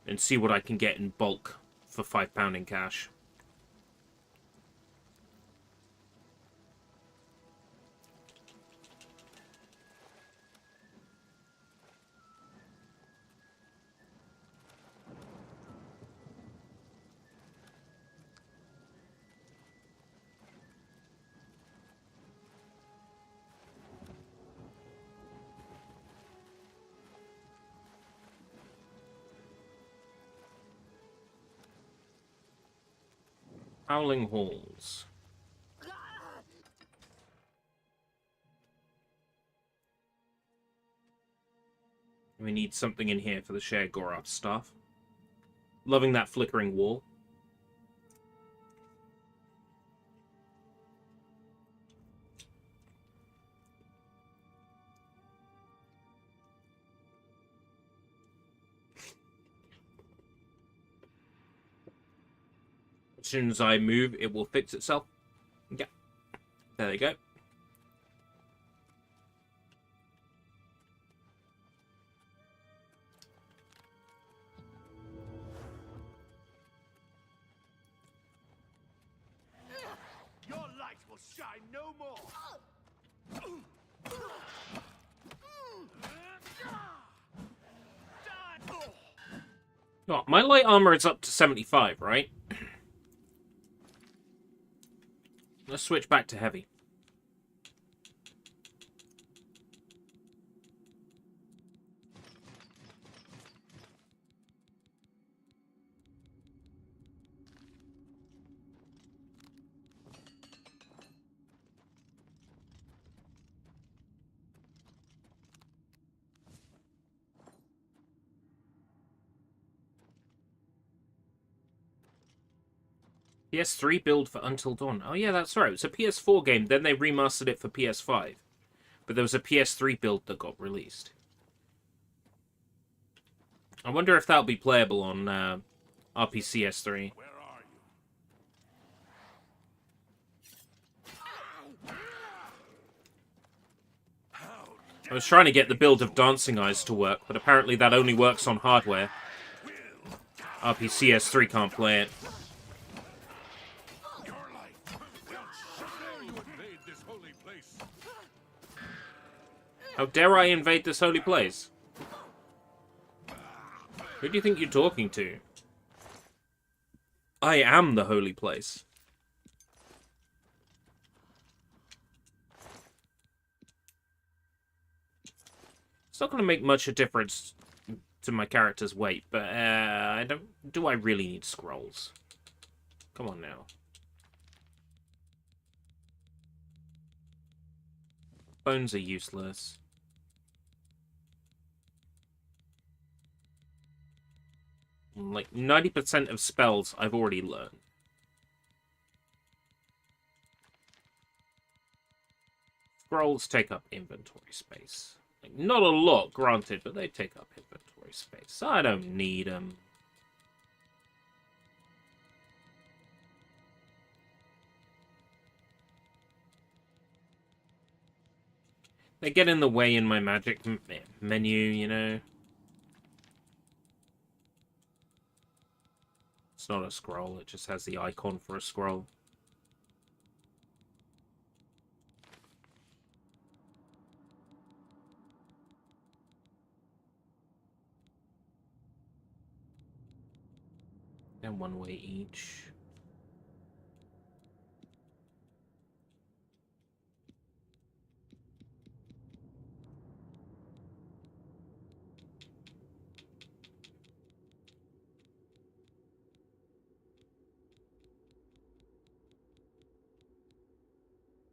[SPEAKER 1] and see what I can get in bulk for £5 in cash. Howling Halls. We need something in here for the shared Gorath staff. Loving that flickering wall. As soon as I move, it will fix itself. Yeah. There they go.
[SPEAKER 6] Your light will
[SPEAKER 5] shine no more.
[SPEAKER 1] Oh, my light armor is up to 75, right? Let's switch back to heavy. PS3 build for Until Dawn. Oh yeah, that's right. It's a PS4 game, then they remastered it for PS5. But there was a PS3 build that got released. I wonder if that'll be playable on RPCS3.
[SPEAKER 5] Where are you?
[SPEAKER 1] I was trying to get the build of Dancing Eyes to work, but apparently that only works on hardware. RPCS3 can't play it.
[SPEAKER 5] Your life. How dare you invade this holy place?
[SPEAKER 1] How dare I invade this holy place? Who do you think you're talking to? I am the holy place. It's not going to make much a difference to my character's weight, but I don't. Do I really need scrolls? Come on now. Bones are useless. Like 90% of spells I've already learned. Scrolls take up inventory space. Like, not a lot, granted, but they take up inventory space. I don't need them. They get in the way in my magic menu, you know. It's not a scroll, it just has the icon for a scroll. And one way each.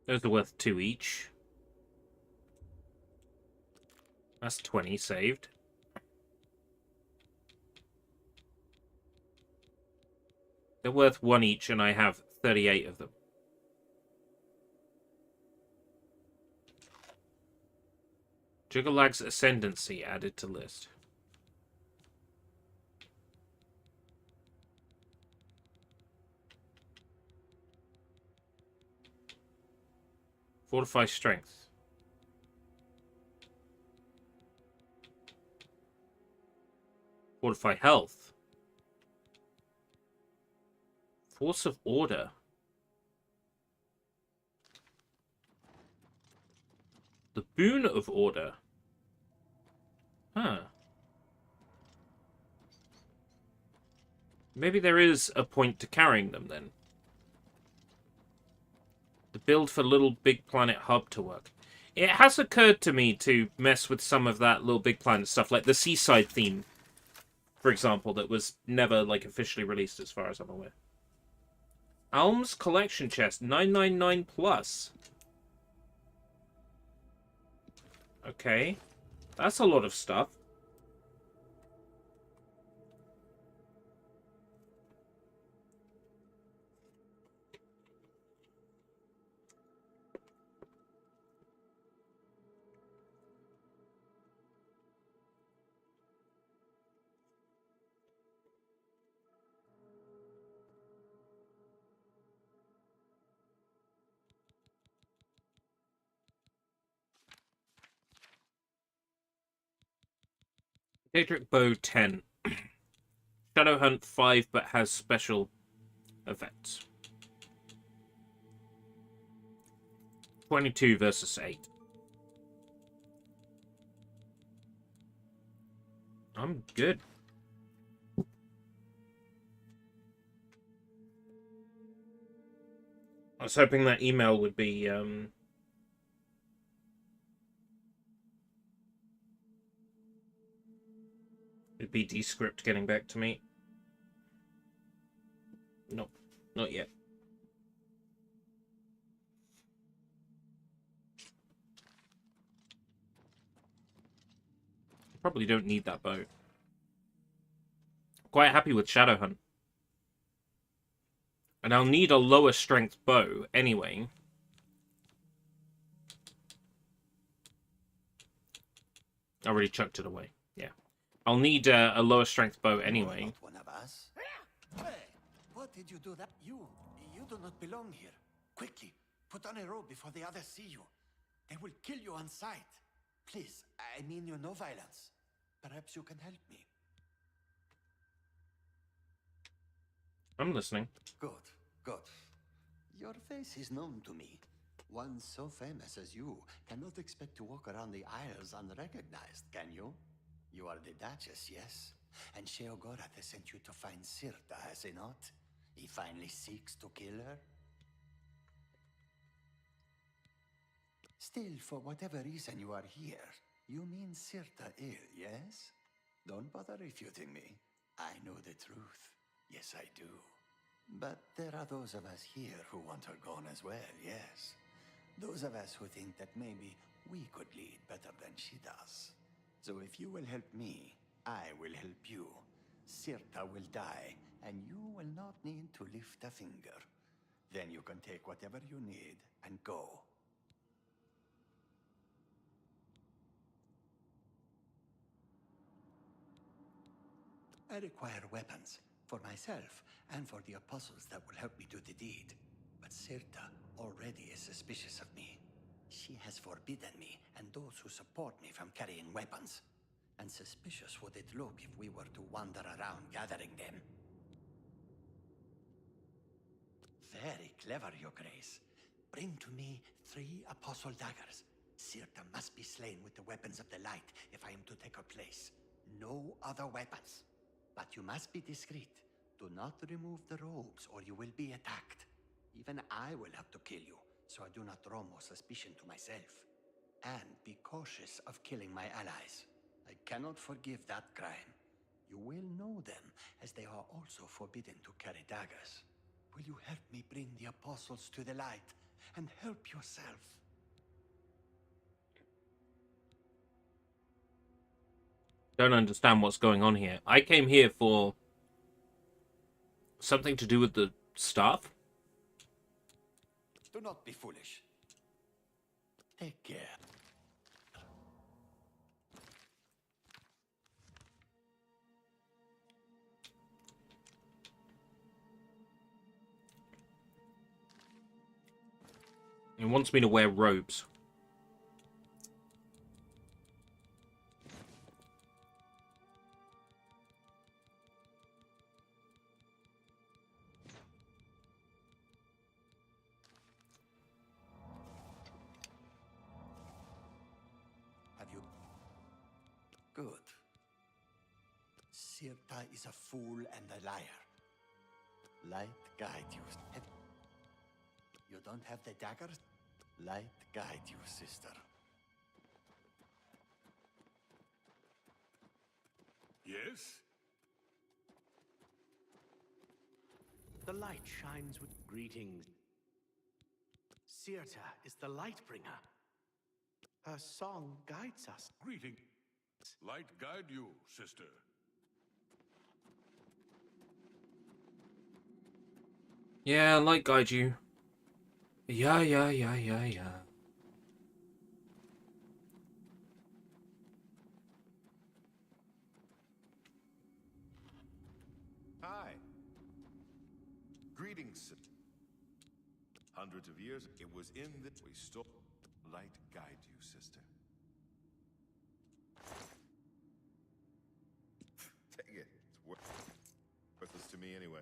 [SPEAKER 1] Those are worth 2 each. That's 20 saved. They're worth 1 each, and I have 38 of them. Juggalag's Ascendancy added to list. Fortify Strength. Fortify Health. Force of Order. The Boon of Order. Huh. Maybe there is a point to carrying them then. The build for Little Big Planet Hub to work. It has occurred to me to mess with some of that Little Big Planet stuff, like the Seaside theme, for example, that was never like officially released as far as I'm aware. Alms Collection Chest, 999 plus. Okay. That's a lot of stuff. Daedric Bow 10. Shadow Hunt 5, but has special effects. 22 versus 8. I'm good. I was hoping that email would be, it'd be Descript getting back to me. Nope, not yet. Probably don't need that bow. Quite happy with Shadowhunt. And I'll need a lower strength bow anyway. I already chucked it away. Yeah. I'll need a lower strength bow anyway.
[SPEAKER 6] Not one of us. Hey, what did you do that? You do not belong here. Quickly, put on a robe before the others see you. They will kill you on sight. Please, I mean you no violence. Perhaps you can help me.
[SPEAKER 1] I'm listening.
[SPEAKER 6] Good, good. Your face is known to me. One so famous as you cannot expect to walk around the Isles unrecognized, can you? You are the Duchess, yes? And Sheogorath has sent you to find Sirta, has he not? He finally seeks to kill her? Still, for whatever reason you are here, you mean Sirta ill, yes? Don't bother refuting me. I know the truth. Yes, I do. But there are those of us here who want her gone as well, yes? Those of us who think that maybe we could lead better than she does. So if you will help me, I will help you. Sirta will die, and you will not need to lift a finger. Then you can take whatever you need and go. I require weapons, for myself and for the apostles that will help me do the deed. But Sirta already is suspicious of me. She has forbidden me and those who support me from carrying weapons. And suspicious would it look if we were to wander around gathering them. Very clever, Your Grace. Bring to me 3 apostle daggers. Sirta must be slain with the weapons of the light if I am to take her place. No other weapons. But you must be discreet. Do not remove the robes or you will be attacked. Even I will have to kill you, so I do not draw more suspicion to myself. And be cautious of killing my allies. I cannot forgive that crime. You will know them, as they are also forbidden to carry daggers. Will you help me bring the apostles to the light, and help yourself?
[SPEAKER 1] Don't understand what's going on here. I came here for something to do with the staff.
[SPEAKER 6] Do not be foolish. Take care.
[SPEAKER 1] It wants me to wear robes.
[SPEAKER 6] Have you... Good. Sirta is a fool and a liar. Light guide you. You don't have the daggers? Light guide you, sister.
[SPEAKER 5] Yes?
[SPEAKER 9] The light shines with greetings. Sirta is the light bringer. Her song guides us.
[SPEAKER 5] Greeting. Light guide you, sister.
[SPEAKER 1] Yeah, light guide you. Yeah.
[SPEAKER 10] Hi. Greetings. Hundreds of years, it was in this we stole. Light guide you, sister. Take it. It's worthless to me anyway.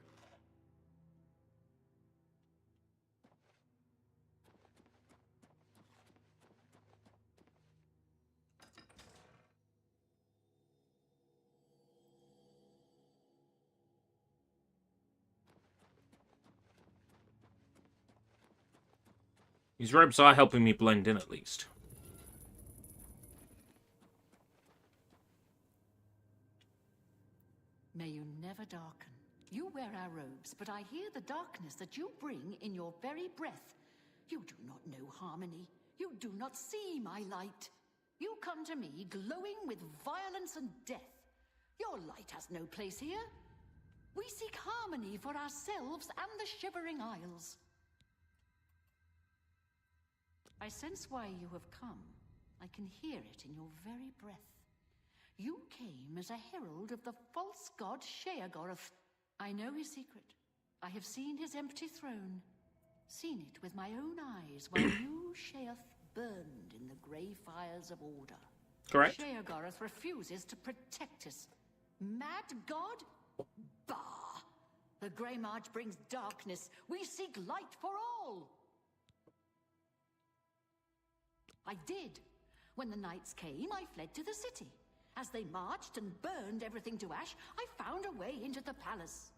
[SPEAKER 1] These robes are helping me blend in, at least.
[SPEAKER 11] May you never darken. You wear our robes, but I hear the darkness that you bring in your very breath. You do not know harmony. You do not see my light. You come to me glowing with violence and death. Your light has no place here. We seek harmony for ourselves and the Shivering Isles. I sense why you have come. I can hear it in your very breath. You came as a herald of the false god Sheogorath. I know his secret. I have seen his empty throne. Seen it with my own eyes while you, Sheoth, burned in the grey fires of order.
[SPEAKER 1] Correct.
[SPEAKER 11] Sheogorath refuses to protect us. Mad god? Bah! The Grey March brings darkness. We seek light for all. I did. When the knights came, I fled to the city. As they marched and burned everything to ash, I found a way into the palace.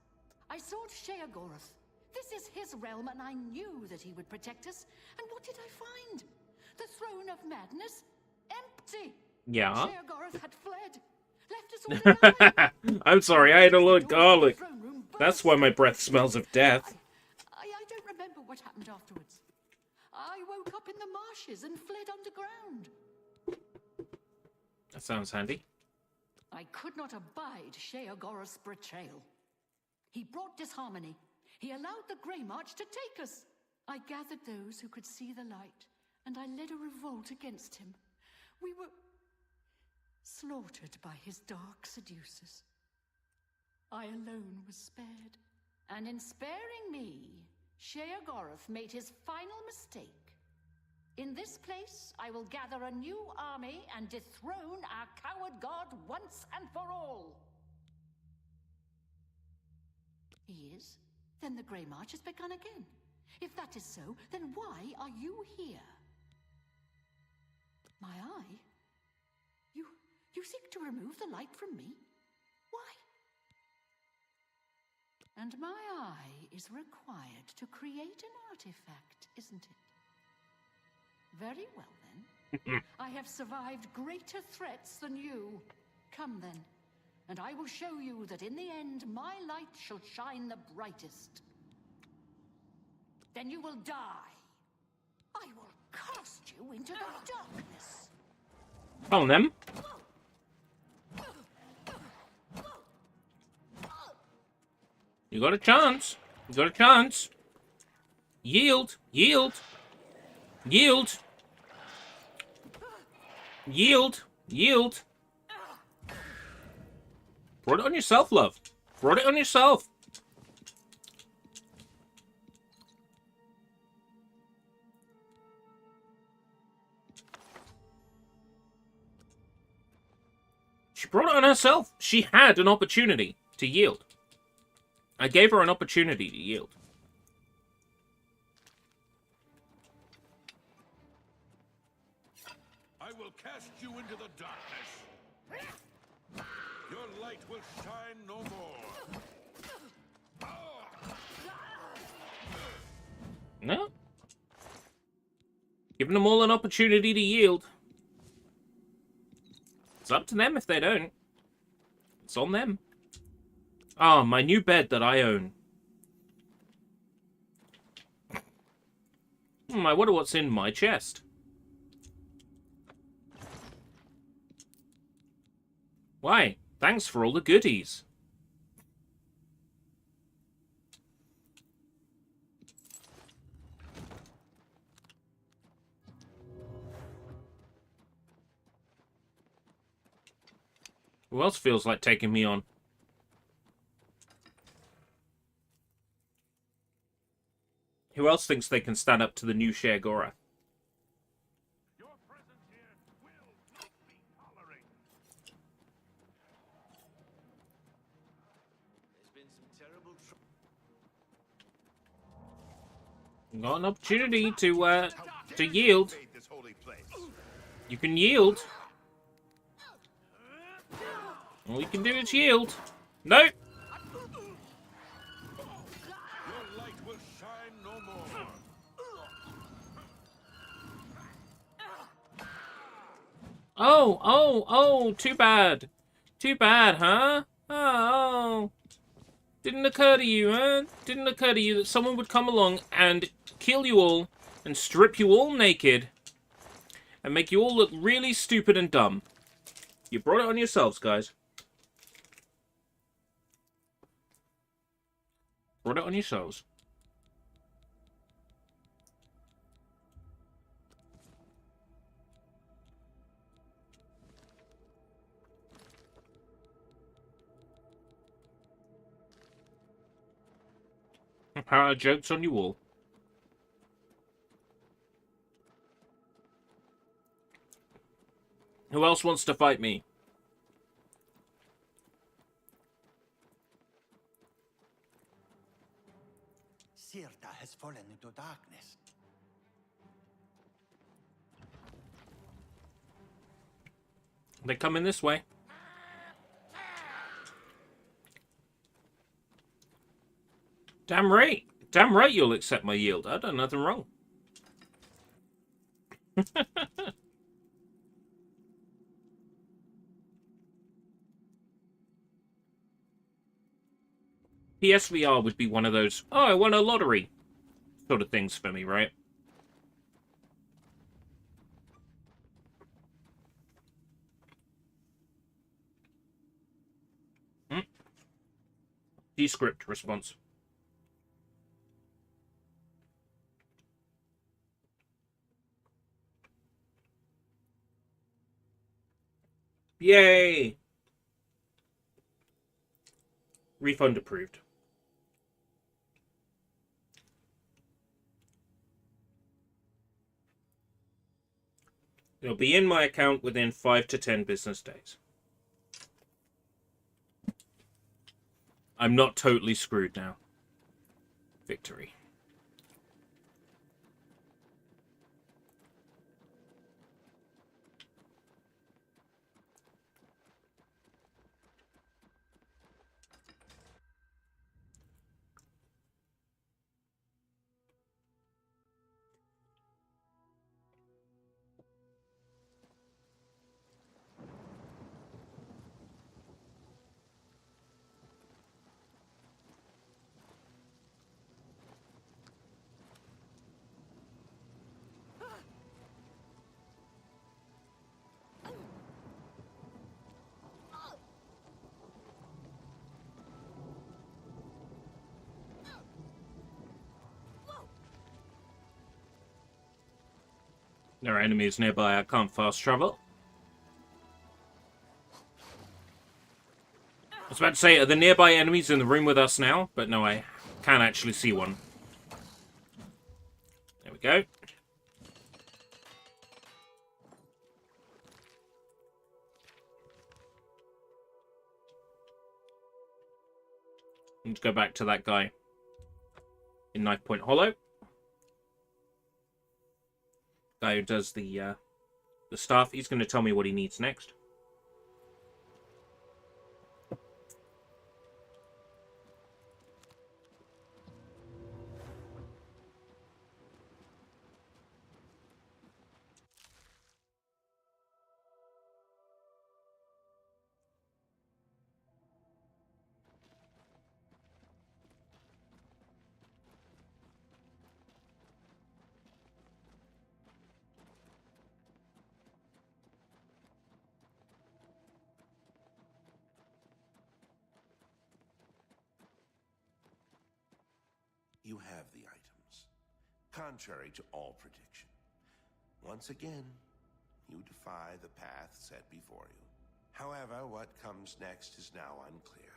[SPEAKER 11] I sought Sheogorath. This is his realm, and I knew that he would protect us. And what did I find? The throne of madness? Empty.
[SPEAKER 1] Yeah.
[SPEAKER 11] Sheogorath had fled. Left us all alone.
[SPEAKER 1] I'm sorry, I ate a lot of garlic. That's why my breath smells of death.
[SPEAKER 11] I don't remember what happened afterwards. I woke up in the marshes and fled underground.
[SPEAKER 1] That sounds handy.
[SPEAKER 11] I could not abide Sheogorath's betrayal. He brought disharmony. He allowed the Grey March to take us. I gathered those who could see the light, and I led a revolt against him. We were slaughtered by his dark seducers. I alone was spared. And in sparing me, Sheogorath made his final mistake. In this place, I will gather a new army and dethrone our coward god once and for all. He is? Then the Grey March has begun again. If that is so, then why are you here? My eye? You seek to remove the light from me? Why? And my eye is required to create an artifact, isn't it? Very well, then. I have survived greater threats than you. Come, then, and I will show you that in the end, my light shall shine the brightest. Then you will die. I will cast you into the darkness.
[SPEAKER 1] Come on, then. You got a chance. You got a chance. Yield. Yield. Yield. Yield. Yield. Brought it on yourself, love. Brought it on yourself. She brought it on herself. She had an opportunity to yield. I gave her an opportunity to yield.
[SPEAKER 5] I will cast you into the darkness. Your light will shine no more.
[SPEAKER 1] No? Giving them all an opportunity to yield. It's up to them if they don't. It's on them. Ah, my new bed that I own. I wonder what's in my chest. Why? Thanks for all the goodies. Who else feels like taking me on? Who else thinks they can stand up to the new Sheogorath?
[SPEAKER 5] Your presence here will not be tolerated.
[SPEAKER 10] There's been some terrible
[SPEAKER 1] Got an opportunity to yield.
[SPEAKER 10] this holy place.
[SPEAKER 1] You can yield. All you can do is yield. No.
[SPEAKER 5] Your light will shine no more.
[SPEAKER 1] Oh, too bad. Too bad, huh? Oh. Didn't occur to you, huh? Didn't occur to you that someone would come along and kill you all and strip you all naked and make you all look really stupid and dumb. You brought it on yourselves, guys. Brought it on yourselves. How jokes on you all. Who else wants to fight me?
[SPEAKER 6] Sirta has fallen into darkness.
[SPEAKER 1] They come in this way. Damn right. Damn right you'll accept my yield. I've done nothing wrong. PSVR would be one of those, oh, I won a lottery sort of things for me, right? Descript response. Yay! Refund approved. It'll be in my account within 5 to 10 business days. I'm not totally screwed now. Victory. There are enemies nearby I can't fast travel. I was about to say, are the nearby enemies in the room with us now? But no, I can actually see one. There we go. Need to go back to that guy in Knife Point Hollow. Guy who does the staff. He's going to tell me what he needs next.
[SPEAKER 5] You have the items, contrary to all prediction. Once again, you defy the path set before you. However, what comes next is now unclear.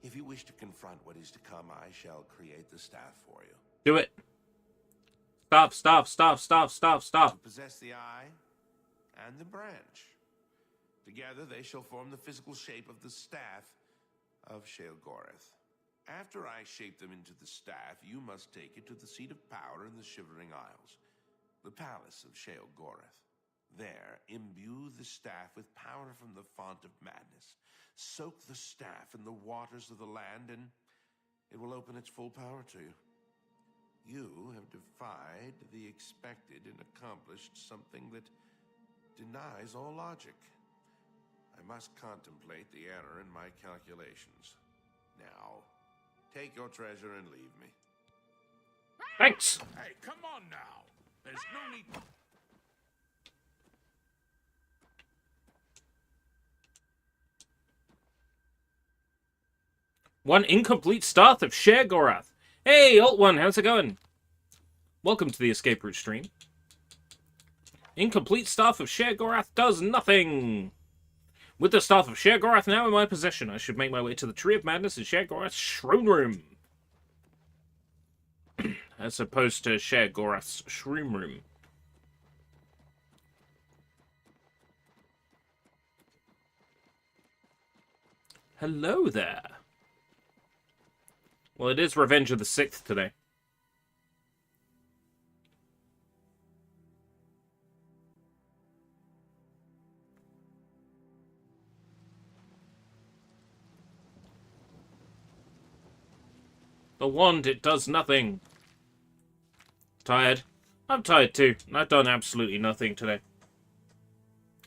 [SPEAKER 5] If you wish to confront what is to come, I shall create the staff for you.
[SPEAKER 1] Do it. Stop.
[SPEAKER 5] You possess the eye and the branch. Together, they shall form the physical shape of the staff of Sheogorath. After I shape them into the staff, you must take it to the seat of power in the Shivering Isles, the palace of Sheogorath. There, imbue the staff with power from the font of madness. Soak the staff in the waters of the land, and it will open its full power to you. You have defied the expected and accomplished something that denies all logic. I must contemplate the error in my calculations. Now, take your treasure and leave me.
[SPEAKER 1] Thanks.
[SPEAKER 5] Hey, come on now. There's no need...
[SPEAKER 1] One incomplete start of Sheogorath. Hey, Alt One, how's it going? Welcome to the Escape Route stream. Incomplete staff of Sheogorath does nothing. With the staff of Sheogorath now in my possession, I should make my way to the Tree of Madness in Sheogorath's Shroom Room. As opposed to Sheogorath's Shroom Room. Hello there. Well, it is Revenge of the Sixth today. The wand, it does nothing. Tired? I'm tired too. I've done absolutely nothing today.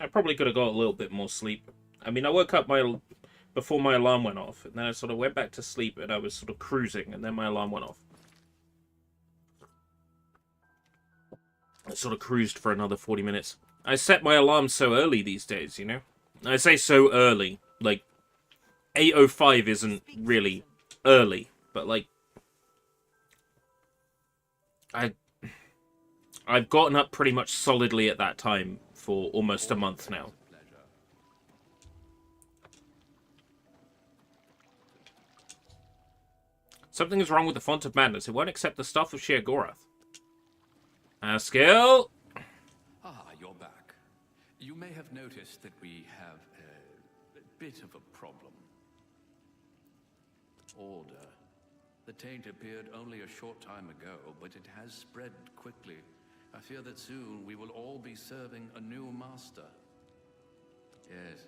[SPEAKER 1] I probably could have got a little bit more sleep. I mean, I woke up before my alarm went off, and then I sort of went back to sleep, and I was sort of cruising, and then my alarm went off. I sort of cruised for another 40 minutes. I set my alarm so early these days, you know? I say so early. Like, 8:05 isn't really early, but like... I've gotten up pretty much solidly at that time for almost a month now. Something is wrong with the Font of Madness. It won't accept the stuff of Sheogorath. Skill!
[SPEAKER 7] Ah, you're back. You may have noticed that we have a bit of a problem. Order. The taint appeared only a short time ago, but it has spread quickly. I fear that soon we will all be serving a new master. Yes,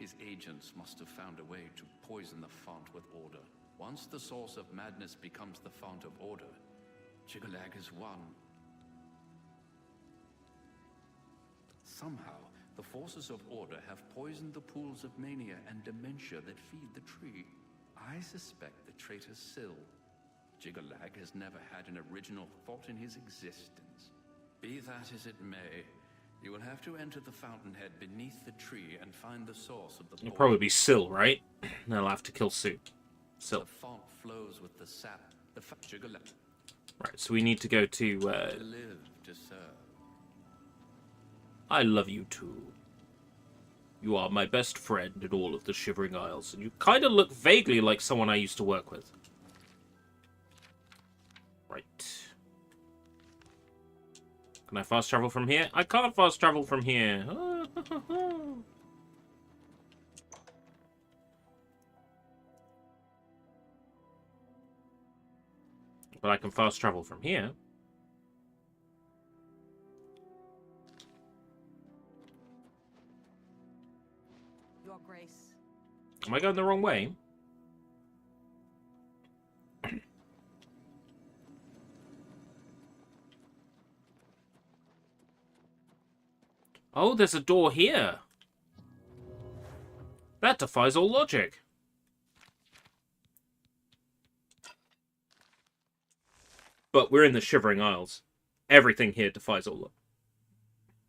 [SPEAKER 7] his agents must have found a way to poison the font with order. Once the source of madness becomes the font of order, Chigolag is won. Somehow, the forces of order have poisoned the pools of mania and dementia that feed the tree. I suspect the traitor Syl. Chigolag has never had an original thought in his existence. Be that as it may, you will have to enter the fountainhead beneath the tree and find the source of the poison.
[SPEAKER 1] It'll probably be Syl, right? Then I'll have to kill Sue. Syl.
[SPEAKER 7] The font flows with the sap. The Chigolag.
[SPEAKER 1] Right, so we need to go to,
[SPEAKER 7] To live, to serve.
[SPEAKER 1] I love you too. You are my best friend in all of the Shivering Isles, and you kind of look vaguely like someone I used to work with. Right. Can I fast travel from here? I can't fast travel from here. But I can fast travel from here.
[SPEAKER 4] Your Grace.
[SPEAKER 1] Am I going the wrong way? Oh, there's a door here. That defies all logic. But we're in the Shivering Isles. Everything here defies all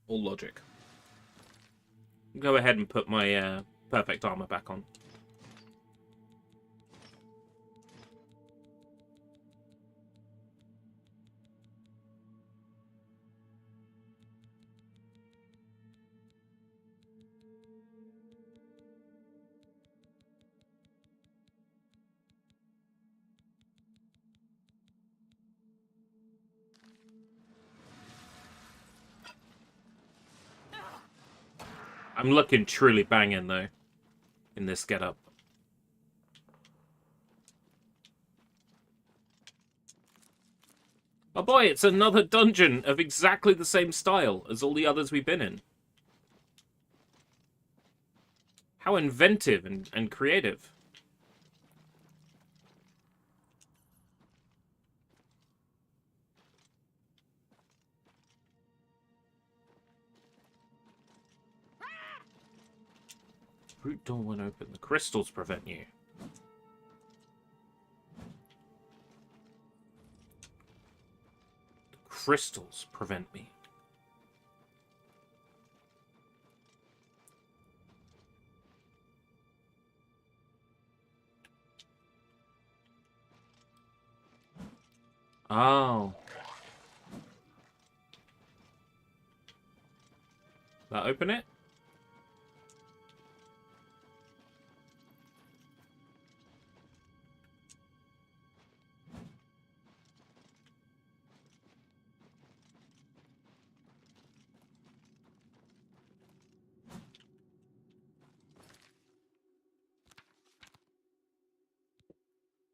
[SPEAKER 1] logic. Go ahead and put my perfect armor back on. I'm looking truly banging, though, in this getup. Oh boy, it's another dungeon of exactly the same style as all the others we've been in. How inventive and creative. Root door won't open. The crystals prevent you. The crystals prevent me. Oh. That open it?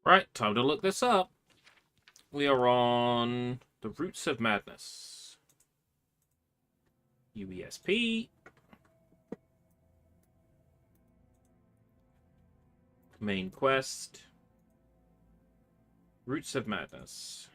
[SPEAKER 1] Right, time to look this up. We are on the Roots of Madness. UESP. Main quest. Roots of Madness.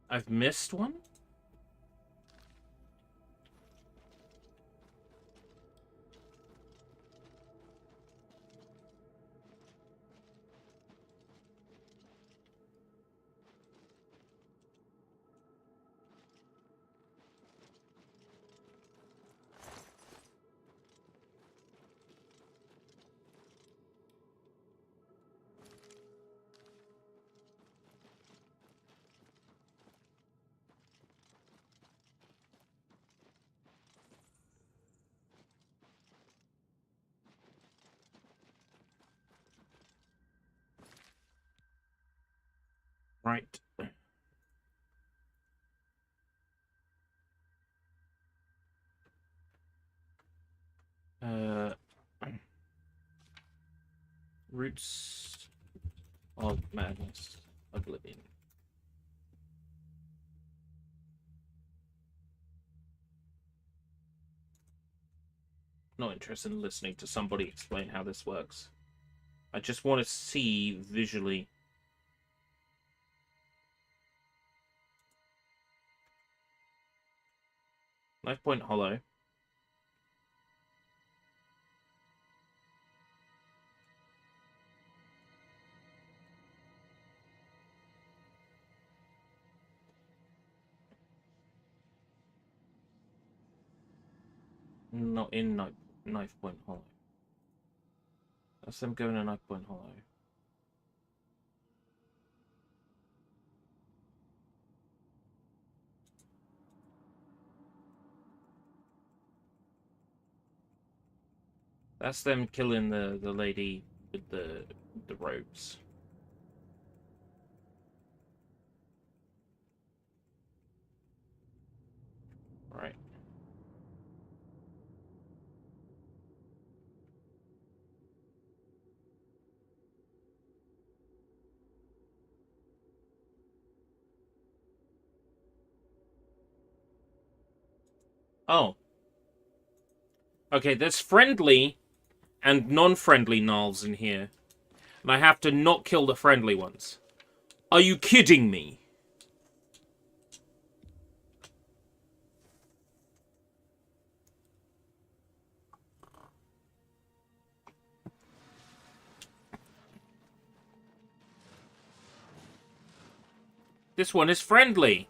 [SPEAKER 1] I've missed one? Right. Roots of Madness. Oblivion. Not interested in listening to somebody explain how this works. I just want to see visually. Knife Point Hollow. Not in Knife Point Hollow. That's them going to Knife Point Hollow. That's them killing the lady with the robes. Right. Oh. Okay, there's friendly and non-friendly gnolls in here. And I have to not kill the friendly ones. Are you kidding me? This one is friendly.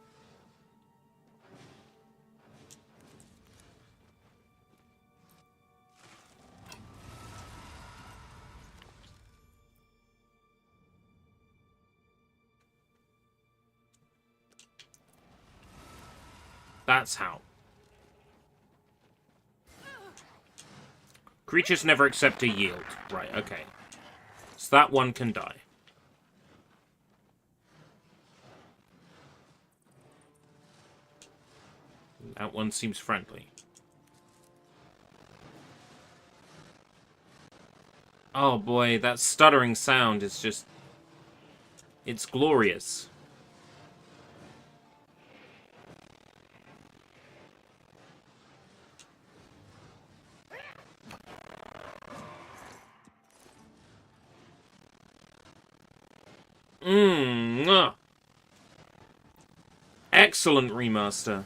[SPEAKER 1] That's how. Creatures never accept a yield. Right, okay. So that one can die. That one seems friendly. Oh boy, that stuttering sound is just... It's glorious. Mwah. Excellent remaster.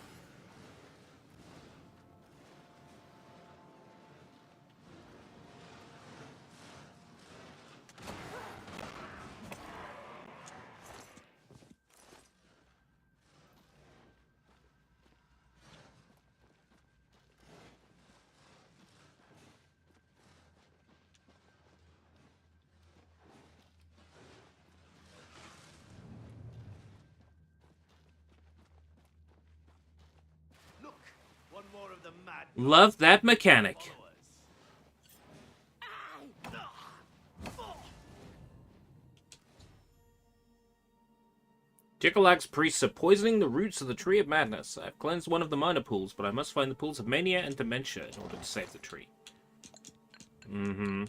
[SPEAKER 9] Look, one more of the mad
[SPEAKER 1] Love that mechanic.
[SPEAKER 9] followers.
[SPEAKER 1] Jickalag's priests are poisoning the roots of the Tree of Madness. I've cleansed one of the minor pools, but I must find the pools of Mania and Dementia in order to save the tree. Mm-hmm.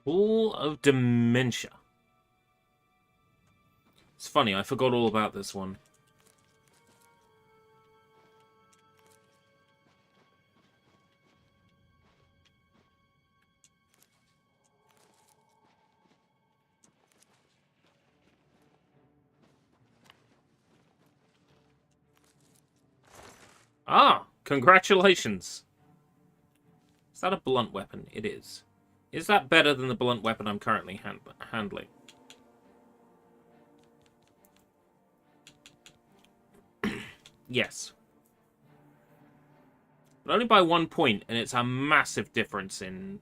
[SPEAKER 1] Pool of Dementia. It's funny, I forgot all about this one. Ah, congratulations. Is that a blunt weapon? It is. Is that better than the blunt weapon I'm currently handling? Yes. But only by 1 point, and it's a massive difference in...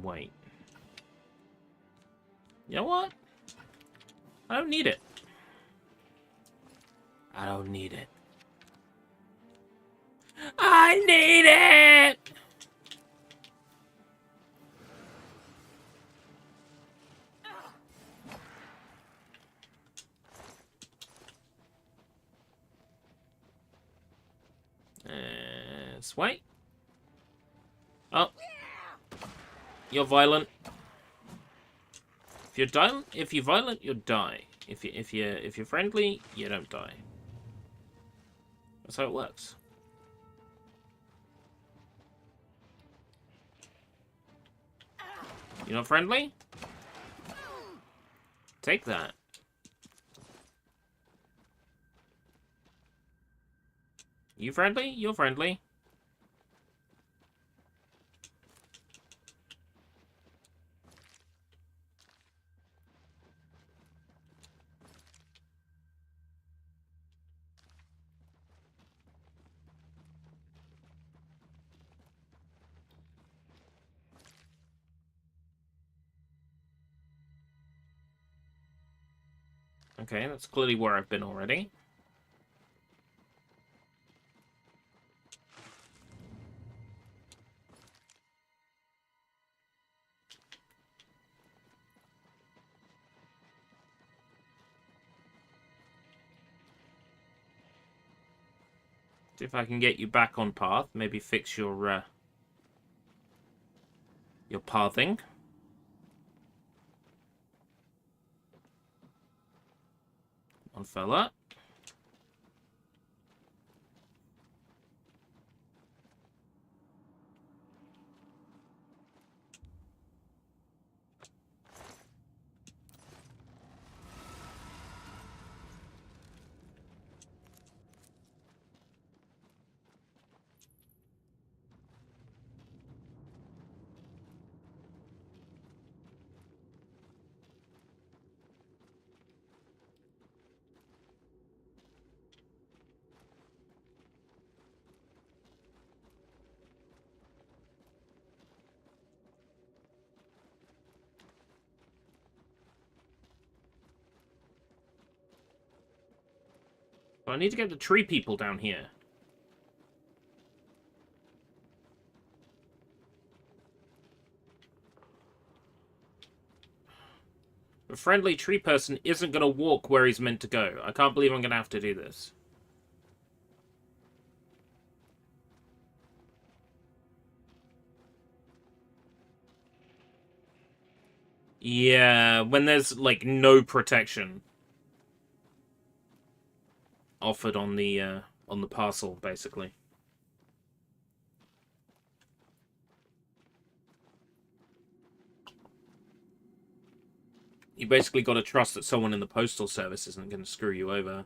[SPEAKER 1] weight. You know what? I don't need it. I don't need it. I need it! Swipe. Oh. You're violent. If you're violent, you'll die. If you're friendly, you don't die. That's how it works. You're not friendly? Take that. You friendly? You're friendly. Okay, that's clearly where I've been already. See if I can get you back on path. Maybe fix your pathing. One fella. But I need to get the tree people down here. A friendly tree person isn't going to walk where he's meant to go. I can't believe I'm going to have to do this. Yeah, when there's, like, no protection offered on the parcel, basically. You basically got to trust that someone in the postal service isn't going to screw you over.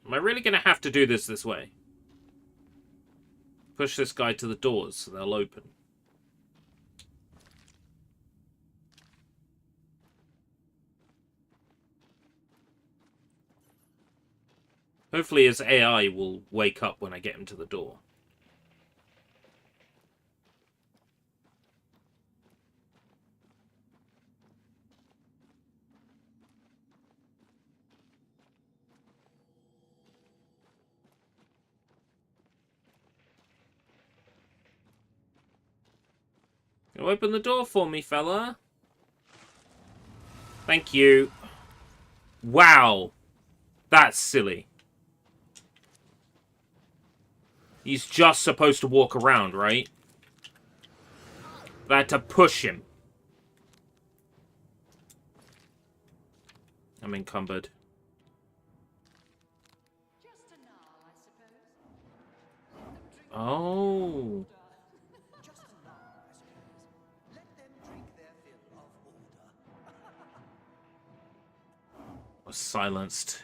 [SPEAKER 1] Am I really going to have to do this way? Push this guy to the doors so they'll open. Hopefully his AI will wake up when I get him to the door. You open the door for me, fella? Thank you. Wow. That's silly. He's just supposed to walk around, right? I had to push him. I'm encumbered. Oh. Was silenced.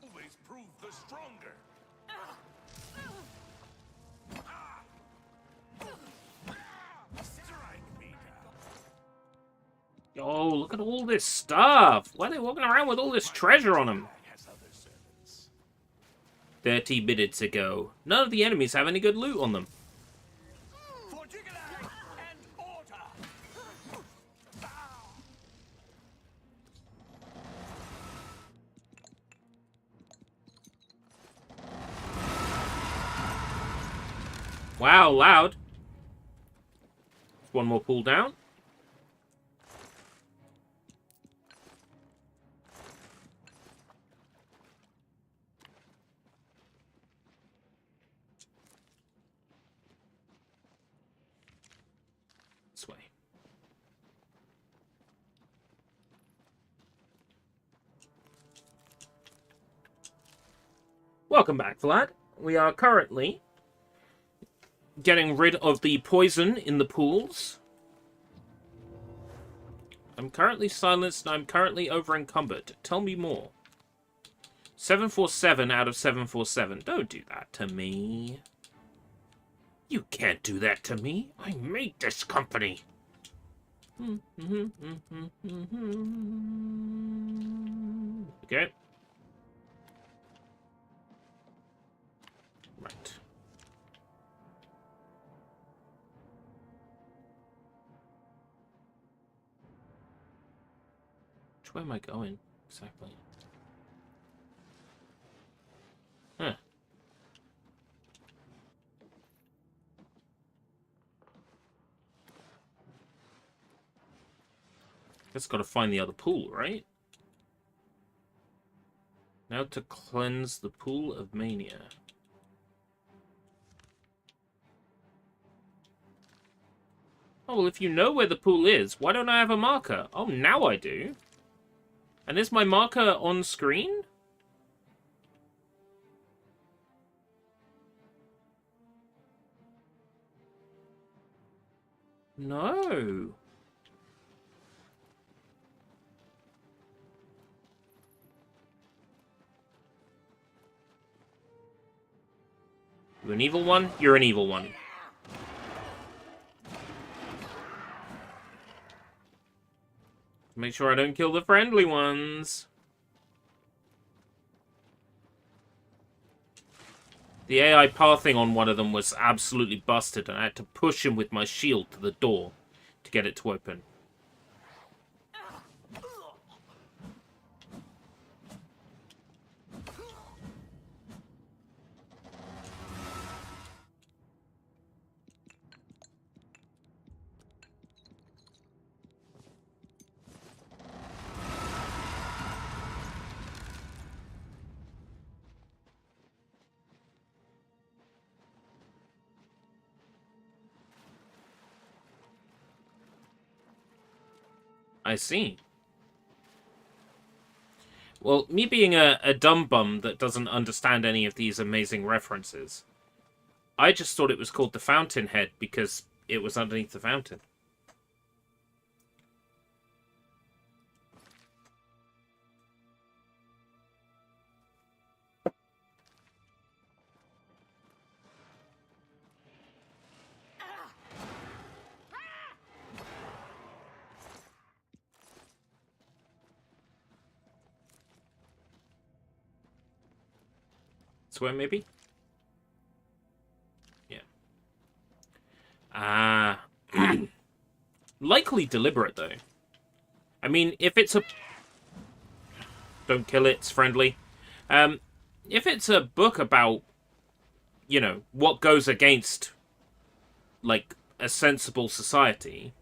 [SPEAKER 5] Always prove the stronger. Strike me down.
[SPEAKER 1] Oh, look at all this stuff. Why are they walking around with all this treasure on them? 30 minutes ago. None of the enemies have any good loot on them. Wow, loud. One more pull down. This way. Welcome back, Vlad. We are currently getting rid of the poison in the pools. I'm currently silenced and I'm currently over encumbered. Tell me more. 747 out of 747. Don't do that to me. You can't do that to me. I made this company. Okay. Right. Which way am I going exactly? Huh. Just gotta find the other pool, right? Now to cleanse the pool of mania. Oh, well, if you know where the pool is, why don't I have a marker? Oh, now I do. And is my marker on screen? No. You an evil one? You're an evil one. Make sure I don't kill the friendly ones. The AI pathing on one of them was absolutely busted, and I had to push him with my shield to the door to get it to open. I see. Well, me being a dumb bum that doesn't understand any of these amazing references, I just thought it was called the Fountainhead because it was underneath the fountain. Swear, maybe? Yeah. Ah. Likely deliberate, though. I mean, if it's a... Don't kill it, it's friendly. If it's a book about, you know, what goes against, like, a sensible society,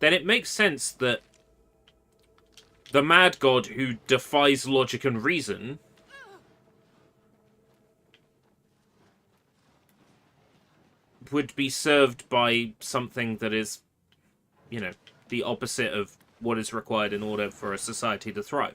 [SPEAKER 1] then it makes sense that the mad god who defies logic and reason would be served by something that is, you know, the opposite of what is required in order for a society to thrive.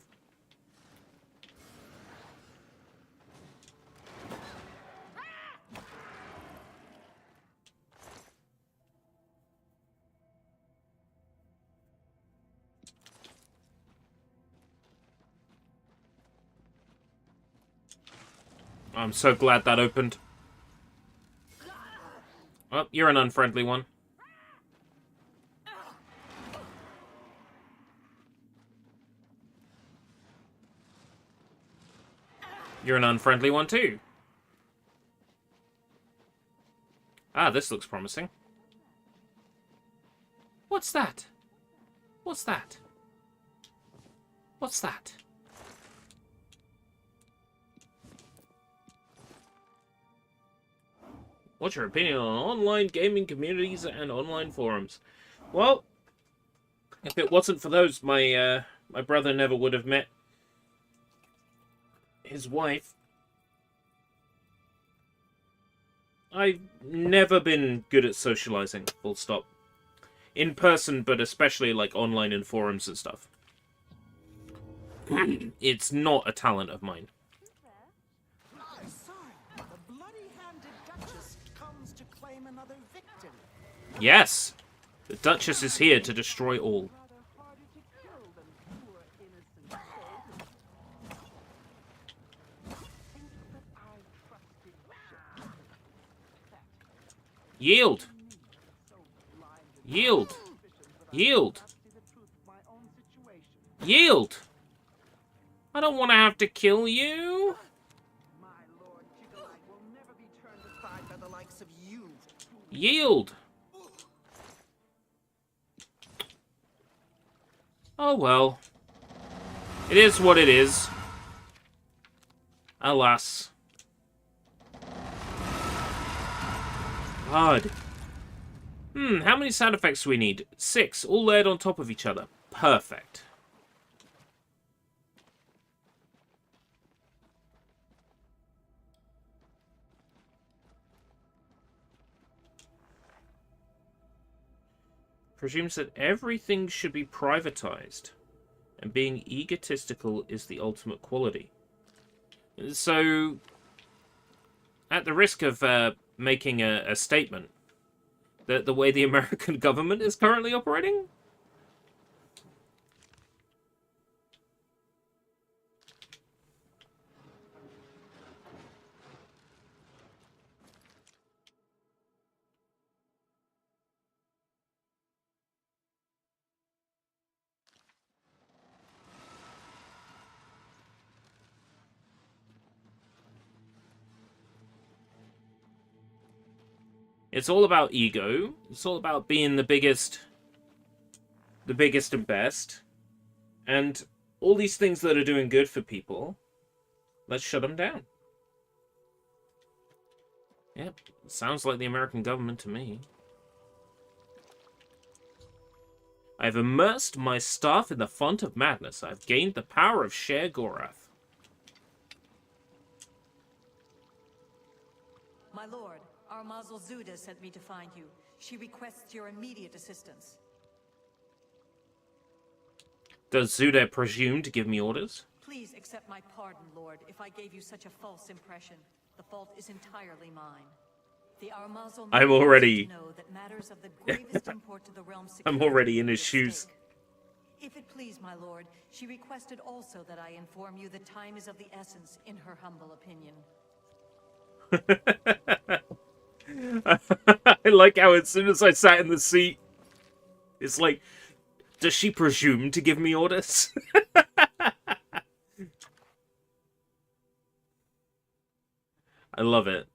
[SPEAKER 1] I'm so glad that opened. Oh, you're an unfriendly one. You're an unfriendly one too. Ah, this looks promising. What's that? What's that? What's that? What's your opinion on online gaming communities and online forums? Well, if it wasn't for those, my brother never would have met his wife. I've never been good at socializing, full stop. In person, but especially like online and forums and stuff. It's not a talent of mine. Yes! The Duchess is here to destroy all. Yield! Yield! Yield! Yield! I don't want to have to kill you! Yield! Oh well. It is what it is. Alas. God. How many sound effects do we need? 6, all layered on top of each other. Perfect. Presumes that everything should be privatized, and being egotistical is the ultimate quality. So, at the risk of making a statement, that the way the American government is currently operating? It's all about ego. It's all about being the biggest and best. And all these things that are doing good for people, let's shut them down. Yep, sounds like the American government to me. I've immersed my staff in the font of madness. I've gained the power of Sher Gorath.
[SPEAKER 12] My lord, our Mazel Zuda sent me to find you. She requests your immediate assistance.
[SPEAKER 1] Does Zuda presume to give me orders?
[SPEAKER 12] Please accept my pardon, Lord, if I gave you such a false impression. The fault is entirely mine. The Armazel
[SPEAKER 1] I'm already...
[SPEAKER 12] know that matters of the gravest import to the realm's
[SPEAKER 1] I'm already in his shoes.
[SPEAKER 12] If it please, my lord, she requested also that I inform you that time is of the essence, in her humble opinion.
[SPEAKER 1] I like how as soon as I sat in the seat, it's like, does she presume to give me orders? I love it.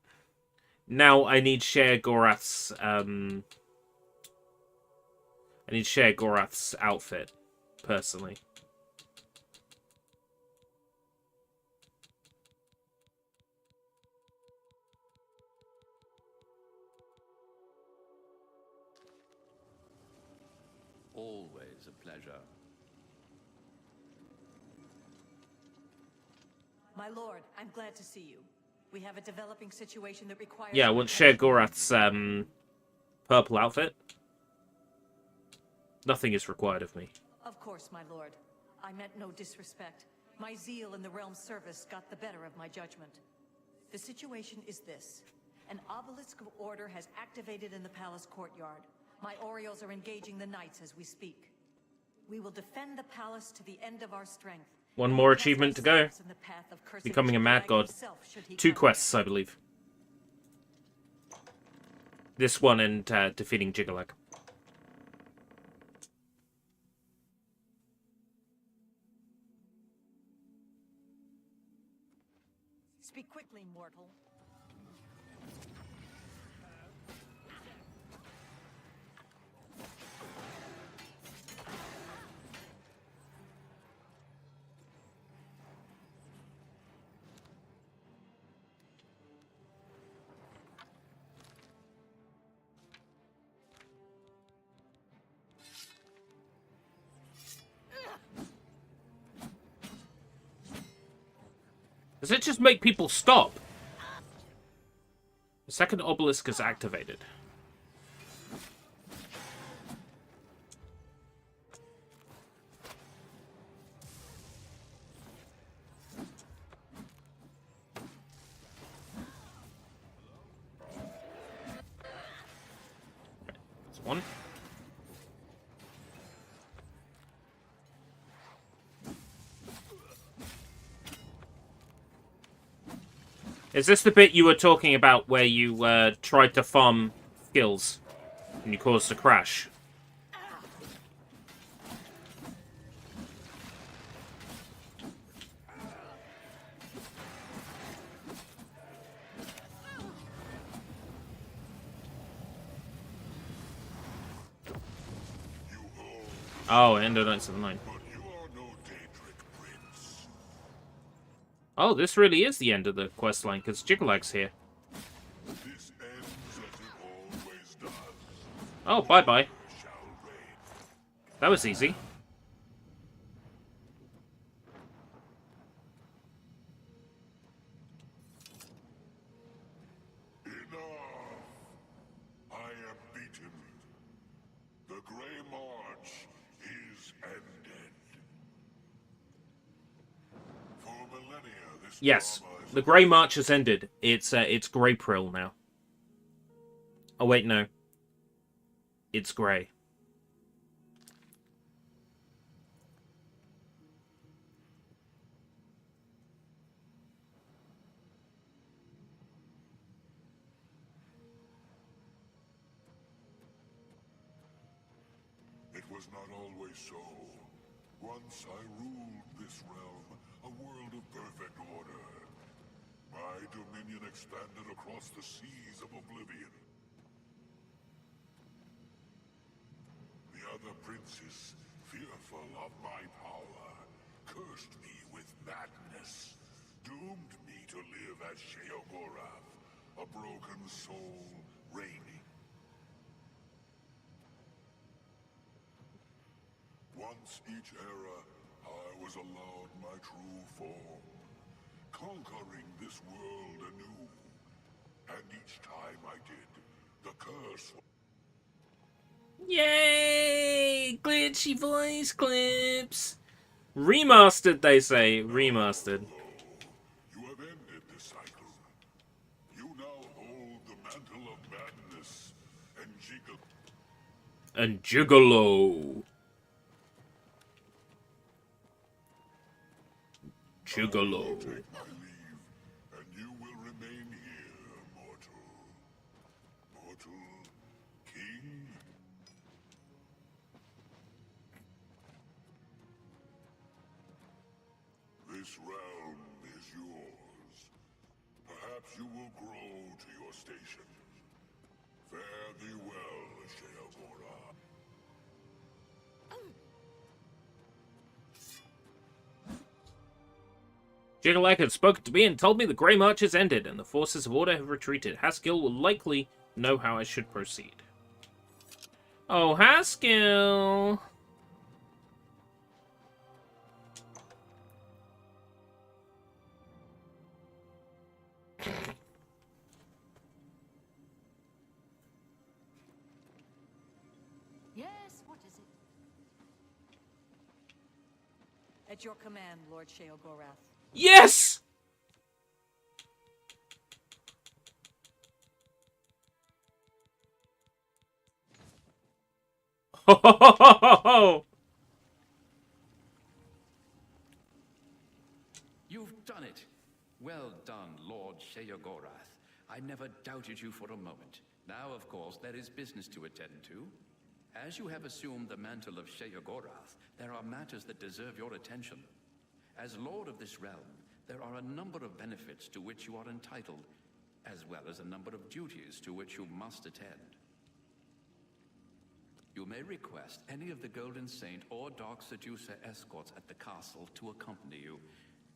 [SPEAKER 1] Now I need Sher Gorath's outfit, personally.
[SPEAKER 7] Always a pleasure.
[SPEAKER 12] My lord, I'm glad to see you. We have a developing situation that requires...
[SPEAKER 1] Yeah, I want Sher Gorath's purple outfit. Nothing is required of me.
[SPEAKER 12] Of course, my lord. I meant no disrespect. My zeal in the realm's service got the better of my judgment. The situation is this. An obelisk of order has activated in the palace courtyard. My Orioles are engaging the knights as we speak. We will defend the palace to the end of our strength.
[SPEAKER 1] One more achievement to go. Becoming a mad god. 2 quests, I believe. This one and defeating Jigalag.
[SPEAKER 12] Speak quickly, mortal.
[SPEAKER 1] Does it just make people stop? The second obelisk is activated. That's one. Is this the bit you were talking about where you tried to farm skills and you caused a crash? Oh, End of Knights of the Nine. Oh, this really is the end of the quest line, because Jigalag's here. Oh, bye-bye. That was easy.
[SPEAKER 10] Enough! I am beaten. The Grey March is ended. For millennia, this
[SPEAKER 1] Yes,
[SPEAKER 10] drama is
[SPEAKER 1] the Grey March has ended. It's Grey Prill now. Oh wait, no. It's Grey.
[SPEAKER 10] It was not always so. Once I ruled this realm, a world of perfect order. My dominion expanded across the seas of Oblivion.
[SPEAKER 5] princes, fearful of my power, cursed me with madness, doomed me to live as Sheogorath, a broken soul reigning. Once each era, I was allowed my true form, conquering this world anew. And each time I did, the curse...
[SPEAKER 1] Yay! Glitchy voice clips! Remastered, they say. Remastered.
[SPEAKER 5] You have ended the cycle. You now hold the mantle of madness
[SPEAKER 1] And Gigolo. Gigolo.
[SPEAKER 5] take my leave, and you will remain here, mortal. Mortal King? This realm is yours. Perhaps you will grow to your station. Fare thee well, Sheogora.
[SPEAKER 1] Jigalak had spoken to me and told me the Grey March has ended and the forces of order have retreated. Haskill will likely know how I should proceed. Oh, Haskill!
[SPEAKER 11] Yes, what is it?
[SPEAKER 12] At your command, Lord Sheogorath.
[SPEAKER 1] Yes! Ho ho ho ho ho ho!
[SPEAKER 7] You've done it. Well done, Lord Sheogorath. I never doubted you for a moment. Now, of course, there is business to attend to. As you have assumed the mantle of Sheogorath, there are matters that deserve your attention. As Lord of this realm, there are a number of benefits to which you are entitled, as well as a number of duties to which you must attend. You may request any of the Golden Saint or Dark Seducer escorts at the castle to accompany you.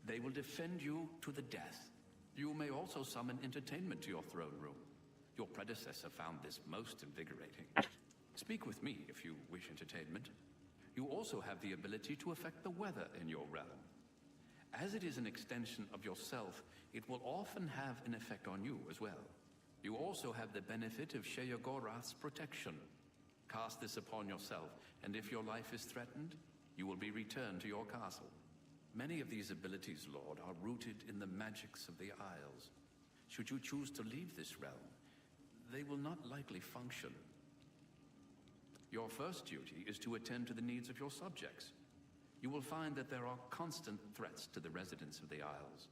[SPEAKER 7] They will defend you to the death. You may also summon entertainment to your throne room. Your predecessor found this most invigorating. Speak with me if you wish entertainment. You also have the ability to affect the weather in your realm. As it is an extension of yourself, it will often have an effect on you as well. You also have the benefit of Sheogorath's protection. Cast this upon yourself, and if your life is threatened, you will be returned to your castle. Many of these abilities, Lord, are rooted in the magics of the Isles. Should you choose to leave this realm, they will not likely function. Your first duty is to attend to the needs of your subjects. You will find that there are constant threats to the residents of the Isles.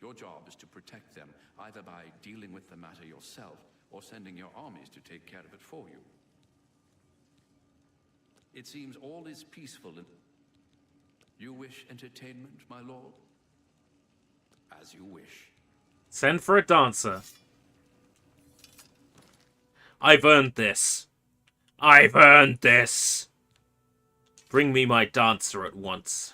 [SPEAKER 7] Your job is to protect them, either by dealing with the matter yourself, or sending your armies to take care of it for you. It seems all is peaceful and... You wish entertainment, my lord? As you wish.
[SPEAKER 1] Send for a dancer. I've earned this. I've earned this. Bring me my dancer at once.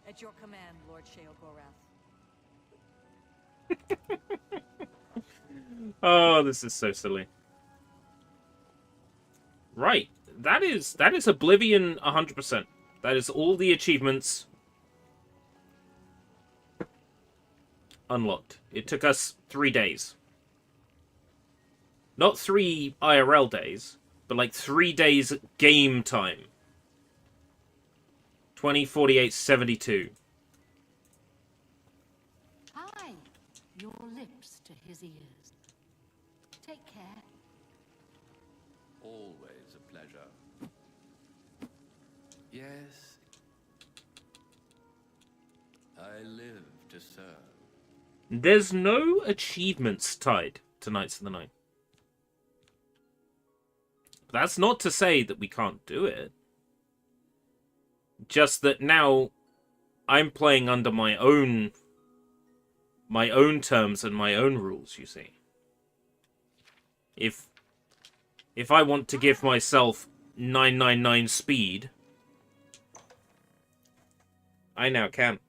[SPEAKER 12] At your command, Lord Sheogorath.
[SPEAKER 1] Oh, this is so silly. Right. That is Oblivion 100%. That is all the achievements unlocked. It took us 3 days. Not 3 IRL days, but like 3 days game time. 20, 48, 72.
[SPEAKER 11] Hi, your lips to his ears. Take care.
[SPEAKER 7] Yes. I live to serve.
[SPEAKER 1] There's no achievements tied to Knights of the Night. But that's not to say that we can't do it. Just that now I'm playing under my own terms and my own rules, you see. If I want to give myself 999 speed, I now can.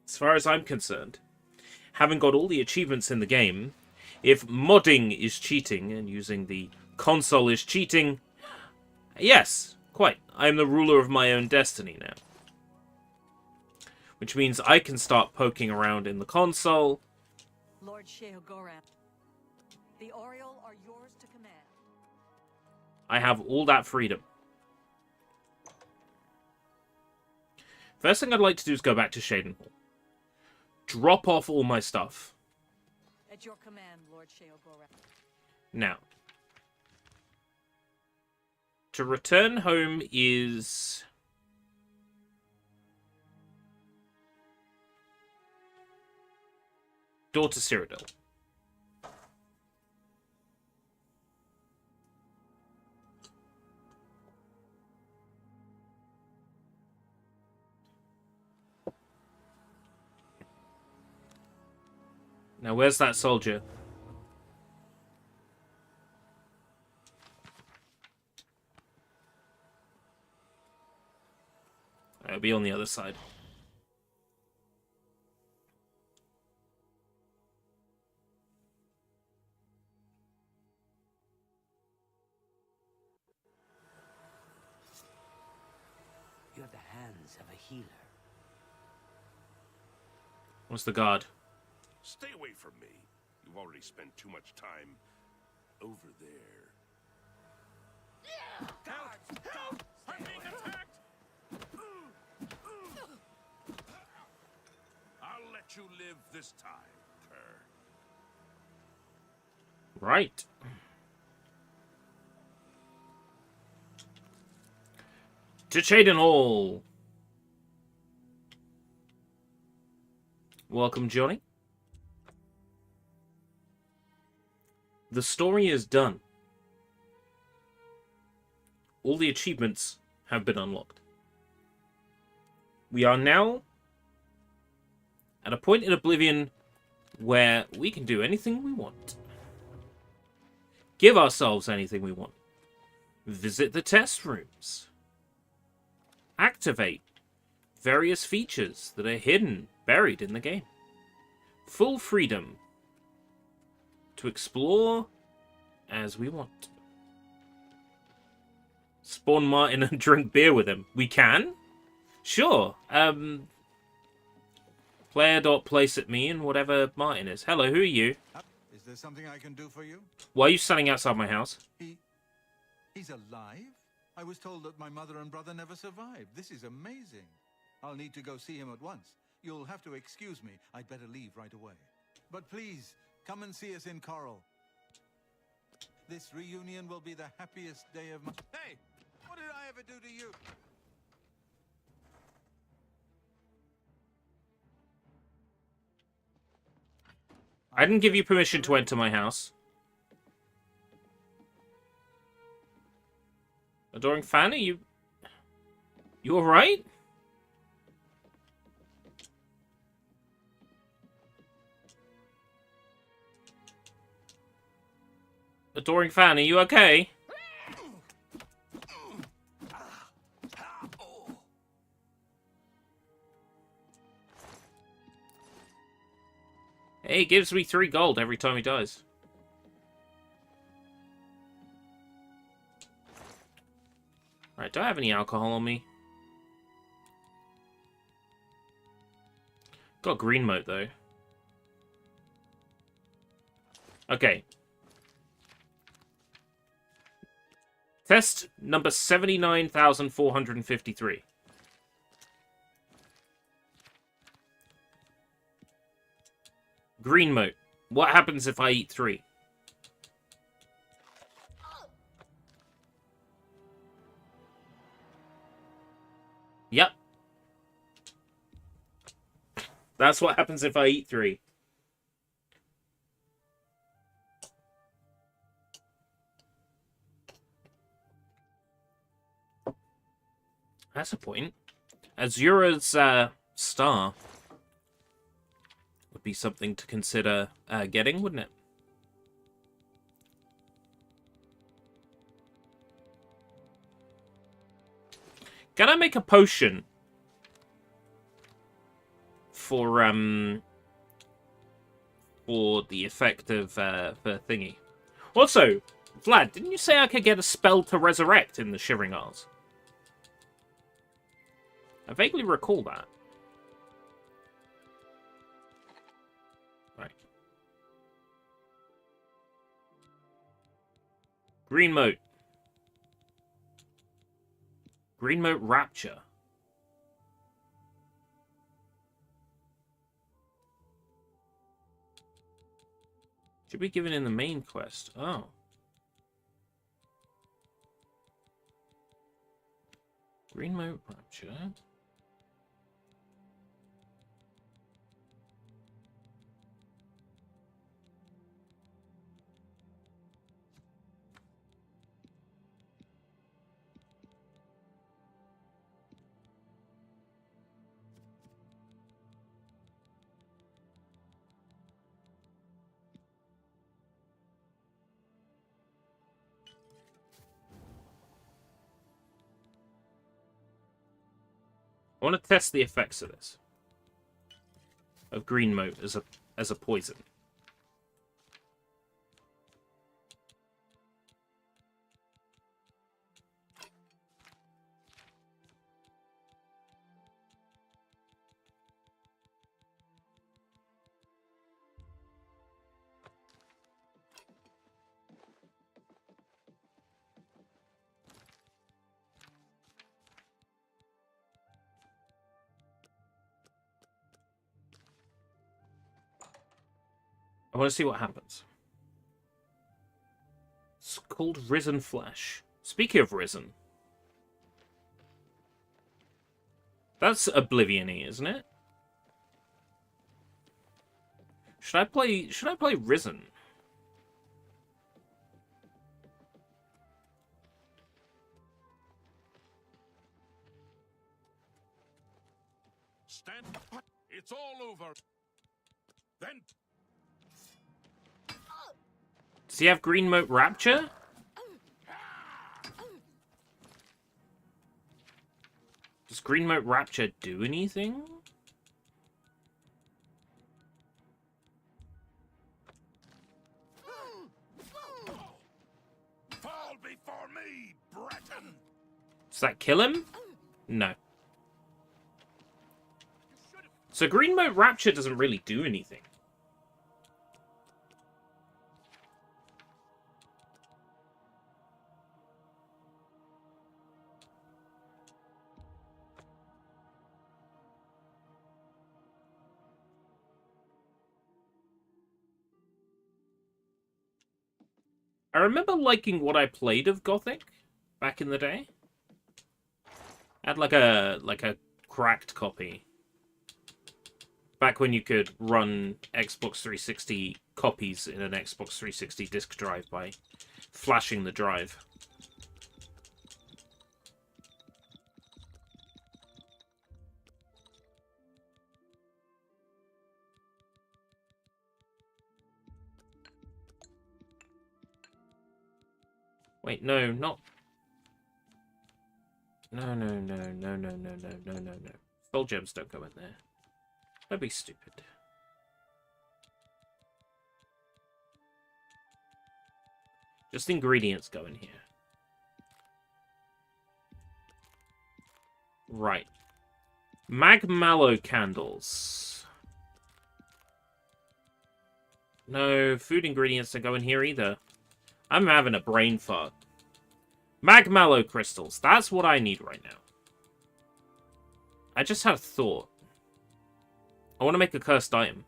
[SPEAKER 1] As far as I'm concerned, having got all the achievements in the game, if modding is cheating and using the console is cheating, yes, quite. I'm the ruler of my own destiny now. Which means I can start poking around in the console.
[SPEAKER 12] Lord Sheogoran, the Oriole are yours to command.
[SPEAKER 1] I have all that freedom. First thing I'd like to do is go back to Shaden Hall. Drop off all my stuff.
[SPEAKER 12] At your command, Lord Sheogoran.
[SPEAKER 1] Now, to return home is... Daughter Cyrodiil. Now, where's that soldier? It'll be on the other side.
[SPEAKER 13] You have the hands of a healer.
[SPEAKER 1] What's the guard?
[SPEAKER 5] Stay away from me. You've already spent too much time over there.
[SPEAKER 8] Guards! Help! I'm being attacked!
[SPEAKER 5] I'll let you live this time, Kerr.
[SPEAKER 1] Right. To Shaden Hall. Welcome, Johnny. The story is done. All the achievements have been unlocked. We are now at a point in Oblivion where we can do anything we want. Give ourselves anything we want. Visit the test rooms. Activate various features that are hidden, buried in the game. Full freedom to explore as we want. Spawn Martin and drink beer with him. We can? Sure. Player.place at me and whatever Martin is. Hello, who are you?
[SPEAKER 14] Is there something I can do for you?
[SPEAKER 1] Why are you standing outside my house?
[SPEAKER 14] He's alive? I was told that my mother and brother never survived. This is amazing. I'll need to go see him at once. You'll have to excuse me. I'd better leave right away. But please, come and see us in Coral. This reunion will be the happiest day of my... Hey! What did I ever do to you?
[SPEAKER 1] I didn't give you permission to enter my house. Adoring fan, are you... You alright? Adoring fan, are you okay? Hey, he gives me 3 gold every time he dies. Right, do I have any alcohol on me? Got green moat, though. Okay. Test number 79,453. Green moat. What happens if I eat 3? That's what happens if I eat 3. That's a point. Azura's star would be something to consider getting, wouldn't it? Can I make a potion for the effect of for thingy? Also, Vlad, didn't you say I could get a spell to resurrect in the Shivering Isles? I vaguely recall that. Right. Green Moat. Green Moat Rapture. Should be given in the main quest. Oh. Green Moat Rapture. I want to test the effects of this. Of Green Moat as a poison. I want to see what happens. It's called Risen Flesh. Speaking of Risen. That's Oblivion-y, isn't it? Should I play Risen?
[SPEAKER 5] Stand up. It's all over. Then
[SPEAKER 1] Does he have Green Moat Rapture? Does Green Moat Rapture do anything?
[SPEAKER 5] fall before me, Breton.
[SPEAKER 1] Does that kill him? No. So Green Moat Rapture doesn't really do anything. I remember liking what I played of Gothic back in the day. I had like a cracked copy. Back when you could run Xbox 360 copies in an Xbox 360 disk drive by flashing the drive. Wait, no, not... No. Soul gems don't go in there. That'd be stupid. Just ingredients go in here. Right. Magmallow candles. No, food ingredients don't go in here either. I'm having a brain fart. Magmallow crystals. That's what I need right now. I just had a thought. I want to make a cursed item.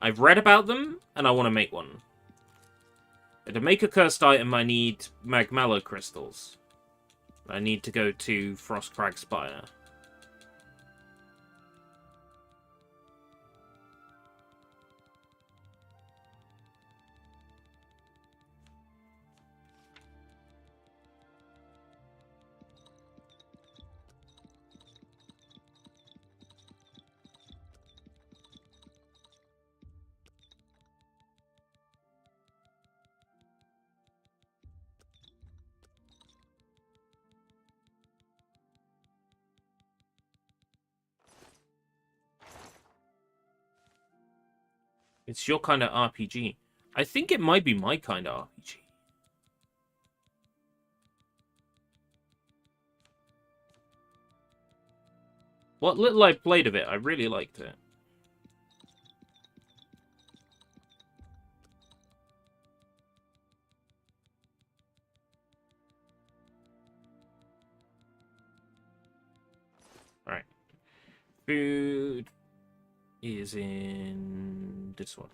[SPEAKER 1] I've read about them, and I want to make one. And to make a cursed item, I need Magmallow crystals. I need to go to Frostcrag Spire. It's your kind of RPG. I think it might be my kind of RPG. What little I played of it, I really liked it. Alright. Food is in this one.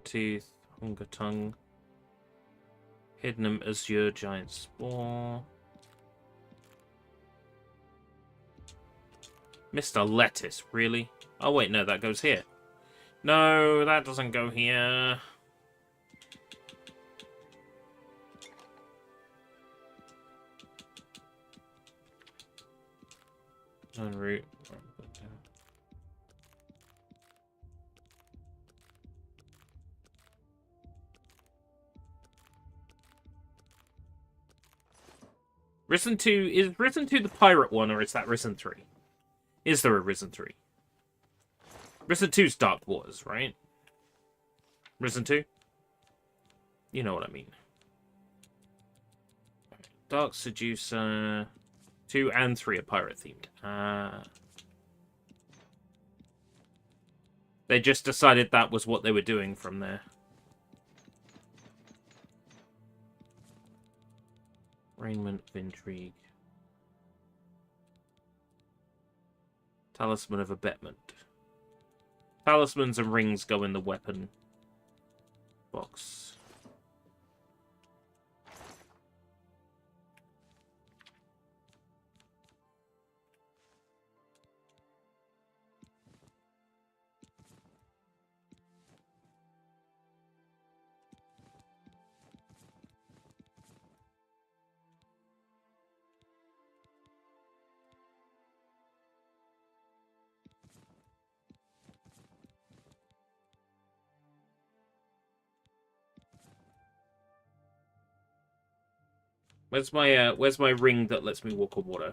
[SPEAKER 1] Teeth, Hunger Tongue, Hidden Azure Giant Spore, Mr. Lettuce, really? Oh wait, no, that goes here. No, that doesn't go here. On route. Risen 2, is Risen 2 the pirate one, or is that Risen 3? Is there a Risen 3? Risen 2's Dark Waters, right? Risen 2? You know what I mean. Dark Seducer 2 and 3 are pirate themed. They just decided that was what they were doing from there. Raiment of Intrigue. Talisman of Abetment. Talismans and rings go in the weapon box. Where's my ring that lets me walk on water?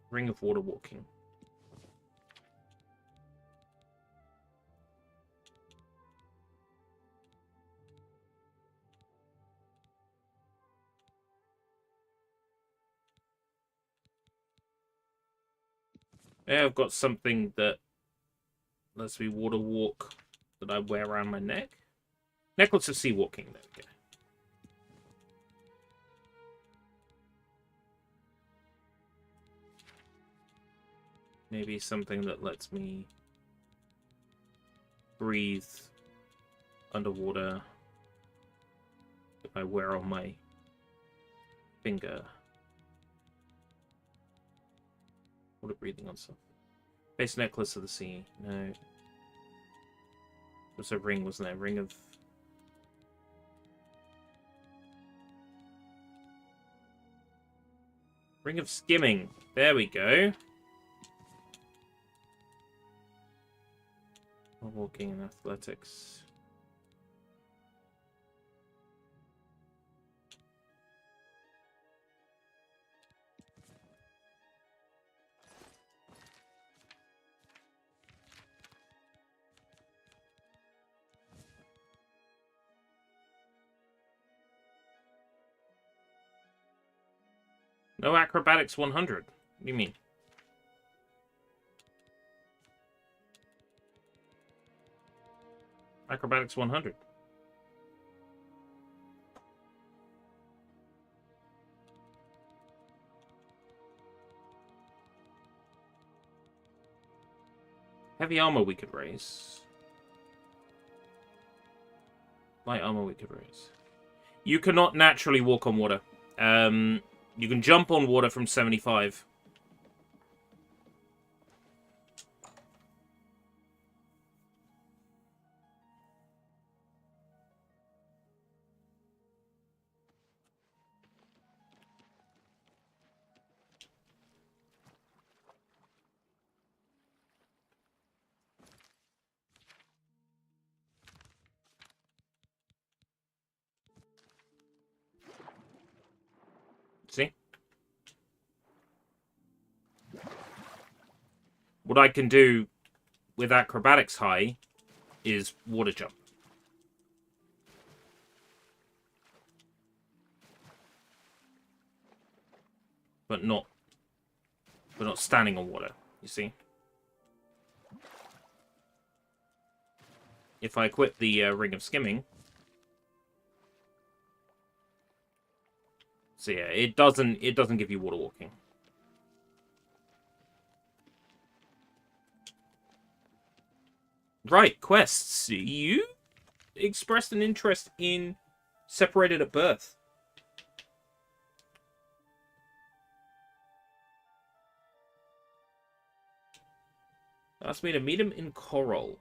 [SPEAKER 1] Ring of water walking. Yeah, I've got something that lets me water walk that I wear around my neck. Necklace of sea walking, there we go. Maybe something that lets me breathe underwater if I wear on my finger. Water breathing on something. Base necklace of the sea. No. There's a ring, wasn't there? Ring of... Ring of skimming. There we go. Walking and athletics. No acrobatics 100. What do you mean? Acrobatics 100. Heavy armor we could raise. Light armor we could raise. You cannot naturally walk on water. You can jump on water from 75. See? What I can do with acrobatics high is water jump. But not standing on water, you see? If I equip the Ring of Skimming... So yeah, it doesn't give you water walking. Right, quests. You expressed an interest in Separated at Birth. Asked me to meet him in Coral.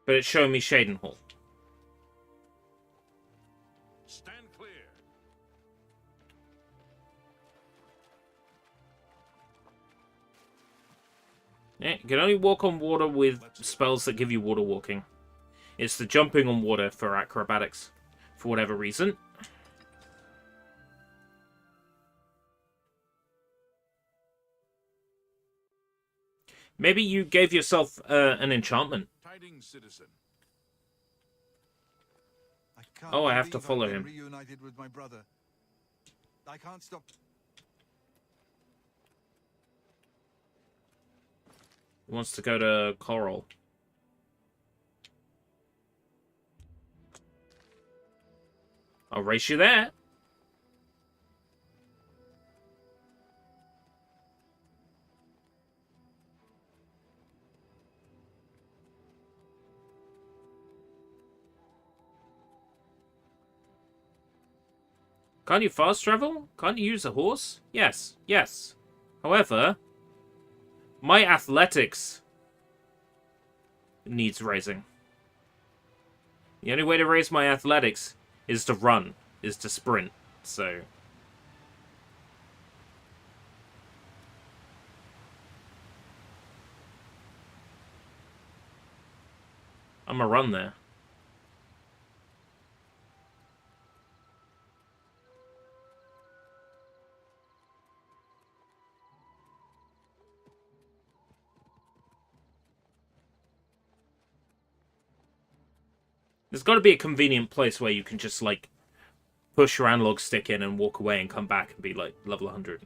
[SPEAKER 1] But it's showing me Shaden Hall.
[SPEAKER 5] Stand clear.
[SPEAKER 1] Yeah, you can only walk on water with spells that give you water walking. It's the jumping on water for acrobatics, for whatever reason. Maybe you gave yourself an enchantment.
[SPEAKER 5] Tidings, citizen.
[SPEAKER 1] Oh, I have to follow him.
[SPEAKER 14] Reunited with my brother. I can't stop.
[SPEAKER 1] He wants to go to Coral. I'll race you there. Can't you fast travel? Can't you use a horse? Yes, yes. However, my athletics needs raising. The only way to raise my athletics is to run, is to sprint, so... I'm a run there. There's got to be a convenient place where you can just, like, push your analog stick in and walk away and come back and be, like, level 100.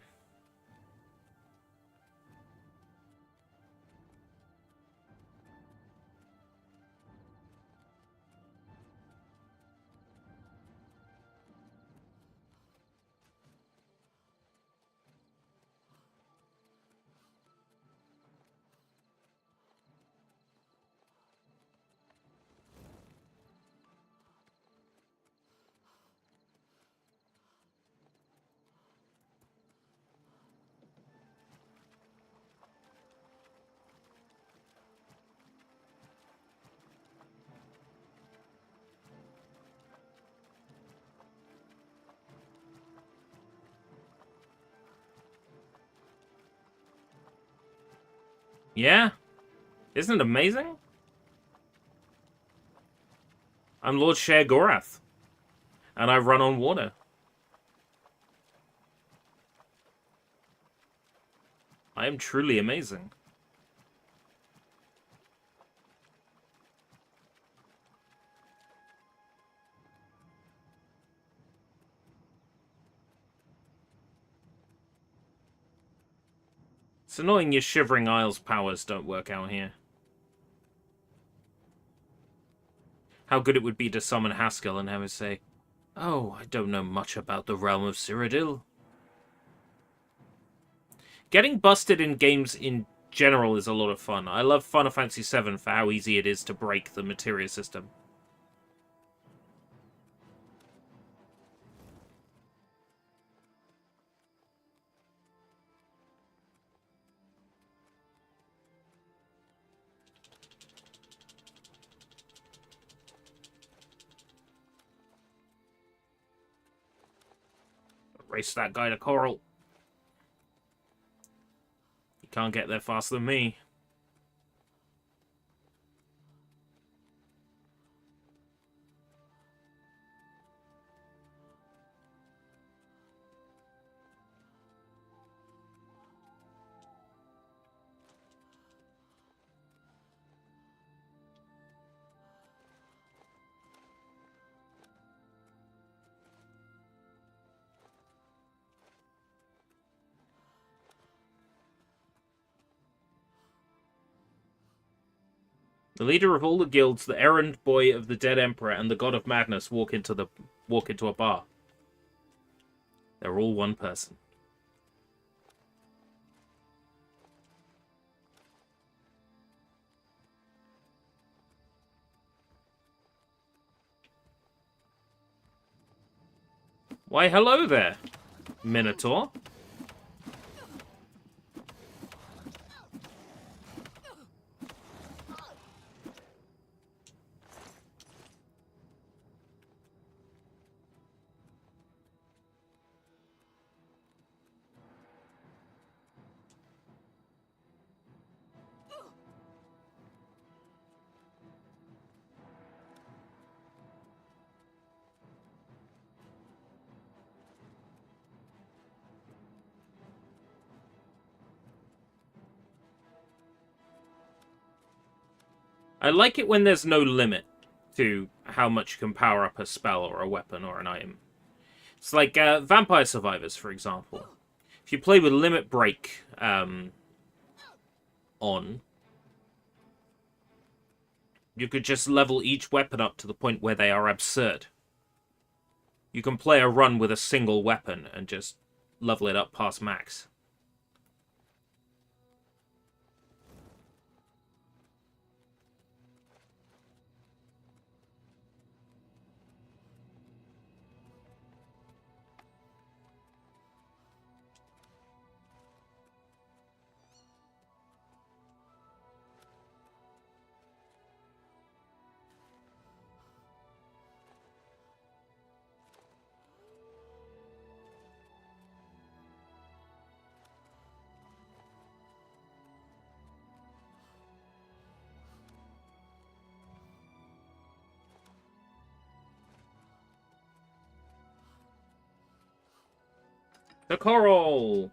[SPEAKER 1] Yeah? Isn't it amazing? I'm Lord Sheogorath. And I run on water. I am truly amazing. It's annoying your Shivering Isles powers don't work out here. How good it would be to summon Haskell and have him say, "Oh, I don't know much about the realm of Cyrodiil." Getting busted in games in general is a lot of fun. I love Final Fantasy VII for how easy it is to break the materia system. Race that guy to Coral. You can't get there faster than me. The leader of all the guilds, the errand boy of the dead emperor, and the god of madness walk into a bar. They're all one person. Why, hello there, Minotaur. I like it when there's no limit to how much you can power up a spell or a weapon or an item. It's like Vampire Survivors, for example. If you play with Limit Break on, you could just level each weapon up to the point where they are absurd. You can play a run with a single weapon and just level it up past max. The coral!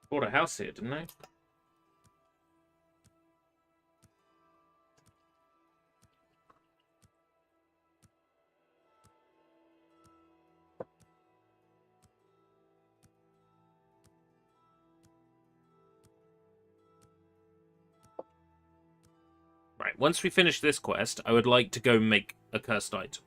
[SPEAKER 1] Bought a house here, didn't I? Right, once we finish this quest, I would like to go make a cursed item.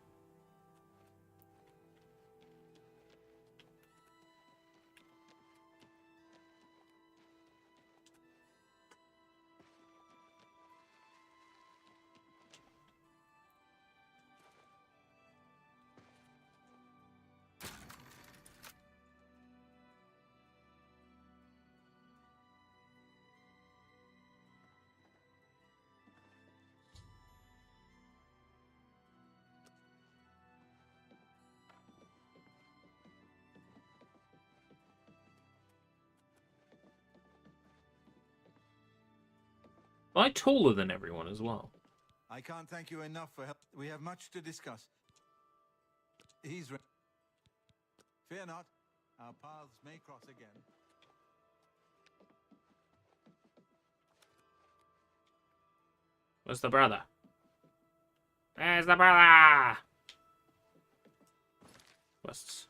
[SPEAKER 1] Am I taller than everyone as well?
[SPEAKER 14] I can't thank you enough for help. We have much to discuss. Fear not. Our paths may cross again.
[SPEAKER 1] Where's the brother? Where's the brother? Quests.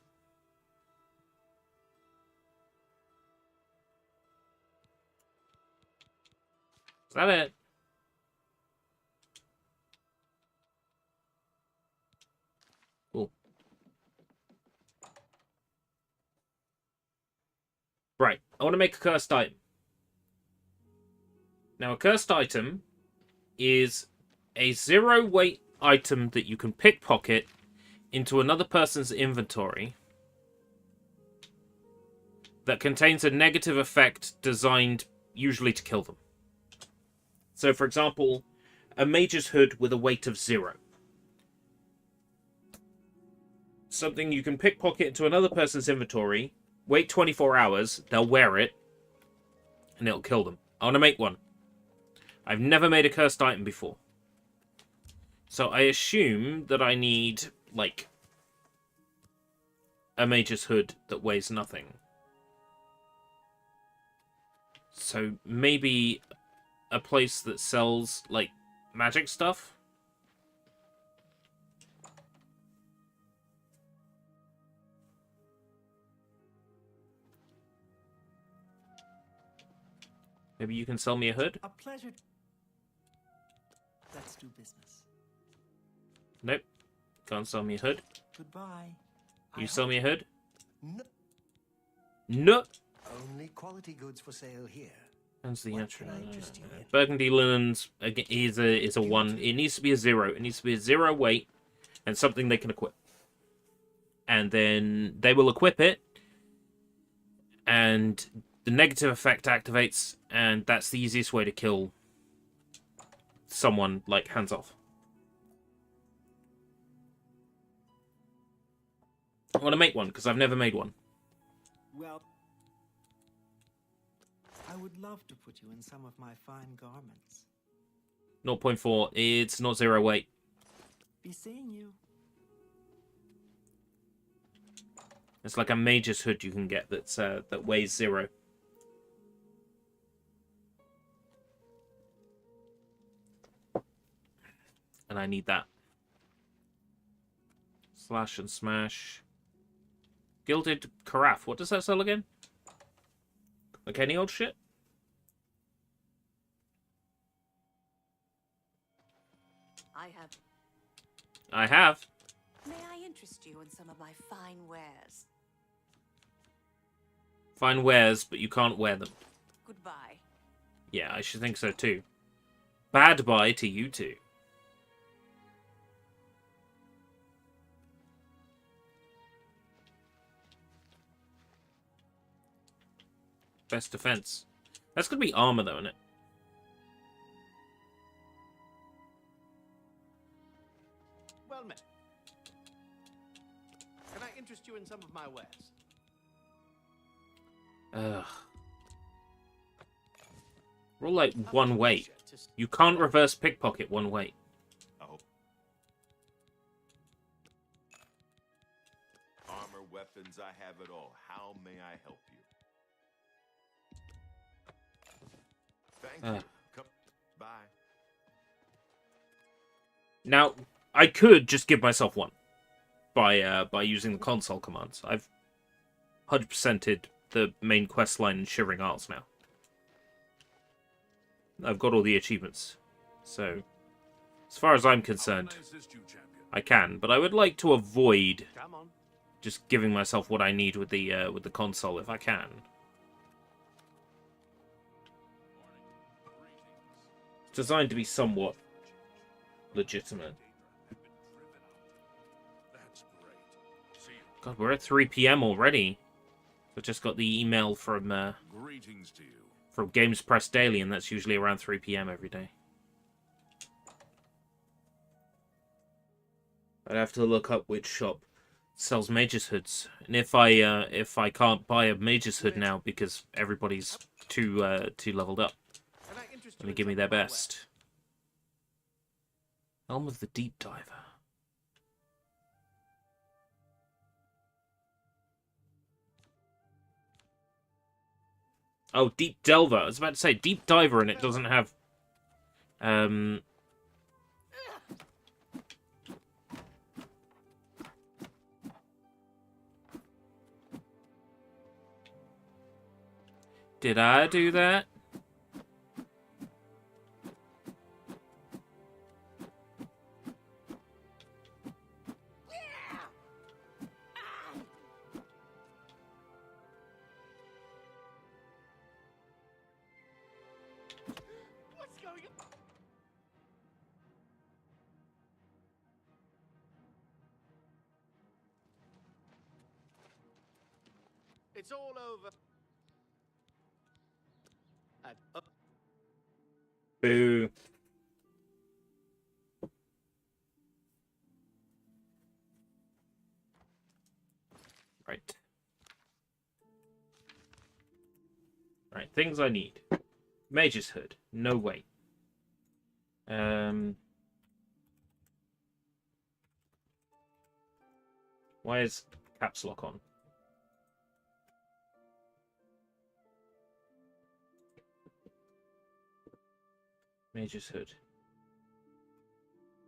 [SPEAKER 1] Is that it? Cool. Right, I want to make a cursed item. Now, a cursed item is a 0 weight item that you can pickpocket into another person's inventory that contains a negative effect designed usually to kill them. So, for example, a mage's hood with a weight of 0. Something you can pickpocket into another person's inventory, wait 24 hours, they'll wear it, and it'll kill them. I want to make one. I've never made a cursed item before. So I assume that I need, like, a mage's hood that weighs nothing. So maybe a place that sells, like, magic stuff? Maybe you can sell me a hood?
[SPEAKER 13] A pleasure. Let's do business.
[SPEAKER 1] Nope. Can't sell me a hood.
[SPEAKER 13] Goodbye.
[SPEAKER 1] You sell me a hood?
[SPEAKER 13] No.
[SPEAKER 1] No.
[SPEAKER 13] Only quality goods for sale here.
[SPEAKER 1] How's the entry?
[SPEAKER 13] Can I interest you in?
[SPEAKER 1] Burgundy linens is a 1. It needs to be a 0. It needs to be a 0 weight and something they can equip. And then they will equip it, and the negative effect activates, and that's the easiest way to kill someone, like, hands off. I want to make one, because I've never made one.
[SPEAKER 13] Well, I would love to put you in some of my fine garments.
[SPEAKER 1] 0.4. It's not 0 weight.
[SPEAKER 13] Be seeing you.
[SPEAKER 1] It's like a mage's hood you can get that's that weighs 0. And I need that. Slash and smash. Gilded carafe. What does that sell again? Like any old shit? I have.
[SPEAKER 4] May I interest you in some of my fine wares?
[SPEAKER 1] Fine wares, but you can't wear them.
[SPEAKER 4] Goodbye.
[SPEAKER 1] Yeah, I should think so too. Bad bye to you two. Best defense. That's gonna be armor though, isn't it?
[SPEAKER 9] Well met. Can I interest you in some of my wares?
[SPEAKER 1] Ugh. Roll like 1 weight. You can't reverse pickpocket 1 weight.
[SPEAKER 10] Oh. Armor, weapons, I have it all. How may I help you? Thank you. Come. Bye.
[SPEAKER 1] Now, I could just give myself one by using the console commands. I've 100%ed the main quest line in Shivering Isles now. I've got all the achievements, so as far as I'm concerned, I can. But I would like to avoid just giving myself what I need with the console if I can. It's designed to be somewhat legitimate. God, we're at 3 PM already. I just got the email from
[SPEAKER 5] Greetings to you.
[SPEAKER 1] from Games Press Daily, and that's usually around 3 PM every day. I'd have to look up which shop sells mage's hoods, and if I can't buy a mage's hood now because everybody's too leveled up, Gonna give me their best. Helm of the Deep Diver. Oh, Deep Delver. I was about to say Deep Diver, and it doesn't have. Did I do that?
[SPEAKER 8] What's going on? It's all over.
[SPEAKER 1] Boo. Right. Right, things I need. Mage's Hood. No way. Why is caps lock on? Mage's Hood.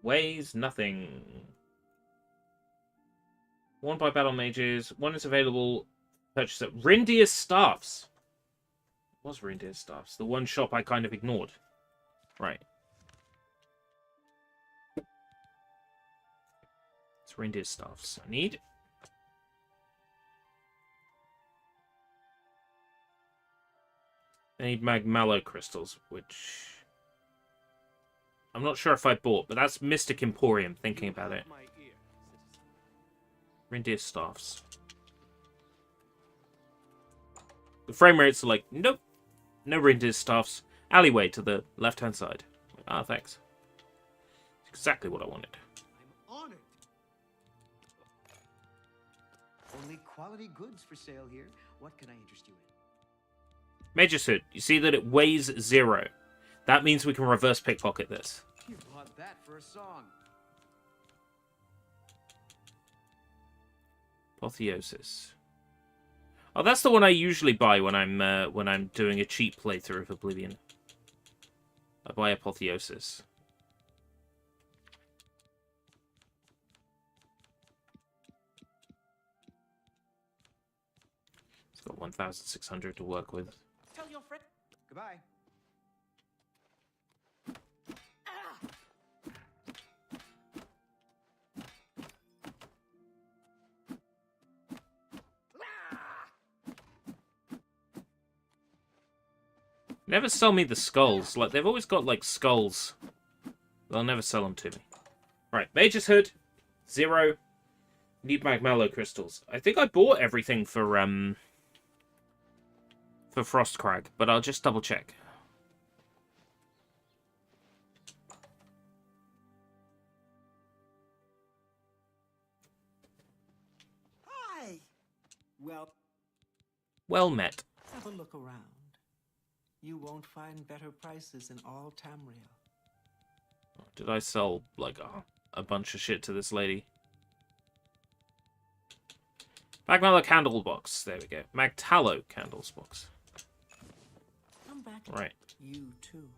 [SPEAKER 1] Weighs nothing. Worn by battle mages. One is available. Purchase at Rindir's Staffs. What was Rindir's Staffs? The one shop I kind of ignored. Right. It's Rindir's Staffs. I need. I need Magmallow crystals, which I'm not sure if I bought, but that's Mystic Emporium, thinking about it. Rindir's Staffs. The frame rates are like, nope. No Rindir's Staffs. Alleyway to the left-hand side. Ah, thanks. Exactly what I wanted.
[SPEAKER 8] I'm honored.
[SPEAKER 15] Only quality goods for sale here. What can I interest you in?
[SPEAKER 1] Mage's Hood. You see that it weighs 0. That means we can reverse pickpocket this.
[SPEAKER 15] You bought that for a song.
[SPEAKER 1] Apotheosis. Oh, that's the one I usually buy when I'm doing a cheap playthrough of Oblivion. I buy Apotheosis. It's got 1,600 to work with.
[SPEAKER 8] Tell your friend.
[SPEAKER 15] Goodbye.
[SPEAKER 1] Never sell me the skulls. Like, they've always got, like, skulls. They'll never sell them to me. Right, Mage's Hood. 0. Need Magmallow crystals. I think I bought everything for Frostcrag, but I'll just double check.
[SPEAKER 13] Hi.
[SPEAKER 1] Well met.
[SPEAKER 13] Have a look around. You won't find better prices in all Tamriel.
[SPEAKER 1] Did I sell, like, a bunch of shit to this lady? Magmallow candle box. There we go. Magtallow candles box.
[SPEAKER 13] Come back.
[SPEAKER 1] Right.
[SPEAKER 13] You too.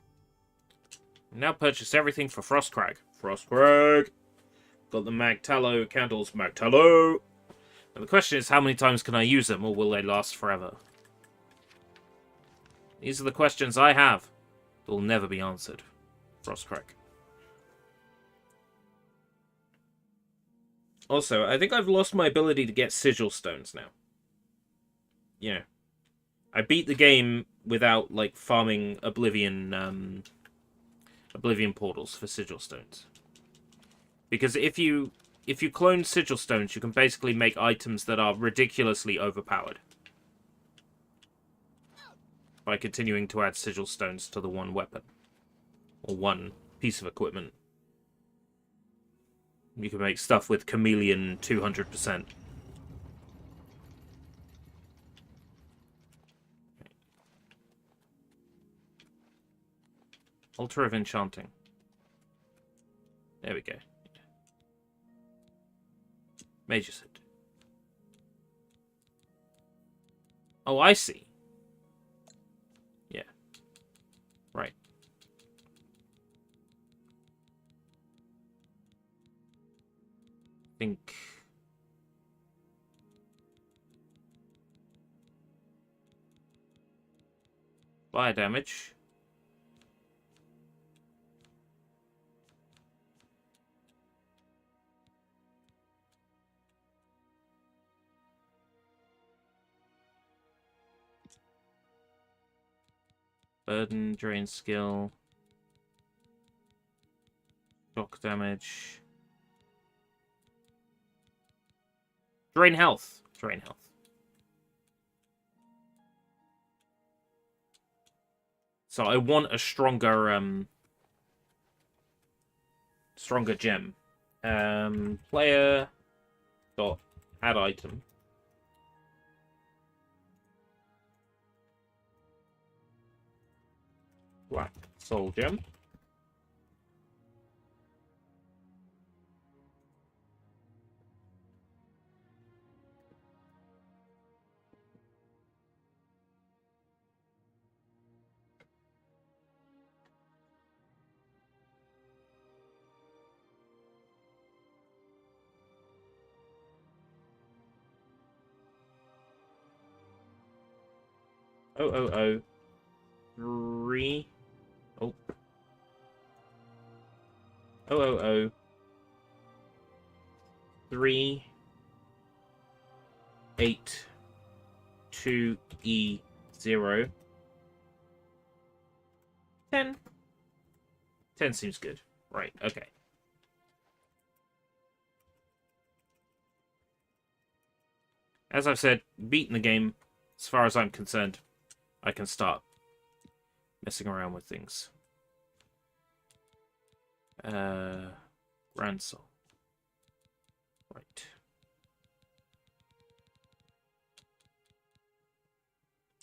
[SPEAKER 1] Now purchase everything for Frostcrag. Frostcrag! Got the Magtallow candles. Magtallow! And the question is, how many times can I use them, or will they last forever? These are the questions I have that will never be answered. Frostcrag. Also, I think I've lost my ability to get sigil stones now. Yeah. I beat the game without, like, farming Oblivion, Oblivion portals for sigil stones. Because if you clone sigil stones, you can basically make items that are ridiculously overpowered. By continuing to add sigil stones to the one weapon. Or one piece of equipment. You can make stuff with chameleon 200%. Altar of Enchanting. There we go. Major Set. Oh, I see. Yeah. Right. Think. Fire damage. Burden, drain skill. Shock damage. Drain health. Drain health. So I want a stronger stronger gem. Player dot add item. Black soul gem. Oh. 3. Oh. 3 8 2 E 0 10. 10 seems good. Right, okay. As I've said, beating the game, as far as I'm concerned, I can start messing around with things. Grand Soul. Right.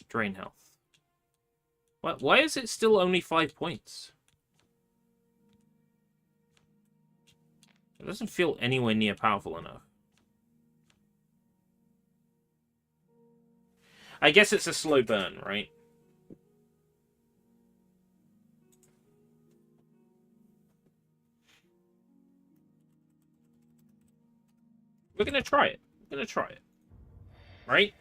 [SPEAKER 1] Drain health. What? Why is it still only 5 points? It doesn't feel anywhere near powerful enough. I guess it's a slow burn, right? We're gonna try it. We're gonna try it. Right?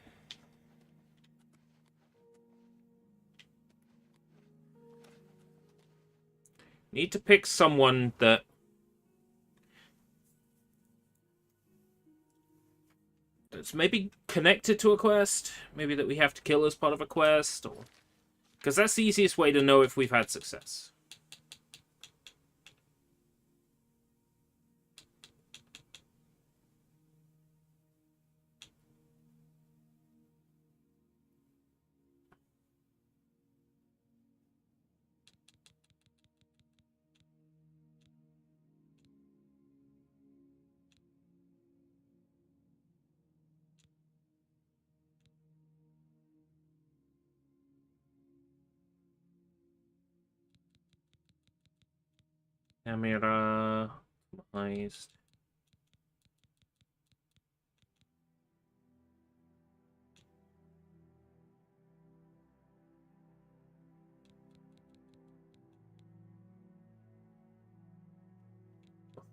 [SPEAKER 1] Need to pick someone that's maybe connected to a quest. Maybe that we have to kill as part of a quest. Or because that's the easiest way to know if we've had success. Camera optimized.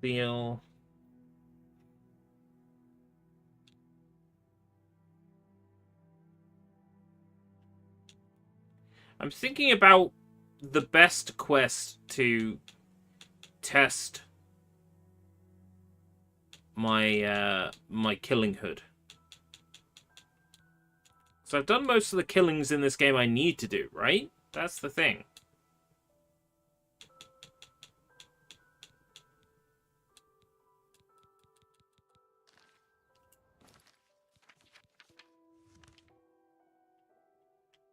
[SPEAKER 1] Feel. I'm thinking about the best quest to test my my killing hood. So I've done most of the killings in this game I need to do, right? That's the thing.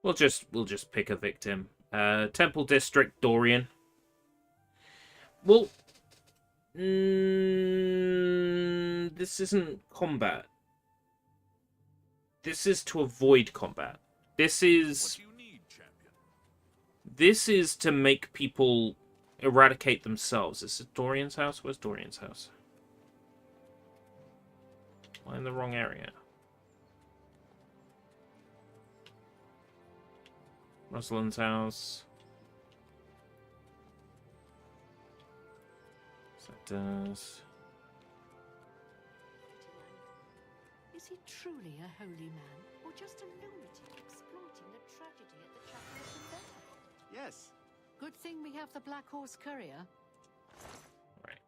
[SPEAKER 1] We'll just pick a victim. Temple District, Dorian. Well, this isn't combat. This is to avoid combat. This is...
[SPEAKER 5] What do you need, champion?
[SPEAKER 1] This is to make people eradicate themselves. Is it Dorian's house? Where's Dorian's house? Am I in the wrong area? Rosalind's house. So it does.
[SPEAKER 11] Is he truly a holy man, or just a lunatic exploiting the tragedy at the Chapel of the Fair?
[SPEAKER 9] Yes.
[SPEAKER 11] Good thing we have the Black Horse Courier.
[SPEAKER 1] Right.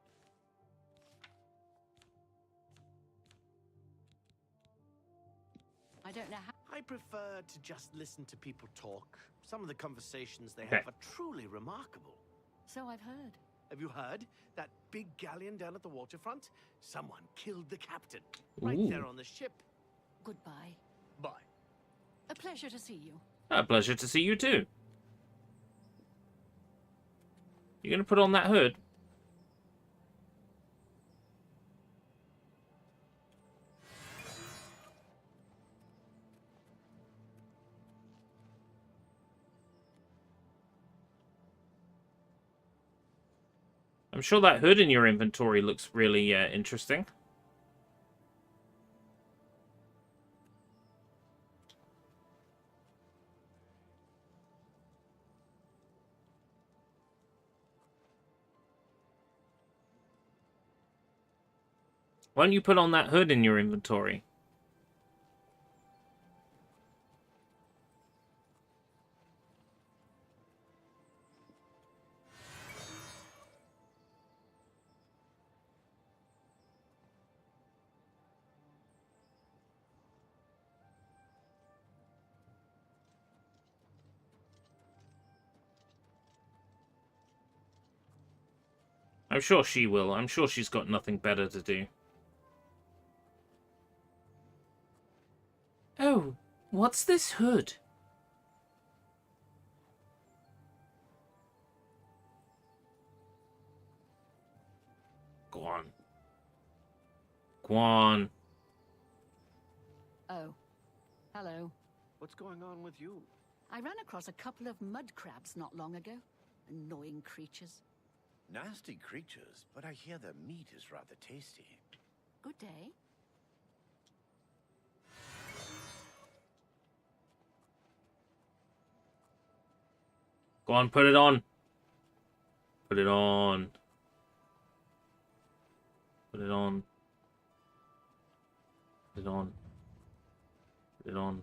[SPEAKER 11] I don't know how.
[SPEAKER 9] I prefer to just listen to people talk. Some of the conversations they have are truly remarkable.
[SPEAKER 11] So I've heard.
[SPEAKER 9] Have you heard? That big galleon down at the waterfront? Someone killed the captain. Right
[SPEAKER 1] Ooh.
[SPEAKER 9] there on the ship.
[SPEAKER 11] Goodbye.
[SPEAKER 9] Bye.
[SPEAKER 11] A pleasure to see you.
[SPEAKER 1] A pleasure to see you too. You gonna put on that hood? I'm sure that hood in your inventory looks really interesting. Why don't you put on that hood in your inventory? I'm sure she will. I'm sure she's got nothing better to do. Oh, what's this hood? Go on. Go on.
[SPEAKER 11] Oh. Hello.
[SPEAKER 9] What's going on with you?
[SPEAKER 11] I ran across a couple of mud crabs not long ago. Annoying creatures.
[SPEAKER 10] Nasty creatures, but I hear their meat is rather tasty.
[SPEAKER 11] Good day.
[SPEAKER 1] Go on, put it on. Put it on. Put it on. Put it on. Put it on.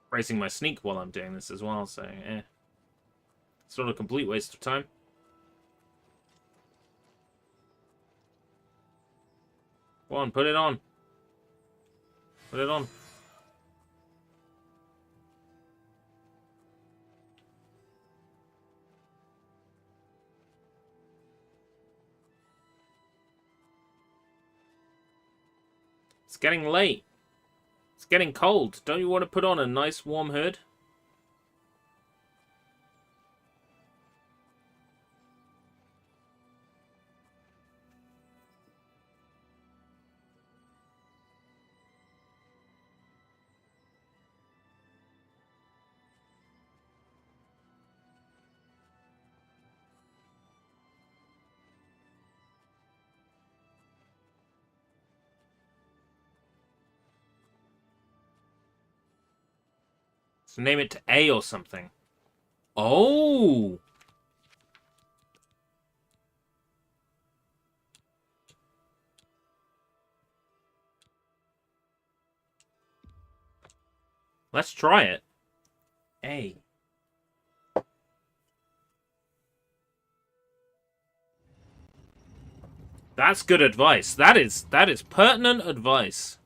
[SPEAKER 1] Bracing my sneak while I'm doing this as well, so it's not a complete waste of time. Go on, put it on. Put it on. It's getting late. It's getting cold. Don't you want to put on a nice warm hood? So name it to A or something. Oh! Let's try it. A. That's good advice. That is pertinent advice.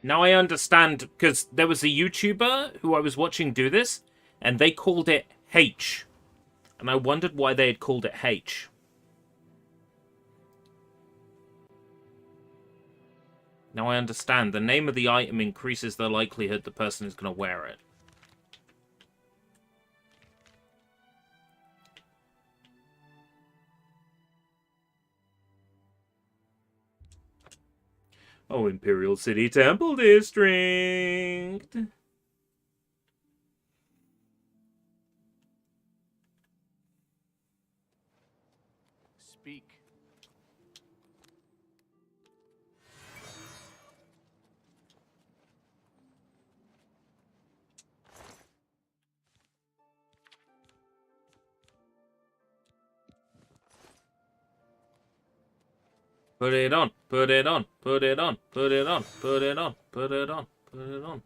[SPEAKER 1] Now I understand, because there was a YouTuber who I was watching do this, and they called it H. And I wondered why they had called it H. Now I understand. The name of the item increases the likelihood the person is going to wear it. Oh, Imperial City Temple District.
[SPEAKER 9] Speak.
[SPEAKER 1] Put it on, put it on, put it on, put it on, put it on, put it on, put it on.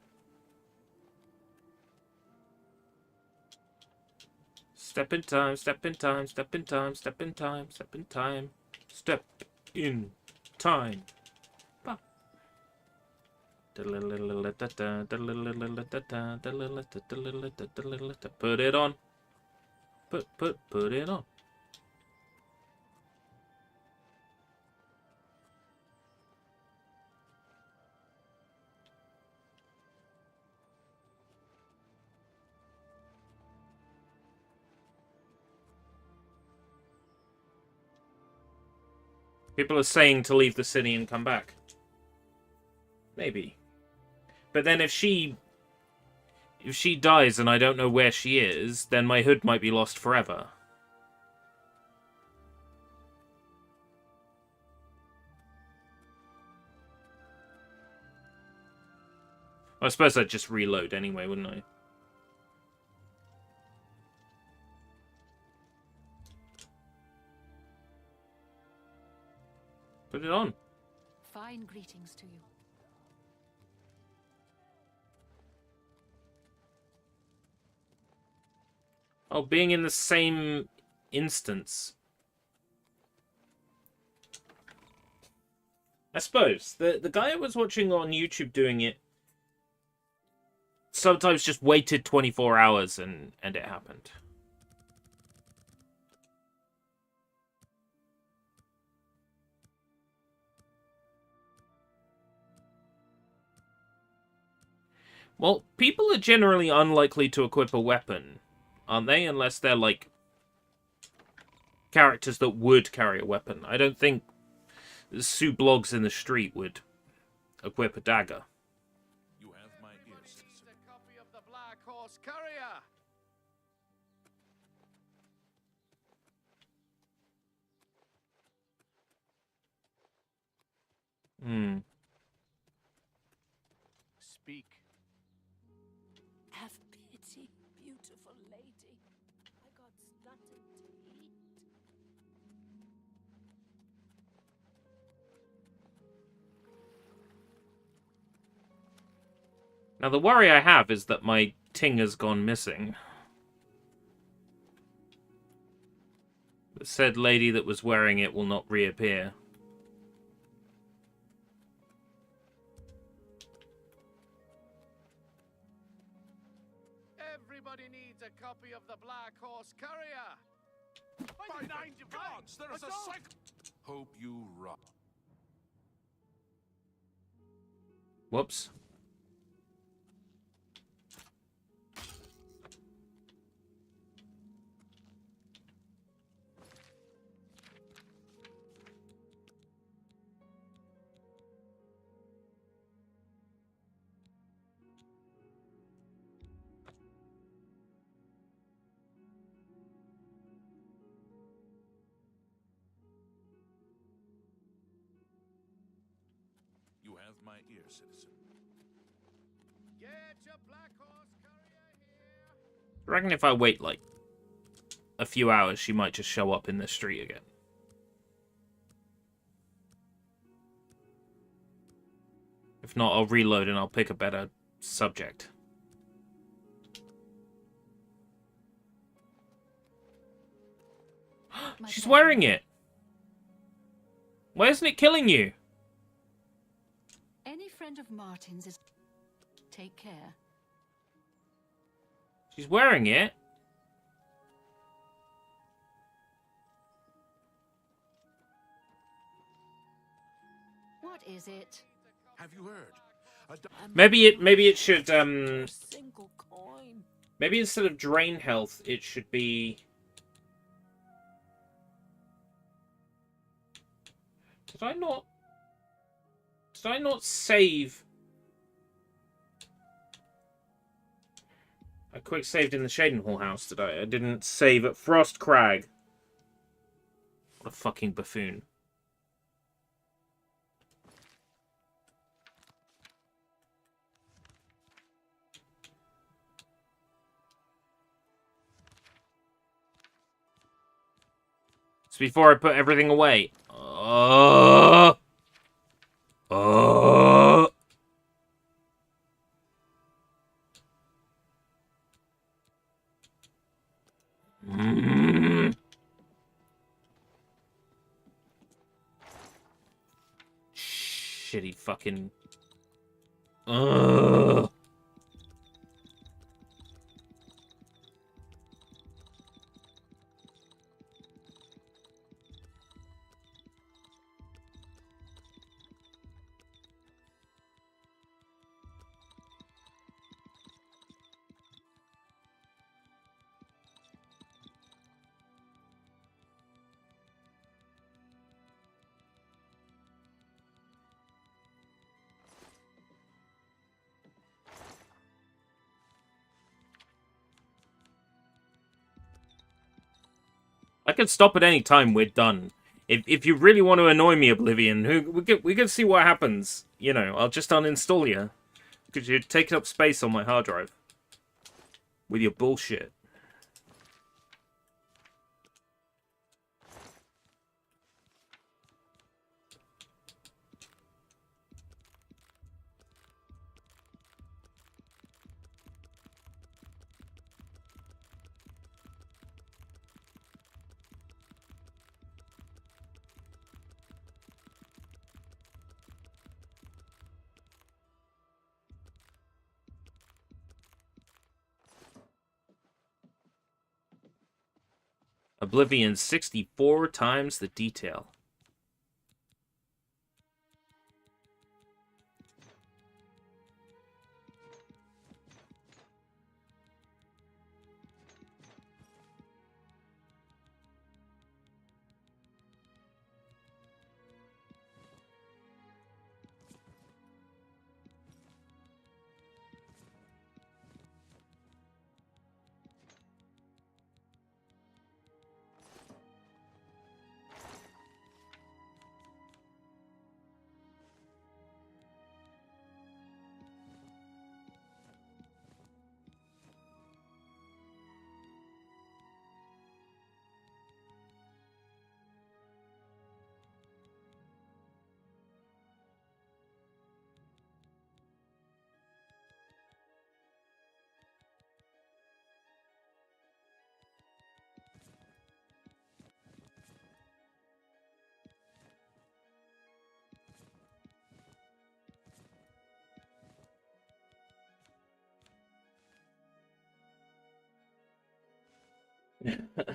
[SPEAKER 1] Step in time, step in time, step in time, step in time, step in time, step in time. Put it on. Put it on. People are saying to leave the city and come back. Maybe. But then if she dies and I don't know where she is, then my hood might be lost forever. I suppose I'd just reload anyway, wouldn't I? Put it on.
[SPEAKER 11] Fine greetings to you.
[SPEAKER 1] Oh, being in the same instance. I suppose. The guy I was watching on YouTube doing it sometimes just waited 24 hours and it happened. Well, people are generally unlikely to equip a weapon, aren't they? Unless they're, like, characters that would carry a weapon. I don't think Sue Blogs in the street would equip a dagger.
[SPEAKER 5] You have my ear, citizen.
[SPEAKER 9] A copy of the Black Horse Courier. Speak.
[SPEAKER 2] Have pity, beautiful lady. I got nothing to eat.
[SPEAKER 1] Now, the worry I have is that my ting has gone missing. The said lady that was wearing it will not reappear.
[SPEAKER 9] Everybody needs a copy of the Black Horse Courier.
[SPEAKER 5] By the gods, there is a cycle. Hope you rot.
[SPEAKER 1] Whoops.
[SPEAKER 5] You have my ear, citizen.
[SPEAKER 9] Get your Black Horse Courier here.
[SPEAKER 1] I reckon if I wait, like, a few hours, she might just show up in the street again. If not, I'll reload and I'll pick a better subject. She's wearing it! Why isn't it killing you?
[SPEAKER 11] Any friend of Martin's is... Take care.
[SPEAKER 1] She's wearing it.
[SPEAKER 11] What is it?
[SPEAKER 5] Have you heard?
[SPEAKER 1] Maybe it should maybe instead of drain health it should be... Did I not save? I quick saved in the Shadenhall house today. I didn't save at Frost Crag. What a fucking buffoon. It's before I put everything away. Shitty fucking... I can stop at any time. We're done. If you really want to annoy me, Oblivion, we can see what happens. You know, I'll just uninstall you. Because you're taking up space on my hard drive. With your bullshit. Oblivion 64 times the detail.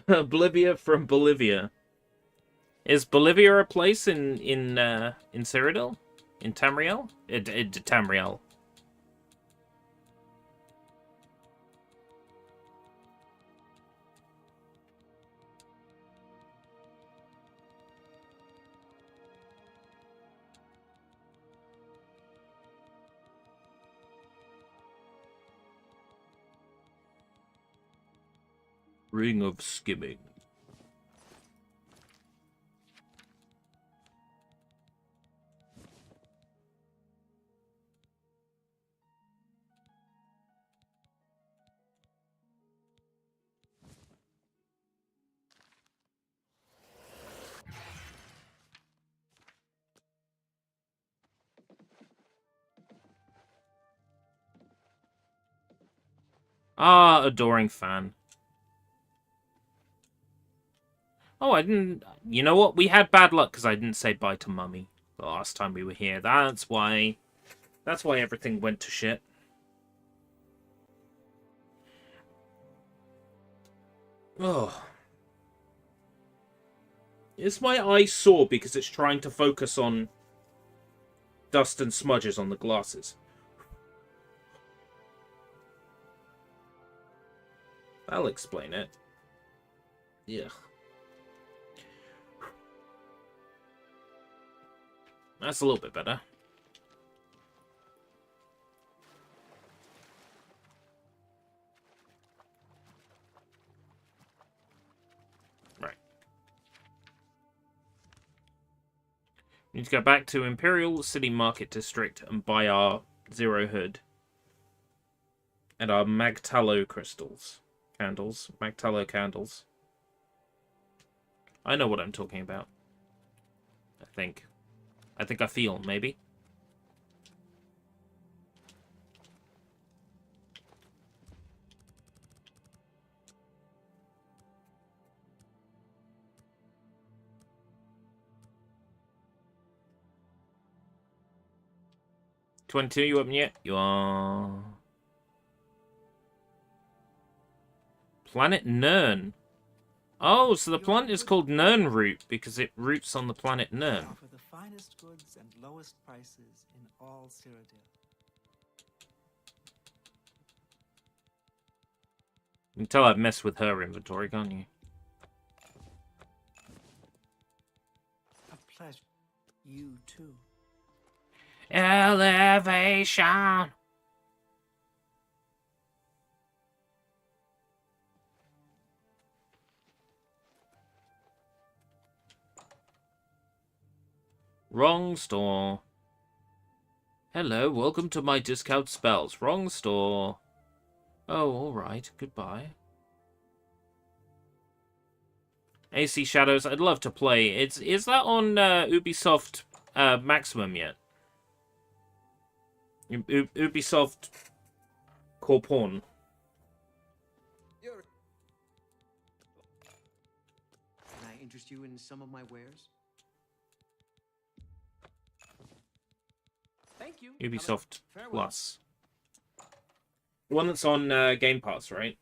[SPEAKER 1] Oblivia from Bolivia. Is Bolivia a place in Cyrodiil? In Tamriel? Tamriel. Ring of Skimming. Ah, adoring fan. Oh, I didn't... You know what? We had bad luck because I didn't say bye to Mummy the last time we were here. That's why That's why everything went to shit. Oh. Is my eye sore because it's trying to focus on dust and smudges on the glasses? I'll explain it. Yeah. That's a little bit better. Right. Need to go back to Imperial City Market District and buy our Zero Hood. And our Magtallo crystals. Candles. Magtallo candles. I know what I'm talking about. I think I feel, maybe. $22, you open yet? You are... Planet Nern. Oh, so the plant is called Nern Root because it roots on the planet Nern.
[SPEAKER 13] For the finest goods and lowest prices in all Cyrodiil.
[SPEAKER 1] You can tell I've messed with her inventory, can't you?
[SPEAKER 13] A pleasure. You too.
[SPEAKER 1] Elevation. Wrong store. Hello, welcome to my discount spells. Wrong store. Oh, alright. Goodbye. AC Shadows, I'd love to play. Is that on Ubisoft Maximum yet? Ubisoft Corporn.
[SPEAKER 15] Can I interest you in some of my wares?
[SPEAKER 13] Thank you.
[SPEAKER 1] Ubisoft Plus. The one that's on Game Pass, right?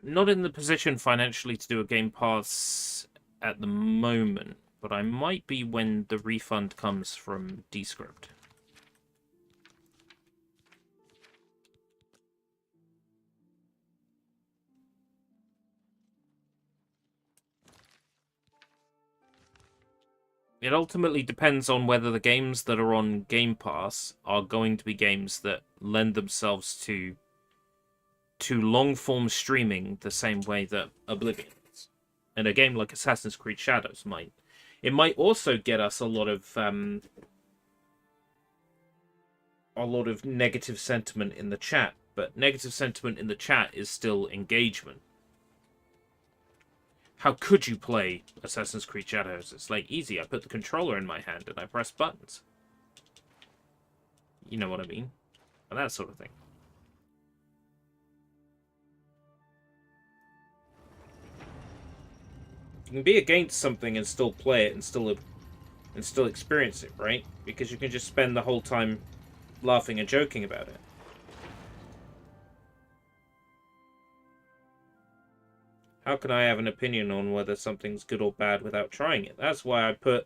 [SPEAKER 1] Not in the position financially to do a Game Pass at the moment, but I might be when the refund comes from Descript. It ultimately depends on whether the games that are on Game Pass are going to be games that lend themselves to long-form streaming the same way that Oblivion is. And a game like Assassin's Creed Shadows might. It might also get us a lot of negative sentiment in the chat, but negative sentiment in the chat is still engagement. How could you play Assassin's Creed Shadows? It's like easy. I put the controller in my hand and I press buttons. You know what I mean? And that sort of thing. You can be against something and still play it and still experience it, right? Because you can just spend the whole time laughing and joking about it. How can I have an opinion on whether something's good or bad without trying it? That's why I put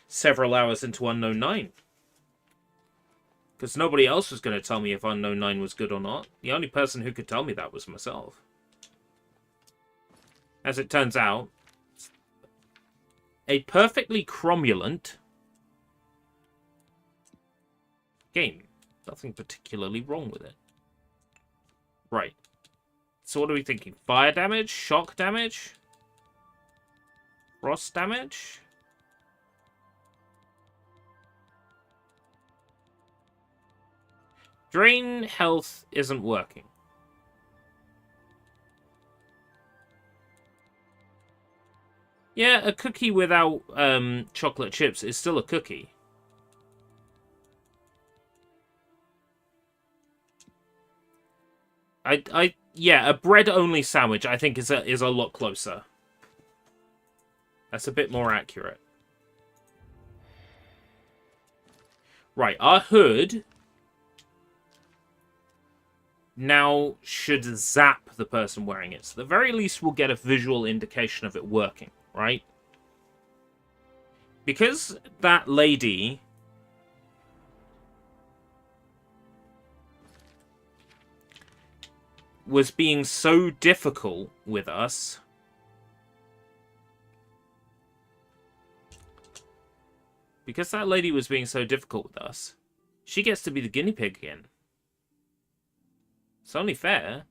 [SPEAKER 1] several hours into Unknown 9. Because nobody else was going to tell me if Unknown 9 was good or not. The only person who could tell me that was myself. As it turns out, a perfectly cromulent game. Nothing particularly wrong with it. Right. So what are we thinking? Fire damage? Shock damage? Frost damage? Drain health isn't working. Yeah, a cookie without chocolate chips is still a cookie. Yeah, a bread-only sandwich, I think, is a lot closer. That's a bit more accurate. Right, our hood now should zap the person wearing it. So at the very least, we'll get a visual indication of it working, right? Because that lady was being so difficult with us, she gets to be the guinea pig again. It's only fair.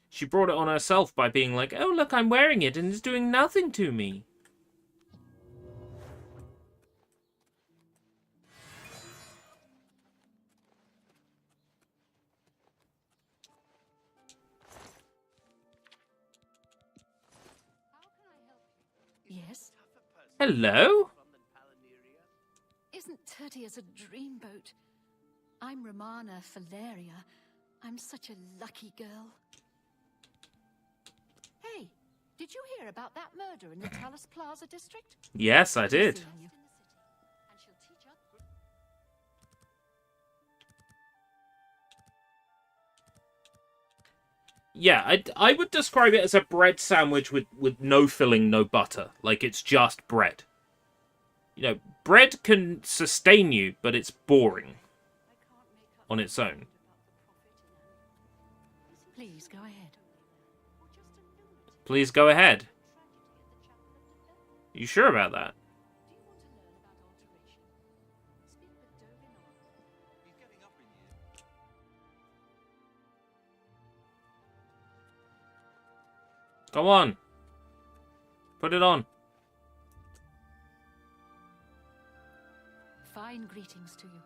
[SPEAKER 1] She brought it on herself by being like, oh, look, I'm wearing it and it's doing nothing to me.
[SPEAKER 11] Yes?
[SPEAKER 1] Hello?
[SPEAKER 11] Isn't Tertius a dreamboat? I'm Romana Valeria. I'm such a lucky girl. Hey, did you hear about that murder in the Talus Plaza district?
[SPEAKER 1] Yes, I did. Yeah, I would describe it as a bread sandwich with no filling, no butter. Like, it's just bread. You know, bread can sustain you, but it's boring on its own.
[SPEAKER 11] Please go ahead.
[SPEAKER 1] Please go ahead. You sure about that? Go on. Put it on.
[SPEAKER 11] Fine greetings to you.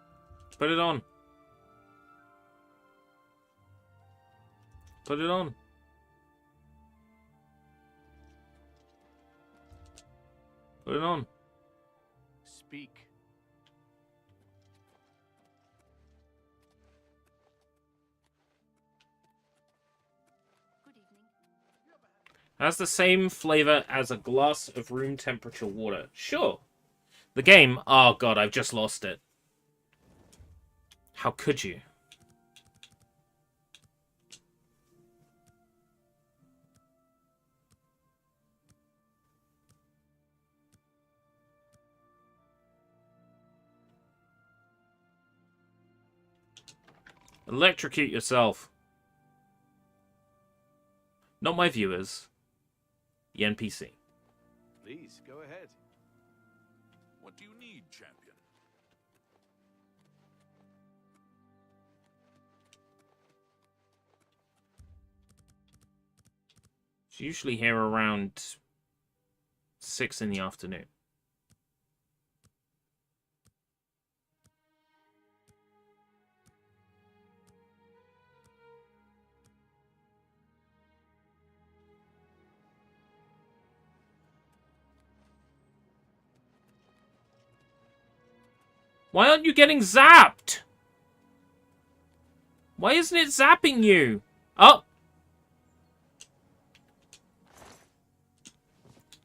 [SPEAKER 1] Put it on. Put it on. Put it on.
[SPEAKER 9] Speak.
[SPEAKER 1] Has the same flavor as a glass of room temperature water. Sure. The game, oh god, I've just lost it. How could you? Electrocute yourself. Not my viewers. The NPC.
[SPEAKER 10] Please, go ahead.
[SPEAKER 5] What do you need, champion?
[SPEAKER 1] It's usually here around 6 in the afternoon. Why aren't you getting zapped? Why isn't it zapping you? Oh!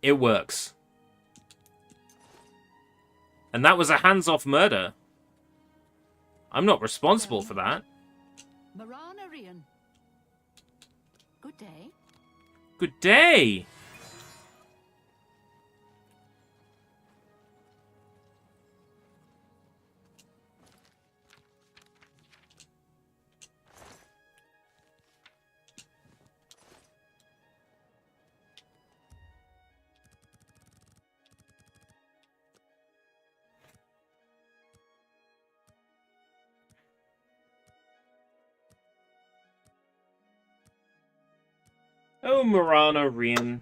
[SPEAKER 1] It works. And that was a hands-off murder. I'm not responsible for that.
[SPEAKER 11] Marana Rian. Good day.
[SPEAKER 1] Good day! Oh, Marana Rian.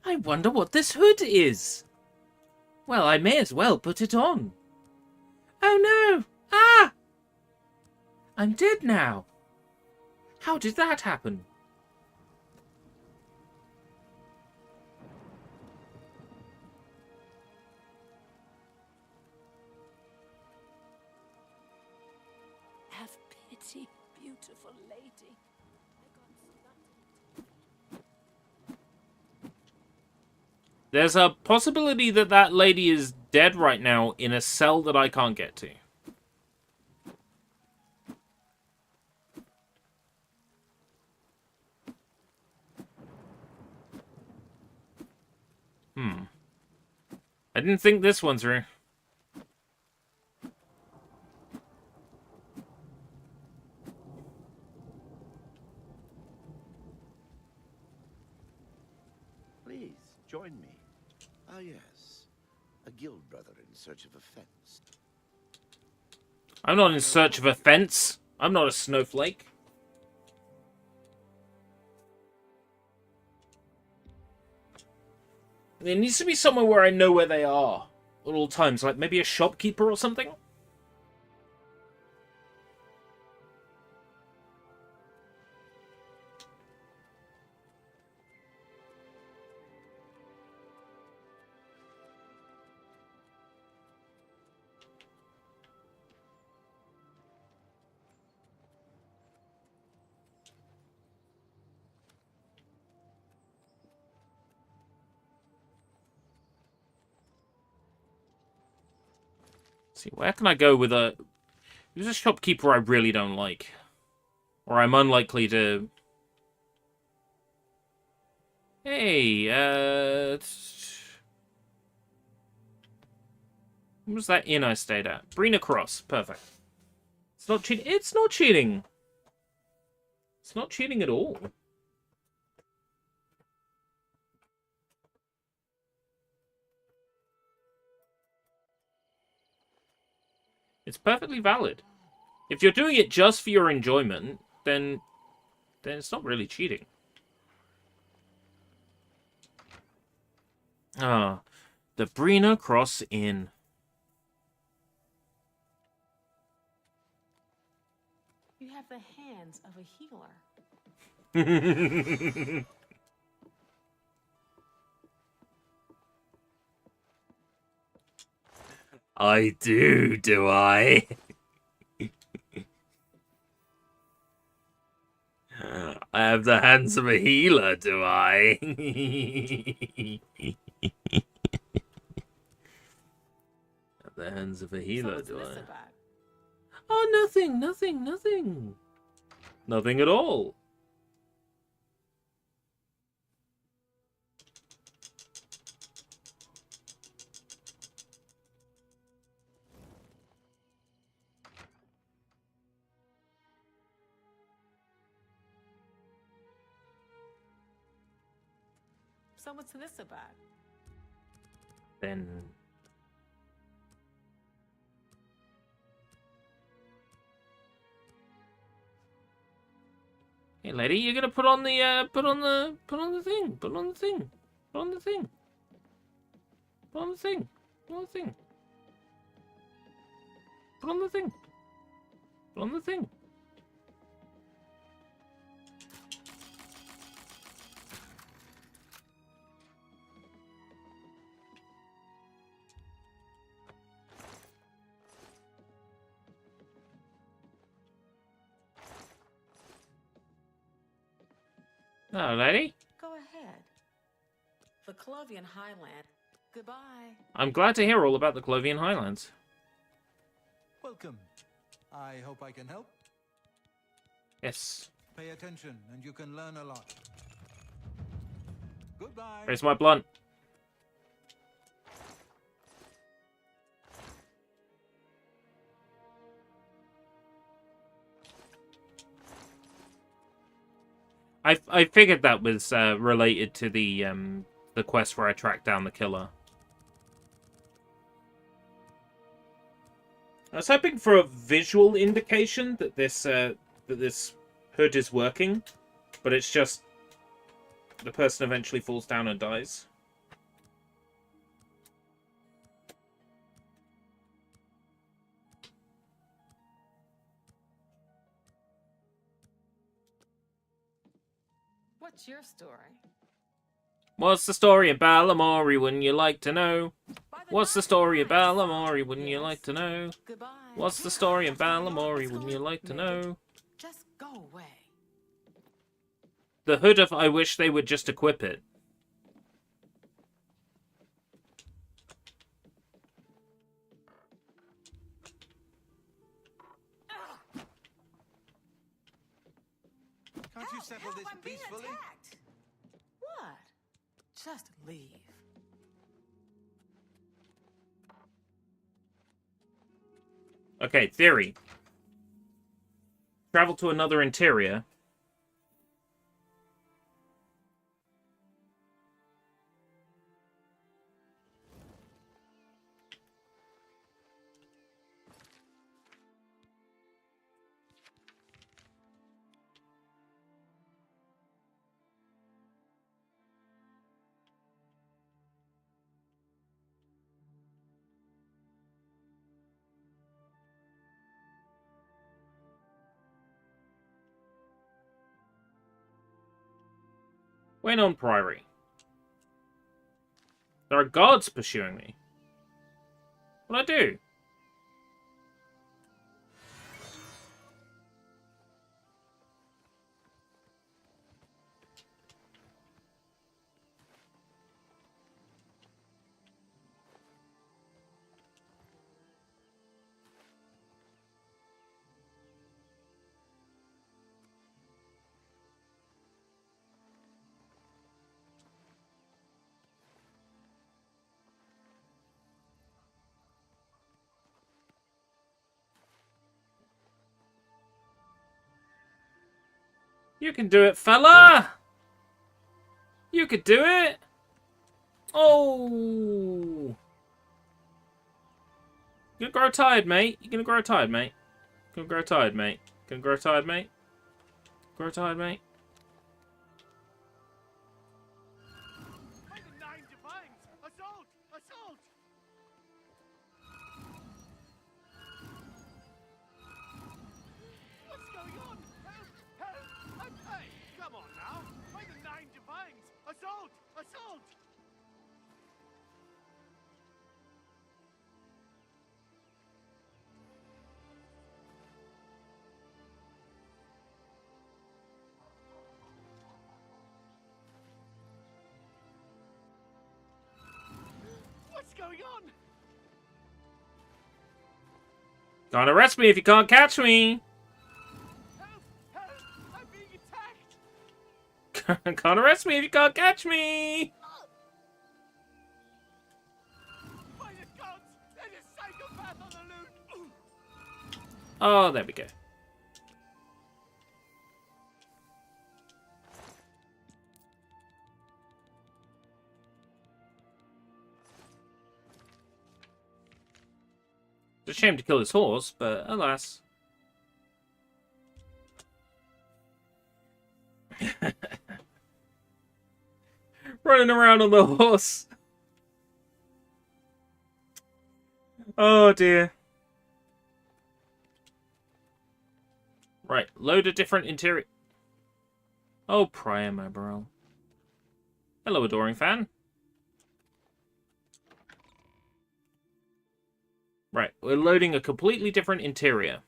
[SPEAKER 1] I wonder what this hood is. Well, I may as well put it on. Oh no! Ah! I'm dead now. How did that happen?
[SPEAKER 11] Have pity, beautiful lady.
[SPEAKER 1] There's a possibility that that lady is dead right now in a cell that I can't get to. I didn't think this one through.
[SPEAKER 16] Please, join me. Ah, yes. A guild brother in search of a fence.
[SPEAKER 1] I'm not in search of a fence. I'm not a snowflake. There needs to be somewhere where I know where they are at all times, like maybe a shopkeeper or something. See, where can I go with a... Who's a shopkeeper I really don't like? Or I'm unlikely to... Hey, what was that inn I stayed at? Brina Cross. Perfect. It's not cheating. It's not cheating. It's not cheating at all. It's perfectly valid. If you're doing it just for your enjoyment, then it's not really cheating. Ah, the Brina Cross Inn.
[SPEAKER 17] You have the hands of a healer.
[SPEAKER 1] I do I? I have the hands of a healer, do I? The hands of a healer, do I? Oh, nothing. Nothing at all.
[SPEAKER 17] So what's this about?
[SPEAKER 1] Then... Hey, lady, you're gonna put on the thing. Put on the thing. Put on the thing. Put on the thing. Put on the thing. Put on the thing. Put on the thing. Put on the thing. Oh, lady.
[SPEAKER 17] Go ahead. The Clovian Highland. Goodbye.
[SPEAKER 1] I'm glad to hear all about the Clovian Highlands.
[SPEAKER 14] Welcome. I hope I can help.
[SPEAKER 1] Yes.
[SPEAKER 14] Pay attention, and you can learn a lot. Goodbye.
[SPEAKER 1] Where's my blunt? I figured that was related to the quest where I tracked down the killer. I was hoping for a visual indication that this hood is working, but it's just the person eventually falls down and dies.
[SPEAKER 17] What's your story?
[SPEAKER 1] What's the story of Balamori, wouldn't you like to know? What's the story of Balamori, wouldn't you like to know? What's the story of Balamori, wouldn't you like to know?
[SPEAKER 17] Just go away.
[SPEAKER 1] The hood of I wish they would just equip it.
[SPEAKER 14] settle this
[SPEAKER 17] I'm being
[SPEAKER 14] peacefully?
[SPEAKER 17] attacked. What? Just leave.
[SPEAKER 1] Okay, theory. Travel to another interior. Went on Priory. There are guards pursuing me. What'd I do? You can do it, fella! You could do it! Oh! You're gonna grow tired, mate. You're gonna grow tired, mate. Gonna grow tired, mate. Gonna grow tired, mate. Grow tired, mate.
[SPEAKER 8] By the Nine Divines! Assault! Assault! What's going on? Help! Help! Hey, come on now! By the Nine Divines! Assault! Assault! What's going on?
[SPEAKER 1] Can't arrest me if you can't catch me!
[SPEAKER 8] Help! Help! I'm being attacked!
[SPEAKER 1] Can't arrest me if you can't catch me!
[SPEAKER 8] By the gods! There's a psychopath on the loose!
[SPEAKER 1] Oh, there we go. It's a shame to kill his horse, but alas. Running around on the horse. Oh dear. Right, load a different interior. Oh, Prior Mabarel. Hello, adoring fan. Right, we're loading a completely different interior.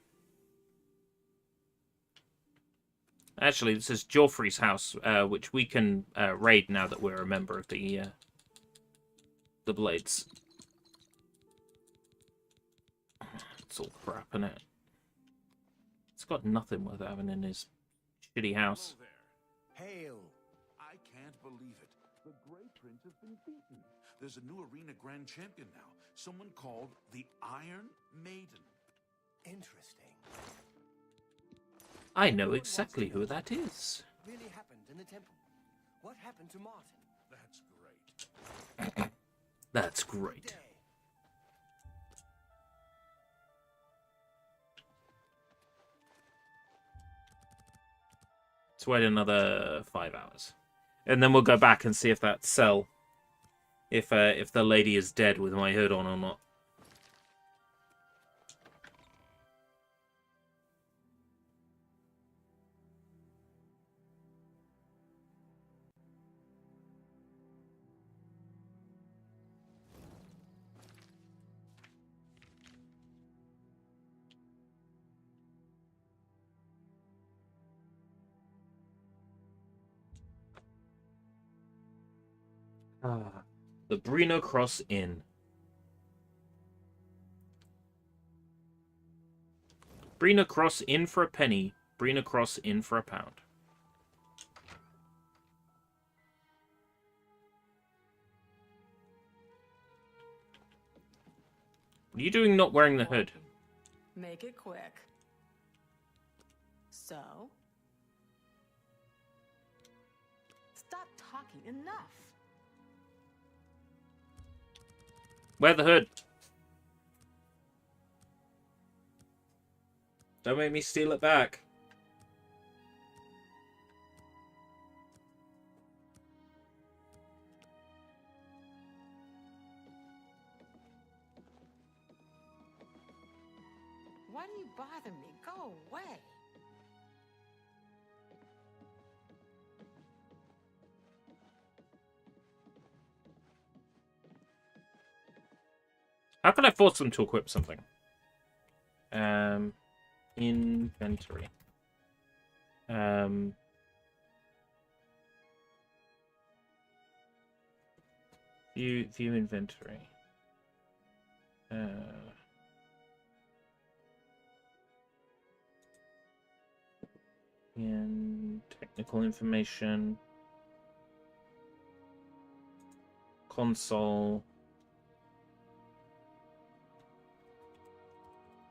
[SPEAKER 1] Actually, this is Joffrey's house, which we can raid now that we're a member of the Blades. It's all crap, isn't it? It's got nothing worth having in his shitty house.
[SPEAKER 5] Hail! I can't believe it. The Grey Prince has been beaten. There's a new arena grand champion now. Someone called the Iron Maiden.
[SPEAKER 6] Interesting.
[SPEAKER 1] I know exactly who that is.
[SPEAKER 6] Really happened in the temple. What happened to Martin?
[SPEAKER 5] That's great.
[SPEAKER 1] That's great. Let's wait another 5 hours. And then we'll go back and see if that cell... If the lady is dead with my hood on or not. The Brino Cross Inn. Brina Cross Inn for a penny. Brina Cross Inn for a pound. are you doing not wearing the hood?
[SPEAKER 17] Make it quick. So? Stop talking. Enough.
[SPEAKER 1] Wear the hood. Don't make me steal it back.
[SPEAKER 17] Why do you bother me? Go away.
[SPEAKER 1] How can I force them to equip something? Inventory. View inventory. And technical information. Console.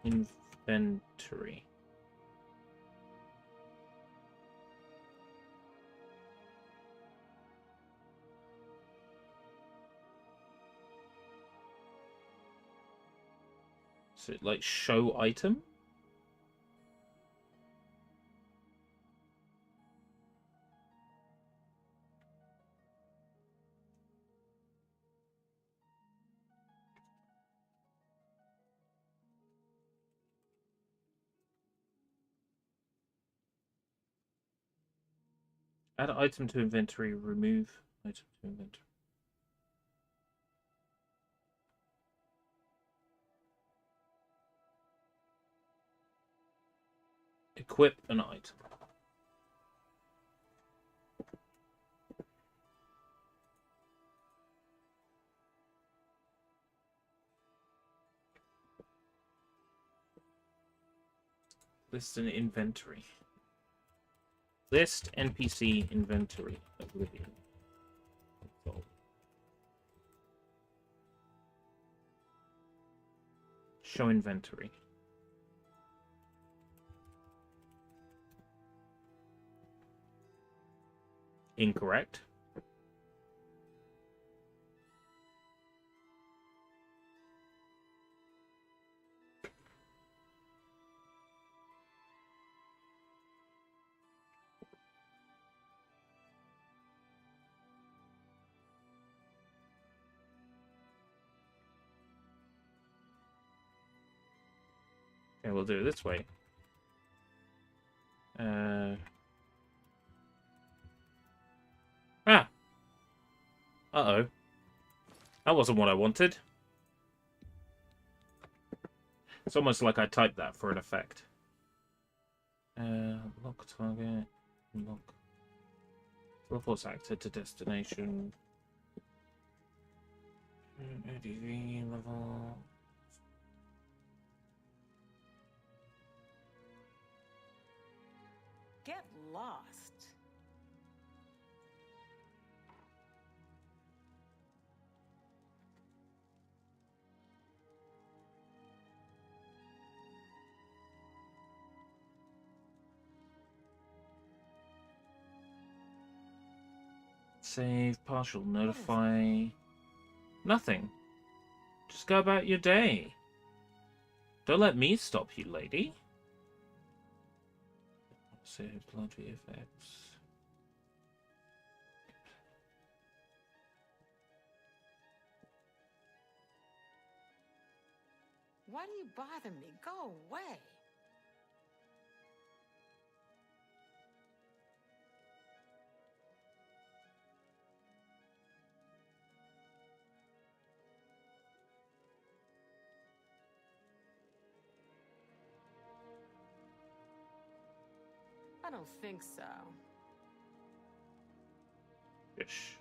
[SPEAKER 1] Inventory. So like show item? Add item to inventory, remove item to inventory. Equip an item. List an inventory. List NPC inventory. Oblivion. Show inventory. Incorrect. Okay, we'll do it this way. Uh-oh. That wasn't what I wanted. It's almost like I typed that for an effect. Lock target. Lock. Teleports actor to destination. ADV level.
[SPEAKER 17] Get lost.
[SPEAKER 1] Save, partial, notify. Nothing. Just go about your day. Don't let me stop you, lady. Save blood VFX.
[SPEAKER 17] Why do you bother me? Go away. I don't think so.
[SPEAKER 1] Ish.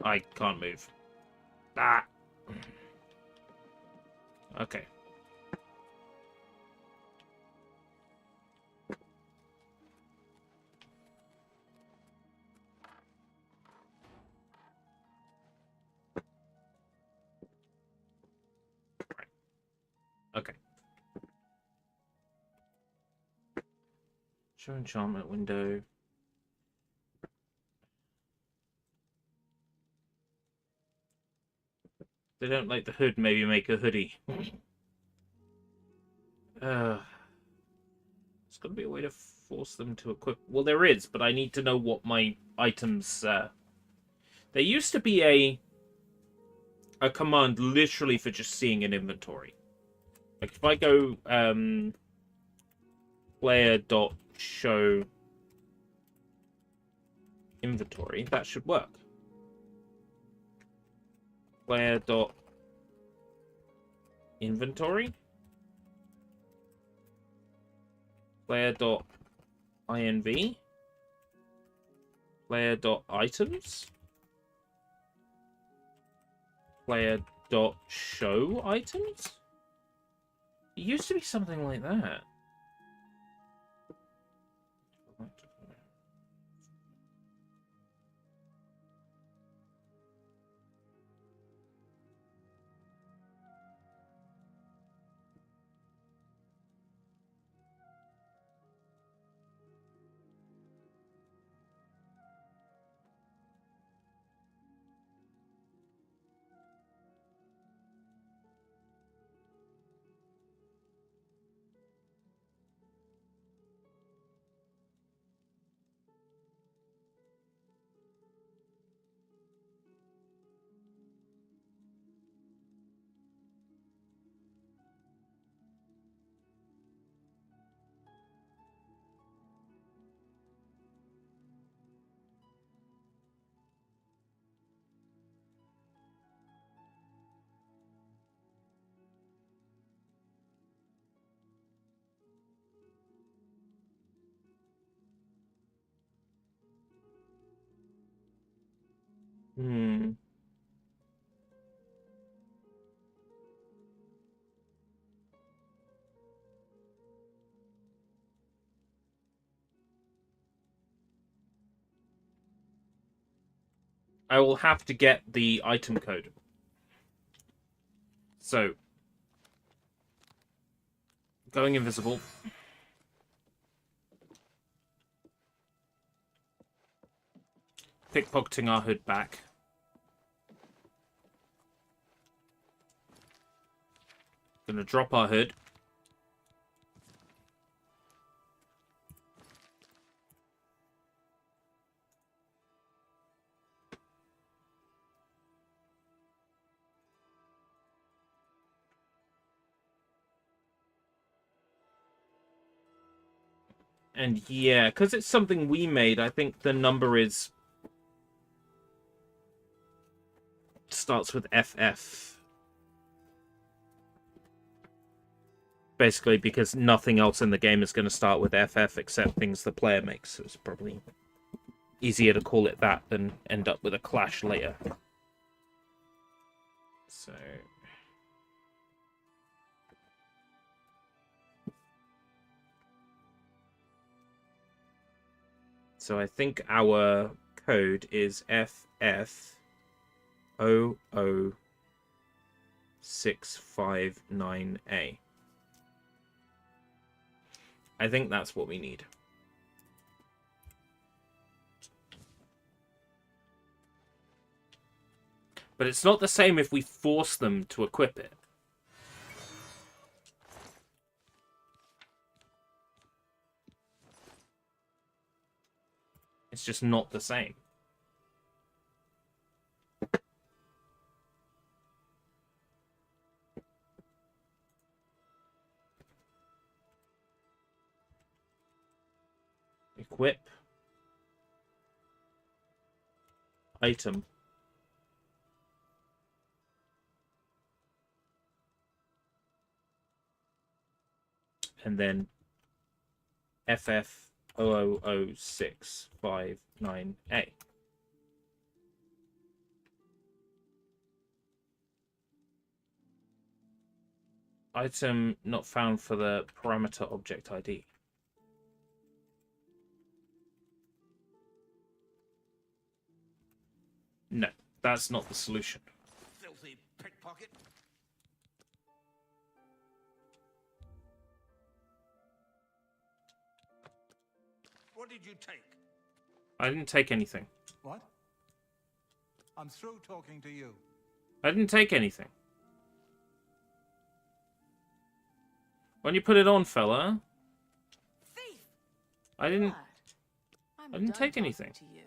[SPEAKER 1] I can't move. Ah. Okay. Okay. Show enchantment window. They don't like the hood, maybe make a hoodie. There's got to be a way to force them to equip. Well, there is, but I need to know what my items. There used to be a command literally for just seeing an inventory. Like if I go player.show inventory, that should work. Player.inventory. Player.inv. Player.items. Player.show items? It used to be something like that. Hmm. I will have to get the item code. So, going invisible. Pickpocketing our hood back. Gonna drop our hood. And yeah, because it's something we made, I think the number is... starts with FF. Basically, because nothing else in the game is going to start with FF except things the player makes. So it's probably easier to call it that than end up with a clash later. So... So I think our code is FF00659A. I think that's what we need. But it's not the same if we force them to equip it. It's just not the same. Equip. Item. And then FF00659A. Item not found for the parameter object ID. No, that's not the solution.
[SPEAKER 6] Filthy pickpocket.
[SPEAKER 14] What did you take?
[SPEAKER 1] I didn't take anything.
[SPEAKER 14] What? I'm through talking to you.
[SPEAKER 1] I didn't take anything. When you put it on, fella.
[SPEAKER 17] Thief!
[SPEAKER 1] I didn't.
[SPEAKER 17] What? I'm
[SPEAKER 1] I didn't
[SPEAKER 17] done
[SPEAKER 1] take
[SPEAKER 17] talking
[SPEAKER 1] anything.
[SPEAKER 17] to you.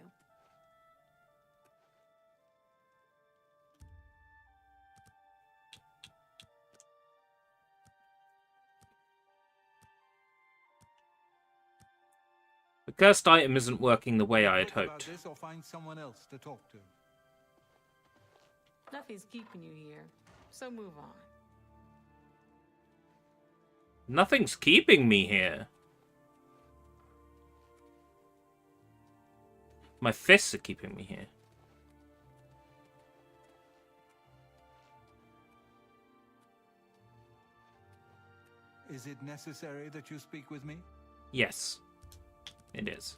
[SPEAKER 1] The cursed item isn't working the way I had
[SPEAKER 14] Talk about
[SPEAKER 1] hoped.
[SPEAKER 14] this or find someone else to talk to.
[SPEAKER 17] Nothing's keeping you here, so move on.
[SPEAKER 1] Nothing's keeping me here. My fists are keeping me here.
[SPEAKER 14] Is it necessary that you speak with me?
[SPEAKER 1] Yes, it is.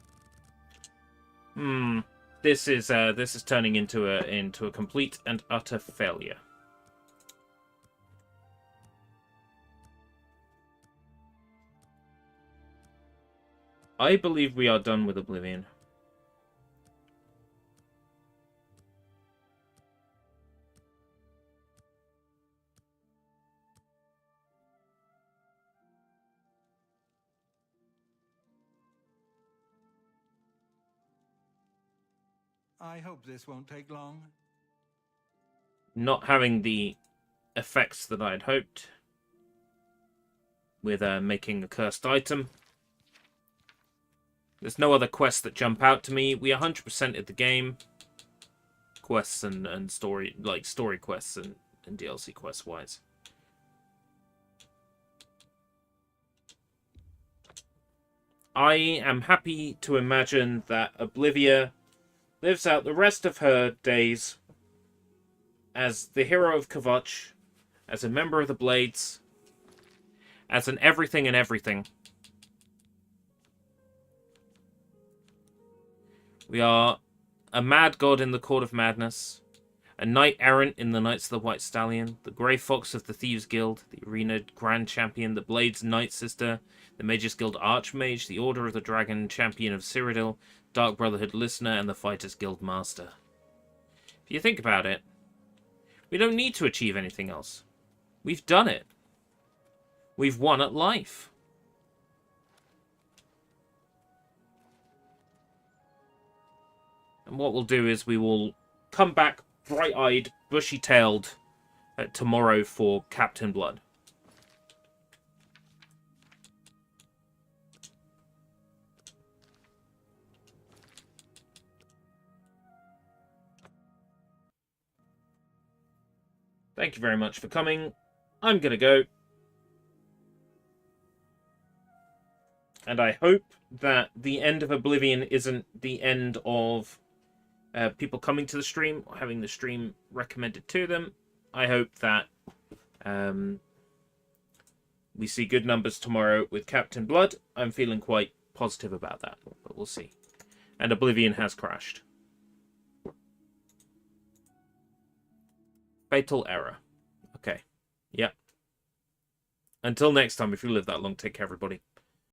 [SPEAKER 1] This is turning into a complete and utter failure. I believe we are done with Oblivion.
[SPEAKER 14] I hope this won't take long.
[SPEAKER 1] Not having the effects that I'd hoped with making a cursed item. There's no other quests that jump out to me. We 100% at the game. Quests and story, like story quests and DLC quests wise. I am happy to imagine that Oblivion lives out the rest of her days as the hero of Kvatch, as a member of the Blades, as an everything and everything. We are a mad god in the Court of Madness, a knight errant in the Knights of the White Stallion, the Grey Fox of the Thieves Guild, the Arena Grand Champion, the Blades Night Sister, the Mages Guild Archmage, the Order of the Dragon Champion of Cyrodiil, Dark Brotherhood Listener, and the Fighters Guild Master. If you think about it, we don't need to achieve anything else. We've done it. We've won at life. And what we'll do is we will come back bright-eyed, bushy-tailed tomorrow for Captain Blood. Thank you very much for coming. I'm going to go. And I hope that the end of Oblivion isn't the end of people coming to the stream or having the stream recommended to them. I hope that we see good numbers tomorrow with Captain Blood. I'm feeling quite positive about that, but we'll see. And Oblivion has crashed. Fatal error. Okay. Yep. Until next time, if you live that long, take care, everybody.